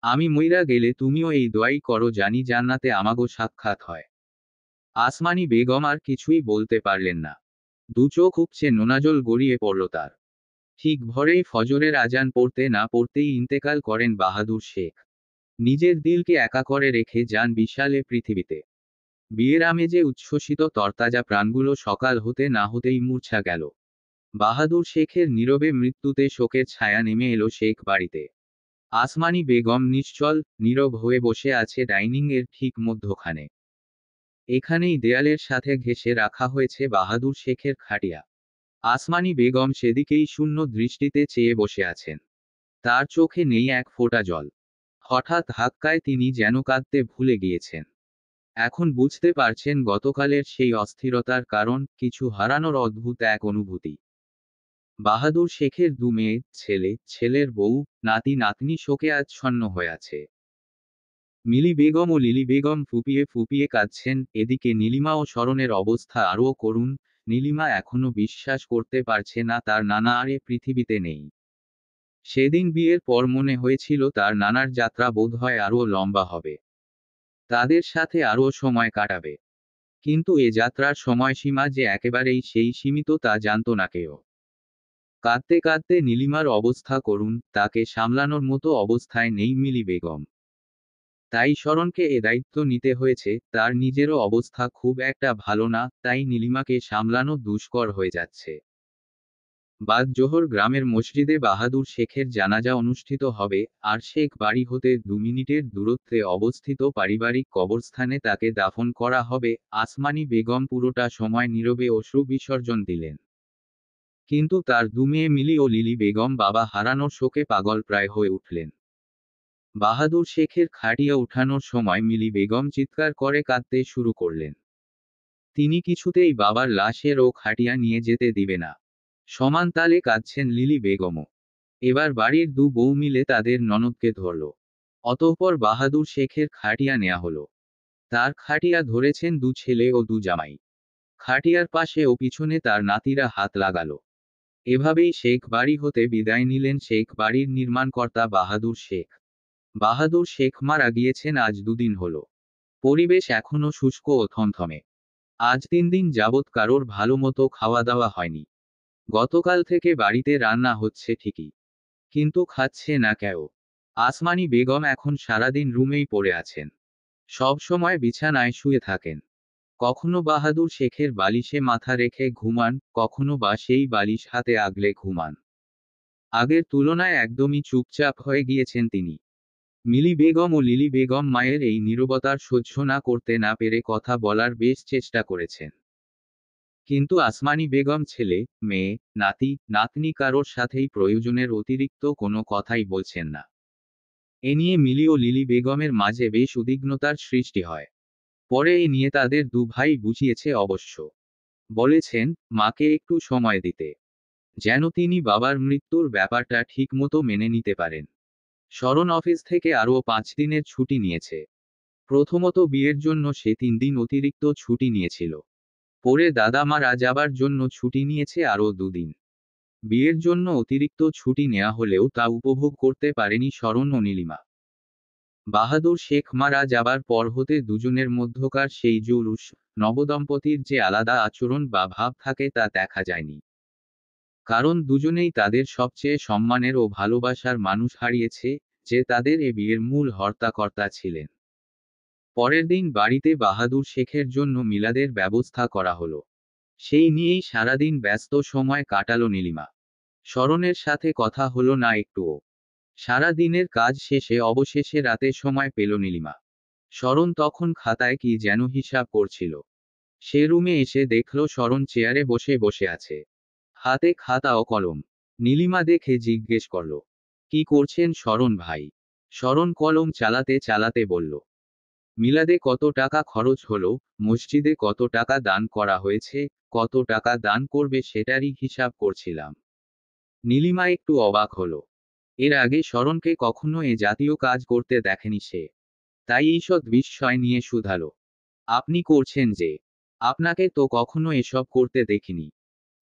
আমি মইরা গেলে তুমিও এই দোয়াই করো জানি জান্নাতে আমাগো সাক্ষাৎ হয়। আসমানি বেগম আর কিছুই বলতে পারলেন না। দু চোখ উপচে নোনাজল গড়িয়ে পড়ল তার। ঠিক ভোরেই ফজরের আজান পড়তে না পড়তেই ইন্তেকাল করেন বাহাদুর শেখ। নিজের দিলকে একা করে রেখে যান বিশাল এ পৃথিবীতে। বিয়ের আমেজে উচ্ছ্বসিত তরতাজা প্রাণগুলো সকাল হতে না হতেই মূর্ছা গেল। বাহাদুর শেখের নীরবে মৃত্যুতে শোকের ছায়া নেমে এলো শেখ বাড়িতে। আসমানি বেগম নিশ্চল নীরব হয়ে বসে আছে ডাইনিং এর ঠিক মধ্যখানে। এখানেই দেয়ালের সাথে ঘেঁষে রাখা হয়েছে বাহাদুর শেখের খাটিয়া। আসমানি বেগম সেদিকেই শূন্য দৃষ্টিতে চেয়ে বসে আছেন। তার চোখে নেই এক ফোঁটা জল। হঠাৎ ধাক্কায় তিনি যেন কাঁদতে ভুলে গিয়েছেন। এখন বুঝতে পারছেন গতকালের সেই অস্থিরতার কারণ, কিছু হারানোর অদ্ভুত এক অনুভূতি। বাহাদুর শেখের দু মেয়ে, ছেলে, ছেলের বউ, নাতি নাতনি শোকে আচ্ছন্ন হয়ে আছে। মিলি বেগম ও লিলি বেগম ফুপিয়ে ফুপিয়ে কাঁদছেন। এদিকে নীলিমা ও শরণের অবস্থা আরও করুণ। নীলিমা এখনো বিশ্বাস করতে পারছে না তার নানা আর এ পৃথিবীতে নেই। সেদিন বিয়ের পর মনে হয়েছিল তার নানার যাত্রা বোধহয় আরও লম্বা হবে, তাদের সাথে আরও সময় কাটাবে। কিন্তু এ যাত্রার সময়সীমা যে একেবারেই সেই সীমিত তা জানত না কেউ। কাঁদতে কাঁদতে নীলিমার অবস্থা করুণ, তাকে সামলানোর মতো অবস্থায় নেই মিলি বেগম। তাই শরণকে এ দায়িত্ব নিতে হয়েছে। তার নিজেরও অবস্থা খুব একটা ভালো না, তাই নীলিমাকে সামলানো দুষ্কর হয়ে যাচ্ছে। বাদ জোহর গ্রামের মসজিদে বাহাদুর শেখের জানাজা অনুষ্ঠিত হবে, আর শেখ বাড়ি হতে 2 মিনিটের দূরত্বে অবস্থিত পারিবারিক কবরস্থানে তাকে দাফন করা হবে। আসমানি বেগম পুরোটা সময় নীরবে অশ্রু বিসর্জন দিলেন। কিন্তু তার দু মেয়ে মিলি ও লিলি বেগম বাবা হারানোর শোকে পাগল প্রায় হয়ে উঠলেন। বাহাদুর শেখের খাটিয়া উঠানোর সময় মিলি বেগম চিৎকার করে কাঁদতে শুরু করলেন। তিনি কিছুতেই বাবার লাশের ও খাটিয়া নিয়ে যেতে দিবে না। সমান তালে কাঁদছেন লিলি বেগমও। এবার বাড়ির দু বউ মিলে তাদের ননদকে ধরল। অতঃপর বাহাদুর শেখের খাটিয়া নেয়া হলো। তার খাটিয়া ধরেছেন দু ছেলে ও দু জামাই। খাটিয়ার পাশে ও পিছনে তার নাতিরা হাত লাগালো। এভাবেই শেখ বাড়ি হতে বিদায় নিলেন শেখ বাড়ির নির্মাণকর্তা বাহাদুর শেখ। বাহাদুর শেখ মারা গিয়েছেন আজ দুদিন হলো। পরিবেশ এখনো শুষ্ক ও থমথমে। আজ 3 দিন যাবৎ কারোর ভালো মতো খাওয়া দাওয়া হয়নি। গতকাল থেকে বাড়িতে রান্না হচ্ছে ঠিকই, কিন্তু খাচ্ছে না কেউ। আসমানি বেগম এখন সারাদিন রুমেই পড়ে আছেন। সব সময় বিছানায় শুয়ে থাকেন। কখনো বাহাদুর শেখের বালিশে মাথা রেখে ঘুমান, কখনো বা সেই বালিশ হাতে আগলে ঘুমান। আগের তুলনায় একদমই চুপচাপ হয়ে গিয়েছেন তিনি। মিলি বেগম ও লিলি বেগম মায়ের এই নীরবতার সহ্য না করতে না পেরে কথা বলার বেশ চেষ্টা করেছেন। কিন্তু আসমানি বেগম ছেলে, মেয়ে, নাতি, নাতনি কারোর সাথেই প্রয়োজনের অতিরিক্ত কোনো কথাই বলছেন না। এ নিয়ে মিলি ও লিলি বেগমের মাঝে বেশ উদ্বিগ্নতার সৃষ্টি হয়। পরে এ নিয়ে তাদের দু ভাই বুঝিয়েছে অবশ্য। বলেছেন, মাকে একটু সময় দিতে, যেন তিনি বাবার মৃত্যুর ব্যাপারটা ঠিকমতো মেনে নিতে পারেন। শরণ অফিস থেকে আরও 5 দিনের ছুটি নিয়েছে। প্রথমত বিয়ের জন্য সে 3 দিন অতিরিক্ত ছুটি নিয়েছিল। পরে দাদা মারা যাবার জন্য ছুটি নিয়েছে আরও 2 দিন। বিয়ের জন্য অতিরিক্ত ছুটি নেওয়া হলেও তা উপভোগ করতে পারেনি শরণ ও নীলিমা। বাহাদুর শেখ মারা যাবার পর হতে দুজনের মধ্যকার সেই জৌলুস, নবদম্পতির যে আলাদা আচরণ বা ভাব থাকে তা দেখা যায়নি। কারণ দুজনেই তাদের সবচেয়ে সম্মানের ও ভালোবাসার মানুষ হারিয়েছে, যে তাদের এ বিয়ের মূল হর্তাকর্তা ছিলেন। পরের দিন বাড়িতে বাহাদুর শেখের জন্য মিলাদের ব্যবস্থা করা হলো। সেই নিয়েই সারাদিন ব্যস্ত সময় কাটালো নীলিমা। শরণের সাথে কথা হলো না একটুও। সারা দিনের কাজ শেষে অবশেষে রাতে সময় পেল নীলিমা। শরণ তখন খাতায় কি যেন হিসাব করছিল। সে রুমে এসে দেখল শরণ চেয়ারে বসে বসে আছে, হাতে খাতা ও কলম। নীলিমা দেখে জিজ্ঞেস করল, কি করছেন শরণ ভাই? শরণ কলম চালাতে চালাতে বলল, মিলাদে কত টাকা খরচ হলো, মসজিদে কত টাকা দান করা হয়েছে, কত টাকা দান করবে সেটারই হিসাব করছিলাম। নীলিমা একটু অবাক হলো। এর আগে শরণকে কখনো এ জাতীয় কাজ করতে দেখেনি সে। তাই ঈষৎ বিস্ময় নিয়ে শুধালো, আপনি করছেন যে? আপনাকে তো কখনো এসব করতে দেখিনি।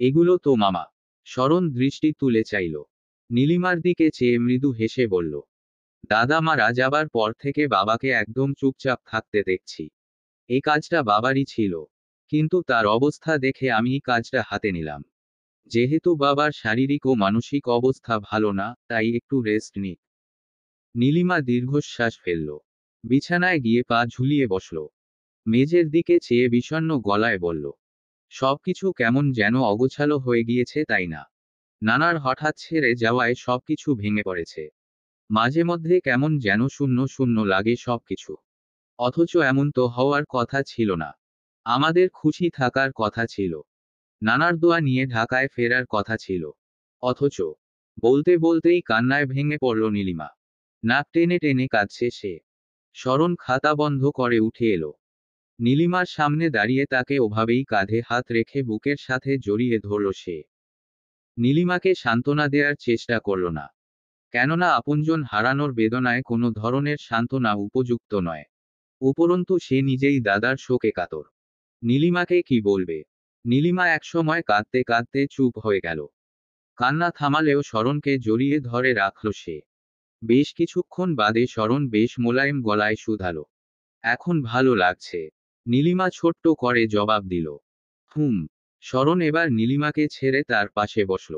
এগুলো তো মামা। শরণ দৃষ্টি তুলে চাইল। নীলিমার দিকে চেয়ে মৃদু হেসে বলল, দাদা মারা যাবার পর থেকে বাবাকে একদম চুপচাপ থাকতে দেখছি। এই কাজটা বাবারই ছিল, কিন্তু তার অবস্থা দেখে আমি এই কাজটা হাতে নিলাম। যেহেতু বাবার শারীরিক ও মানসিক অবস্থা ভালো না, তাই একটু রেস্ট নিক। নীলিমা দীর্ঘশ্বাস ফেলল। বিছানায় গিয়ে পা ঝুলিয়ে বসল। মেঝের দিকে চেয়ে বিষণ্ণ গলায় বলল, সবকিছু কেমন যেন অগোছালো হয়ে গিয়েছে তাই না? নানার হঠাৎ ছেড়ে যাওয়ায় সবকিছু ভেঙে পড়েছে। মাঝে মধ্যে কেমন যেন শূন্য শূন্য লাগে সবকিছু। অথচ এমন তো হওয়ার কথা ছিল না। আমাদের খুশি থাকার কথা ছিল। নানার দোয়া নিয়ে ঢাকায় ফেরার কথা ছিল। অথচ বলতে বলতেই কান্নায় ভেঙে পড়ল নীলিমা। নাক টেনে টেনে কাঁদছে সে। স্মরণ খাতা বন্ধ করে উঠে এলো। নীলিমার সামনে দাঁড়িয়ে তাকে ওভাবেই কাঁধে হাত রেখে বুকের সাথে জড়িয়ে ধরল সে। নীলিমাকে সান্ত্বনা দেওয়ার চেষ্টা করল না। কেননা আপনজন হারানোর বেদনায় কোনো ধরনের সান্ত্বনা উপযুক্ত নয়। উপরন্তু সে নিজেই দাদার শোকে কাতর। নীলিমাকে কি বলবে? নীলিমা একসময় কাঁদতে কাঁদতে চুপ হয়ে গেল। কান্না থামালেও শরণকে জড়িয়ে ধরে রাখল সে। বেশ কিছুক্ষণ বাদে শরণ বেশ মোলায়েম গলায় শুধালো, এখন ভালো লাগছে? নীলিমা ছোট্ট করে জবাব দিল, হুম। শরণ এবার নীলিমাকে ছেড়ে তার পাশে বসল।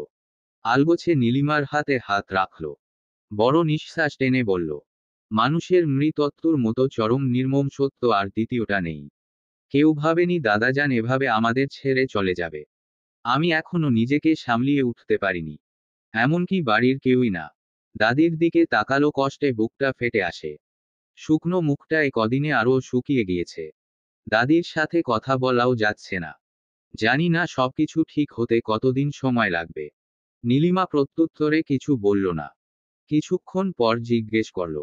আলগোছে নীলিমার হাতে হাত রাখল। বড় নিঃশ্বাস টেনে বলল, মানুষের মৃত্যুর মতো চরম নির্মম সত্য আর দ্বিতীয়টা নেই। কেউ ভাবেনি দাদাজান এভাবে আমাদের ছেড়ে চলে যাবে। আমি এখনো নিজেকে সামলিয়ে উঠতে পারিনি। এমনকি বাড়ির কেউই না। দাদির দিকে তাকালো, কষ্টে বুকটা ফেটে আসে। শুকনো মুখটা এ কদিনে আরও শুকিয়ে গিয়েছে। দাদির সাথে কথা বলাও যাচ্ছে না। জানি না সবকিছু ঠিক হতে কতদিন সময় লাগবে। নীলিমা প্রত্যুত্তরে কিছু বলল না। কিছুক্ষণ পর জিজ্ঞেস করল,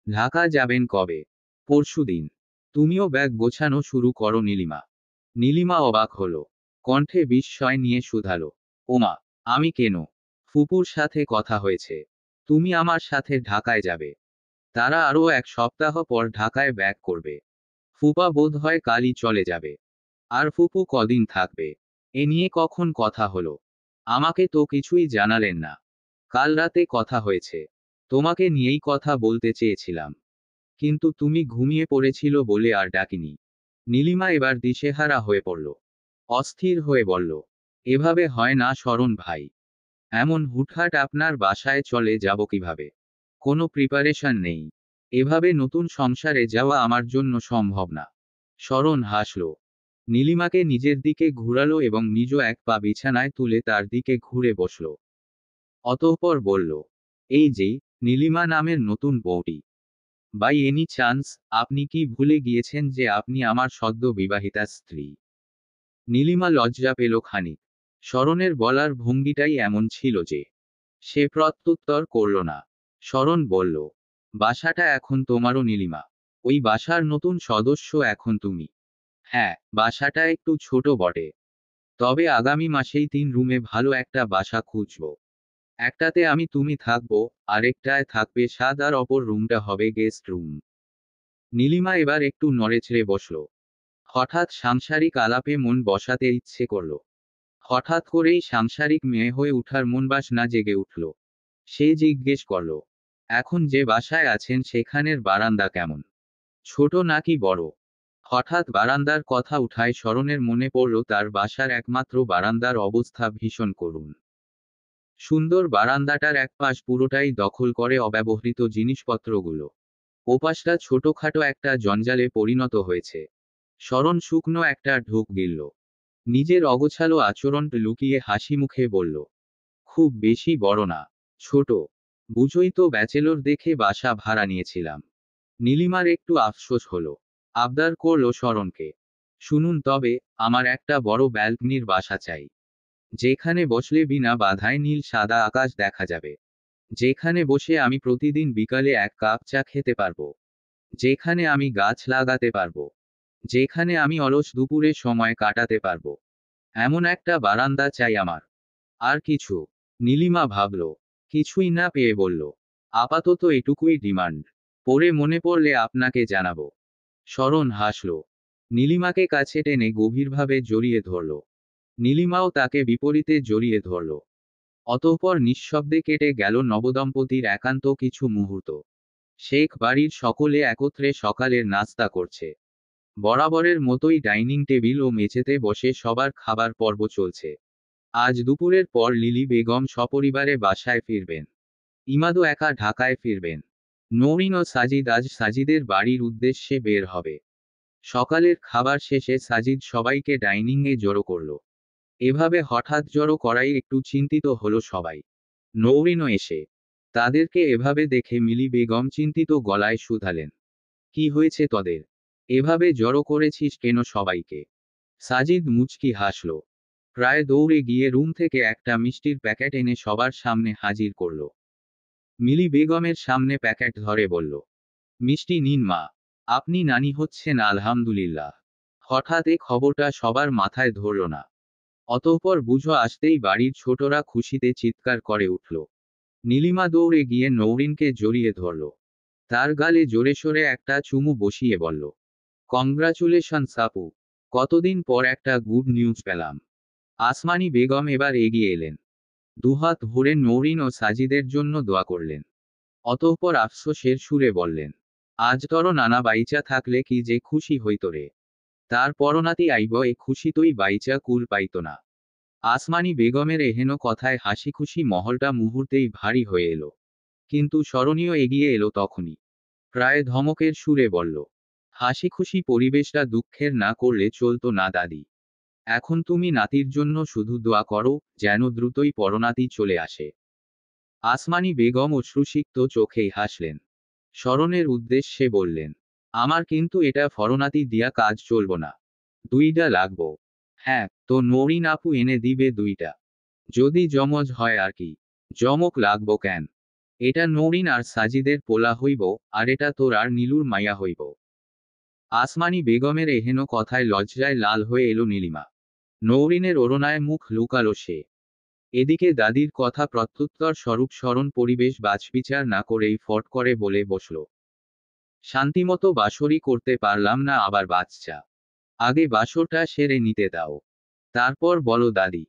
ঢাকা যাবেন কবে? পরশুদিন। তুমিও ব্যাগ গোছানো শুরু করো নীলিমা। নীলিমা অবাক হলো। কণ্ঠে বিস্ময় নিয়ে শুধালো, ওমা, আমি কেন? ফুপুর সাথে কথা হয়েছে। তুমি আমার সাথে ঢাকায় যাবে। তারা আরও 1 সপ্তাহ পর ঢাকায় ব্যাক করবে। ফুপা বোধ হয় কালই চলে যাবে। আর ফুপু কদিন থাকবে? এ নিয়ে কখন কথা হলো? আমাকে তো কিছুই জানালেন না। কাল রাতে কথা হয়েছে। তোমাকে নিয়েই কথা বলতে চেয়েছিলাম। কিন্তু তুমি ঘুমিয়ে পড়েছিল বলে আর ডাকিনি। নীলিমা এবার দিশেহারা হয়ে পড়ল। অস্থির হয়ে বলল, এভাবে হয় না শরণ ভাই। এমন হুটহাট আপনার বাসায় চলে যাব কিভাবে? কোনো প্রিপারেশন নেই। এভাবে নতুন সংসারে যাওয়া আমার জন্য সম্ভব না। শরণ হাসল। নীলিমাকে নিজের দিকে ঘুরালো এবং নিজ এক পা বিছানায় তুলে তার দিকে ঘুরে বসল। অতঃপর বলল, এই যে নীলিমা নামের নতুন বউটি, বাই এনি চান্স আপনি কি ভুলে গিয়েছেন যে আপনি আমার সদ্য বিবাহিতা স্ত্রী? নীলিমা লজ্জা পেল খানিক। শরণের বলার ভঙ্গিটাই এমন ছিল যে সে প্রত্যুত্তর করল না। শরণ বলল, বাসাটা এখন তোমারও নীলিমা। ওই বাসার নতুন সদস্য এখন তুমি। হ্যাঁ, বাসাটা একটু ছোট বটে। তবে আগামী মাসেই 3 রুমে ভালো একটা বাসা খুঁজব। একটাতে আমি তুমি থাকবো, আরেকটায় থাকবে স্বাদ, আর অপর রুমটা হবে গেস্ট রুম। নীলিমা এবার একটু নড়েচড়ে বসল। হঠাৎ সাংসারিক আলাপে মন বসাতে ইচ্ছে করল। হঠাৎ করেই সাংসারিক মেয়ে হয়ে উঠার মন বাসনা জেগে উঠল। সে জিজ্ঞেস করল, এখন যে বাসায় আছেন সেখানের বারান্দা কেমন? ছোট নাকি বড়? হঠাৎ বারান্দার কথা উঠায় শরণের মনে পড়ল তার বাসার একমাত্র বারান্দার অবস্থা ভীষণ করুণ। সুন্দর বারান্দাটার এক পাশ পুরোটাই দখল করে অব্যবহৃত জিনিসপত্রগুলো। ওপাশটা ছোটখাটো একটা জঞ্জালে পরিণত হয়েছে। শরণ শুকনো একটা ঢোক গিলল। নিজের অগোছালো আচরণ লুকিয়ে হাসি মুখে বলল, খুব বেশি বড় না, ছোট। বুঝই তো, ব্যাচেলর দেখে বাসা ভাড়া নিয়েছিলাম। নীলিমার একটু আফসোস হলো। আবদার করল শরণকে, শুনুন তবে, আমার একটা বড় ব্যালকনির বাসা চাই। যেখানে বসলে বিনা বাধায় নীল সাদা আকাশ দেখা যাবে। যেখানে বসে আমি প্রতিদিন বিকালে 1 কাপ চা খেতে পারবো। যেখানে আমি গাছ লাগাতে পারবো। যেখানে আমি অলস দুপুরে সময় কাটাতে পারবো। এমন একটা বারান্দা চাই আমার। আর কিছু? নীলিমা ভাবল। কিছুই না পেয়ে বলল, আপাতত এটুকুই ডিমান্ড। পরে মনে পড়লে আপনাকে জানাবো। শরণ হাসল। নীলিমাকে কাছে টেনে গভীরভাবে জড়িয়ে ধরল। নীলিমাও তাকে বিপরীতে জড়িয়ে ধরল। অতঃপর নিঃশব্দে কেটে গেল নবদম্পতির একান্ত কিছু মুহূর্ত। শেখ বাড়ির সকলে একত্রে সকালের নাস্তা করছে। বরাবরের মতোই ডাইনিং টেবিল ও মেঝেতে বসে সবার খাবার পর্ব চলছে। আজ দুপুরের পর লিলি বেগম সপরিবারে বাসায় ফিরবেন। ইমাদও একা ঢাকায় ফিরবেন। নৌরিন ও সাজিদ আজ সাজিদের বাড়ির উদ্দেশ্যে বের হবে। সকালের খাবার শেষে সাজিদ সবাইকে ডাইনিংয়ে জড়ো করল। এভাবে হঠাৎ জড়ো করাই একটু চিন্তিত হলো সবাই। নৌরিনও এসে তাদেরকে এভাবে দেখে মিলি বেগম চিন্তিত গলায় শুধালেন, কি হয়েছে তোদের? এভাবে জড়ো করেছিস কেন সবাইকে? সাজিদ মুচকি হাসল। প্রায় দৌড়ে গিয়ে রুম থেকে একটা মিষ্টির প্যাকেট এনে সবার সামনে হাজির করল। মিলি বেগমের সামনে প্যাকেট ধরে বলল, মিষ্টি নিন মা। আপনি নানি হচ্ছেন আলহামদুলিল্লাহ। হঠাৎ এ খবরটা সবার মাথায় ধরল না। অতঃপর বুঝো আসতেই বাড়ির ছোটরা খুশিতে চিৎকার করে উঠল। নীলিমা দৌড়ে গিয়ে নৌরিনকে জড়িয়ে ধরল। তার গালে জোরে সোরে একটা চুমু বসিয়ে বলল, কংগ্রাচুলেশনস আপু। কতদিন পর একটা গুড নিউজ পেলাম। আসমানি বেগম এবার এগিয়ে এলেন। দুহাত ভরে নৌরিন ও সাজিদের জন্য দোয়া করলেন। অতঃপর আফসোসের সুরে বললেন, আজ তর নানা বাইচা থাকলে কি যে খুশি হইত রে। তার পরনাতি আইব এ খুশি তুই বাইচা কুল পাইত না। আসমানি বেগমের এহেন কথায় হাসি খুশি মহলটা মুহূর্তেই ভারী হয়ে এলো। কিন্তু স্মরণীয় এগিয়ে এলো তখনই। প্রায় ধমকের সুরে বলল, হাসি খুশি পরিবেশটা দুঃখের না করলে চলতো না দাদি। এখন তুমি নাতির জন্য শুধু দোয়া করো, যেন দ্রুতই পরনাতি চলে আসে। আসমানি বেগম অশ্রুসিক্ত চোখেই হাসলেন। স্মরণের উদ্দেশ্যে বললেন, আমার কিন্তু এটা ফরনাতি দিয়া কাজ চলব না। দুইটা লাগবো। হ্যাঁ, তো নরিন আপু এনে দিবে দুইটা। যদি জমজ হয় আর কি। জমক লাগবো কেন? এটা নরিন আর সাজিদের পোলা হইব, আর এটা তোর আর নীলুর মাইয়া হইব। আসমানি বেগমের এহেন কথায় লজ্জায় লাল হয়ে এলো নীলিমা। নৌরিনের ওড়নায় মুখ লুকালো সে। এদিকে দাদির কথা প্রত্যুত্তর স্বরূপ স্মরণ পরিবেশ বাছবিচার না করেই ফট করে বলে বসল, শান্তিমতো বাসরই করতে পারলাম না আবার বাচ্চা। আগে বাসরটা সেরে নিতে দাও, তারপর বলো দাদি।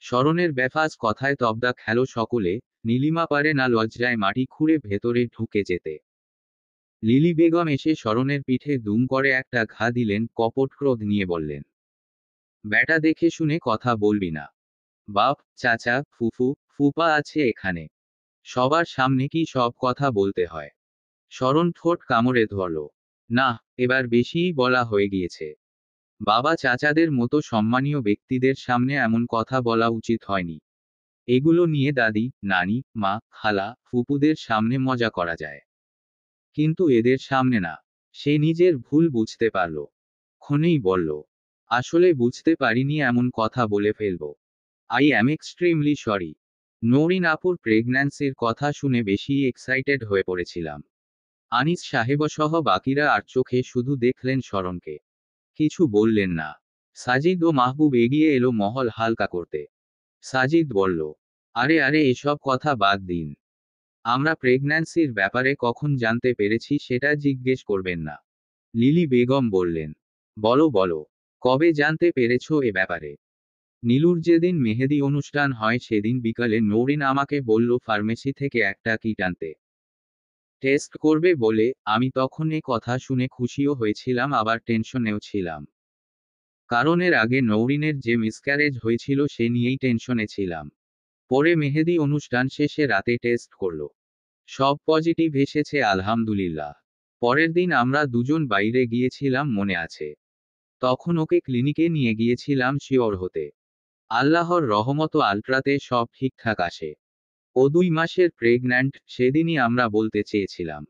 স্মরণের বেফাস কথায় তবদা খেল সকলে। নীলিমা পারে না লজ্জায় মাটি খুঁড়ে ভেতরে ঢুকে যেতে। লিলি বেগম এসে স্মরণের পিঠে দুম করে একটা ঘা দিলেন, কপট ক্রোধ নিয়ে বললেন, ব্যাটা দেখে শুনে কথা বলবি না। বাপ, চাচা, ফুফু, ফুপা আছে এখানে। সবার সামনে কি সব কথা বলতে হয়? স্মরণ ঠোঁট কামড়ে ধরল। না, এবার বেশিই বলা হয়ে গিয়েছে। বাবা চাচাদের মতো সম্মানীয় ব্যক্তিদের সামনে এমন কথা বলা উচিত হয়নি। এগুলো নিয়ে দাদি, নানি, মা, খালা, ফুপুদের সামনে মজা করা যায়, কিন্তু এদের সামনে না। সে নিজের ভুল বুঝতে পারল। ক্ষণেই বলল, আসলে বুঝতে পারিনি এমন কথা বলে ফেলব। I am extremely sorry. Norin আপুর প্রেগন্যান্সির কথা শুনে বেশি এক্সাইটেড হয়ে পড়েছিলাম। আনিস সাহেবসহ বাকিরা আর চোখে শুধু দেখলেন স্মরণকে। কিছু বললেন না। সাজিদ ও মাহবুব এগিয়ে এলো মহল হালকা করতে। সাজিদ বলল, আরে আরে এসব কথা বাদ দিন। আমরা প্রেগন্যান্সির ব্যাপারে কখন জানতে পেরেছি সেটা জিজ্ঞেস করবেন না। লিলি বেগম বললেন, বলো বলো, কবে জানতে পেরেছো এ ব্যাপারে? নীলুর যেদিন মেহেদি অনুষ্ঠান হয় সেদিন বিকালে নৌরিন আমাকে বলল ফার্মেসি থেকে একটা কিট আনতে। টেস্ট করবে বলে। আমি তখন এ কথা শুনে খুশিও হয়েছিলাম আবার টেনশনেও ছিলাম। কারণ এর আগে নৌরিনের যে মিসক্যারেজ হয়েছিল সে নিয়েই টেনশনে ছিলাম। পরে মেহেদি অনুষ্ঠান শেষে রাতে টেস্ট করলো। সব পজিটিভ এসেছে আলহামদুলিল্লাহ। পরের দিন আমরা দুজন বাইরে গিয়েছিলাম মনে আছে। তখন ওকে ক্লিনিকে নিয়ে গিয়েছিলাম শিওর হতে। আল্লাহর রহমত আলট্রাতে সব ঠিকঠাক আসে। ও 2 মাসের প্রেগন্যান্ট সেদিনই আমরা বলতে চেয়েছিলাম।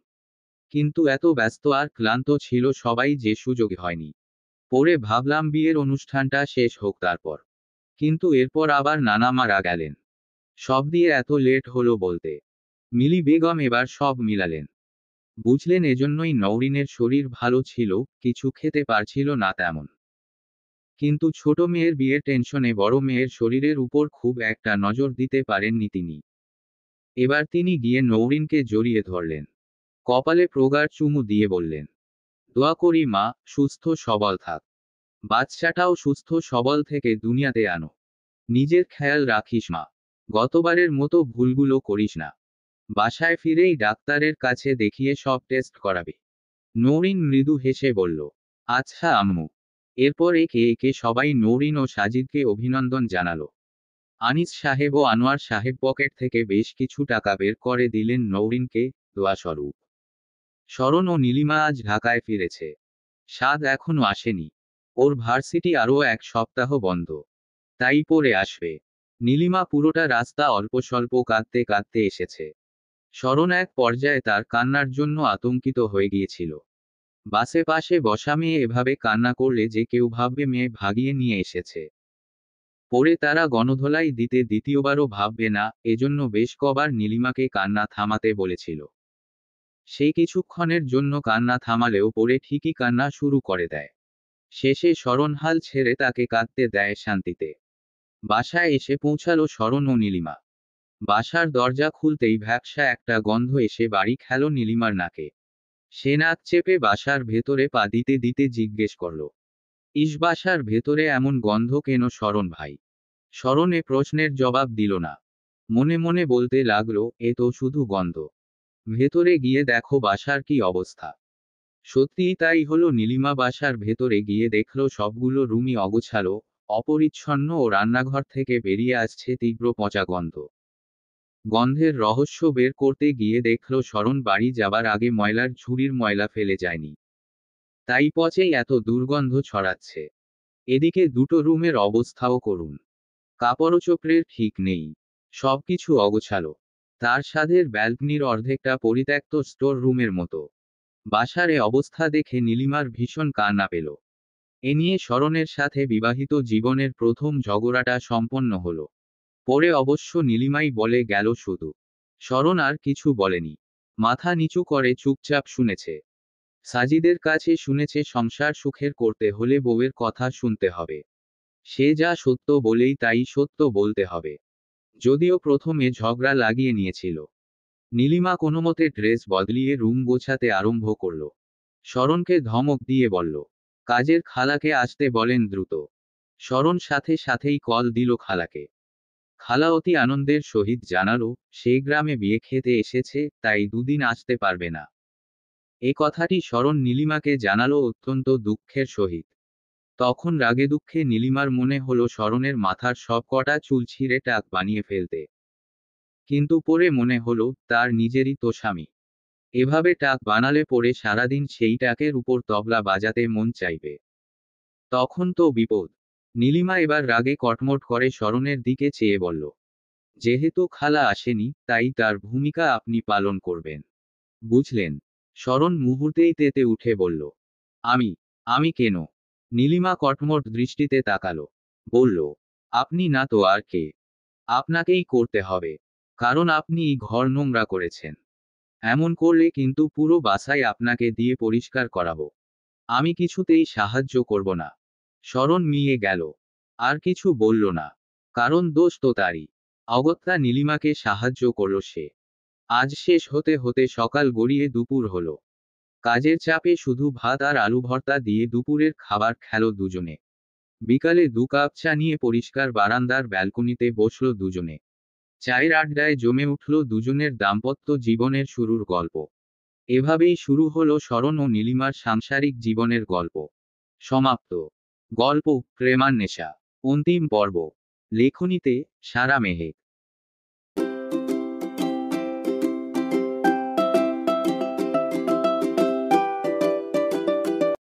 কিন্তু এত ব্যস্ত আর ক্লান্ত ছিল সবাই যে সুযোগ হয়নি। পরে ভাবলাম বিয়ের অনুষ্ঠানটা শেষ হোক তারপর। কিন্তু এরপর আবার নানা মারা গেলেন। সব দিয়ে এত লেট হলো বলতে। মিলি বেগম এবার সব মিলালেন। বুঝলেন এজন্যই নওরিনের শরীর ভালো ছিল, কিছু খেতে পারছিল না তেমন। কিন্তু ছোট মেয়ের বিয়ের টেনশনে বড় মেয়ের শরীরের উপর খুব একটা নজর দিতে পারেননি তিনি। এবার তিনি গিয়ে নওরিনকে জড়িয়ে ধরলেন। কপালে প্রগাঢ় চুমু দিয়ে বললেন, দোয়া করি মা, সুস্থ সবল থাক। বাচ্চাটাও সুস্থ সবল থেকে দুনিয়াতে আনো। নিজের খেয়াল রাখিস মা। গতবারের মতো ভুলগুলো করিস না। বাসায় ফিরেই ডাক্তারের কাছে দেখিয়ে সব টেস্ট করাবি। নওরিন মৃদু হেসে বলল, আচ্ছা আম্মু। এরপর একে একে সবাই নওরিন ও সাজিদকে অভিনন্দন জানালো। আনিস সাহেব ও আনোয়ার সাহেব পকেট থেকে বেশ কিছু টাকা বের করে দিলেন নওরিনকে, দোয়া স্বরূপ। স্মরণ ও নীলিমা আজ ঢাকায় ফিরেছে। সাদ এখনো আসেনি। ওর ভার্সিটি আরও 1 সপ্তাহ বন্ধ। তাই পরে আসবে। নীলিমা পুরোটা রাস্তা অল্প স্বল্প কাঁদতে কাঁদতে এসেছে। শরণ এক পর্যায়ে তার কান্নার জন্য আতঙ্কিত হয়ে গিয়েছিল। বাসে পাশে বসা মেয়ে এভাবে কান্না করলে যে কেউ ভাববে মেয়ে ভাগিয়ে নিয়ে এসেছে। পরে তারা গণধোলাই দিতে দ্বিতীয়বারও ভাববে না, এজন্য বেশ কবার নীলিমাকে কান্না থামাতে বলেছিল। সে কিছুক্ষণের জন্য কান্না থামালেও পরে ঠিকই কান্না শুরু করে দেয়। শেষে শরণ হাল ছেড়ে তাকে কাঁদতে দেয় শান্তিতে। বাসায় এসে পৌঁছালো শরণ ও নীলিমা। বাসার দরজা খুলতেই ভ্যাপসা একটা গন্ধ এসে বাড়ি খেল নীলিমার নাকে। সে নাক চেপে বাসার ভেতরে পা দিতে দিতে জিজ্ঞেস করল, ইস, বাসার ভেতরে এমন গন্ধ কেন শরণ ভাই? শরণ এ প্রশ্নের জবাব দিল না। মনে মনে বলতে লাগলো, এ তো শুধু গন্ধ। ভেতরে গিয়ে দেখো বাসার কি অবস্থা। সত্যিই তাই হলো। নীলিমা বাসার ভেতরে গিয়ে দেখল সবগুলো রুমই অগোছালো, অপরিচ্ছন্ন ও রান্নাঘর থেকে বেরিয়ে আসছে তীব্র পচা গন্ধ। গন্ধের রহস্য বের করতে গিয়ে দেখল শরণ বাড়ি যাবার আগে ময়লার ঝুড়ির ময়লা ফেলে যায়নি। তাই পচেই এত দুর্গন্ধ ছড়াচ্ছে। এদিকে দুটো রুমের অবস্থাও করুণ। কাপড়চোপড়ের ঠিক নেই। সবকিছু অগোছালো। তার ছাদের ব্যালকনির অর্ধেকটা পরিত্যক্ত স্টোর রুমের মতো। বাসার এ অবস্থা দেখে নীলিমার ভীষণ কান্না পেল। এ নিয়ে শরণের সাথে বিবাহিত জীবনের প্রথম ঝগড়াটা সম্পন্ন হলো। পরে অবশ্য নীলিমাই বলে গেল শুধু। শরণ আর কিছু বলেনি। মাথা নিচু করে চুপচাপ শুনেছে। সাজিদের কাছে শুনেছে সংসার সুখের করতে হলে বউয়ের কথা শুনতে হবে। সে যা সত্য বলেই তাই সত্য বলতে হবে। যদিও প্রথমে ঝগড়া লাগিয়ে নিয়েছিল। নীলিমা কোনোমতে ড্রেস বদলিয়ে রুম গোছাতে আরম্ভ করল। শরণকে ধমক দিয়ে বলল, কাজের খালাকে আসতে বলেন দ্রুত। শরণ সাথে সাথেই কল দিল খালাকে। খালা অতি আনন্দের সহিত জানালো, সে গ্রামে বিয়ে খেতে এসেছে, তাই দুদিন আসতে পারবে না। এ কথাটি শরণ নীলিমাকে জানালো অত্যন্ত দুঃখের সহিত। তখন রাগে দুঃখে নীলিমার মনে হলো শরণের মাথার সব কটা চুল ছিঁড়ে টাক বানিয়ে ফেলতে। কিন্তু পরে মনে হলো, তার নিজেরই তো স্বামী। এভাবে টাক বানালে পরে সারাদিন সেই টাকের উপর তবলা বাজাতে মন চাইবে। তখন তো বিপদ। নীলিমা এবার রাগে কটমট করে শরণের দিকে চেয়ে বলল, যেহেতু খালা আসেনি, তাই তার ভূমিকা আপনি পালন করবেন। বুঝলেন? শরণ মুহূর্তেই তেতে উঠে বলল, আমি আমি কেন? নীলিমা কটমট দৃষ্টিতে তাকালো। বলল, আপনি না তো আর কে? আপনাকেই করতে হবে। কারণ আপনি এই ঘর নোংরা করেছেন। এমন করলে কিন্তু পুরো বাসায় আপনাকে দিয়ে পরিষ্কার করাবো। আমি কিছুতেই সাহায্য করব না। শরণ মিয়ে গেল। আর কিছু বলল না। কারণ দোষ তো তারই। অগত্যা নীলিমাকে সাহায্য করল সে। আজ শেষ হতে হতে সকাল গড়িয়ে দুপুর হলো। কাজের চাপে শুধু ভাত আর আলু ভর্তা দিয়ে দুপুরের খাবার খেল দুজনে। বিকালে 2 কাপ চা নিয়ে পরিষ্কার বারান্দার ব্যালকনিতে বসল দুজনে। চায়ের আড্ডায় জমে উঠল দুজনের দাম্পত্য জীবনের শুরুর গল্প। এভাবেই শুরু হলো শরণ ও নীলিমার সাংসারিক জীবনের গল্প। সমাপ্ত। গল্প প্রেমান্বেষা। অন্তিম পর্ব। লেখনীতে সারা মেহেক।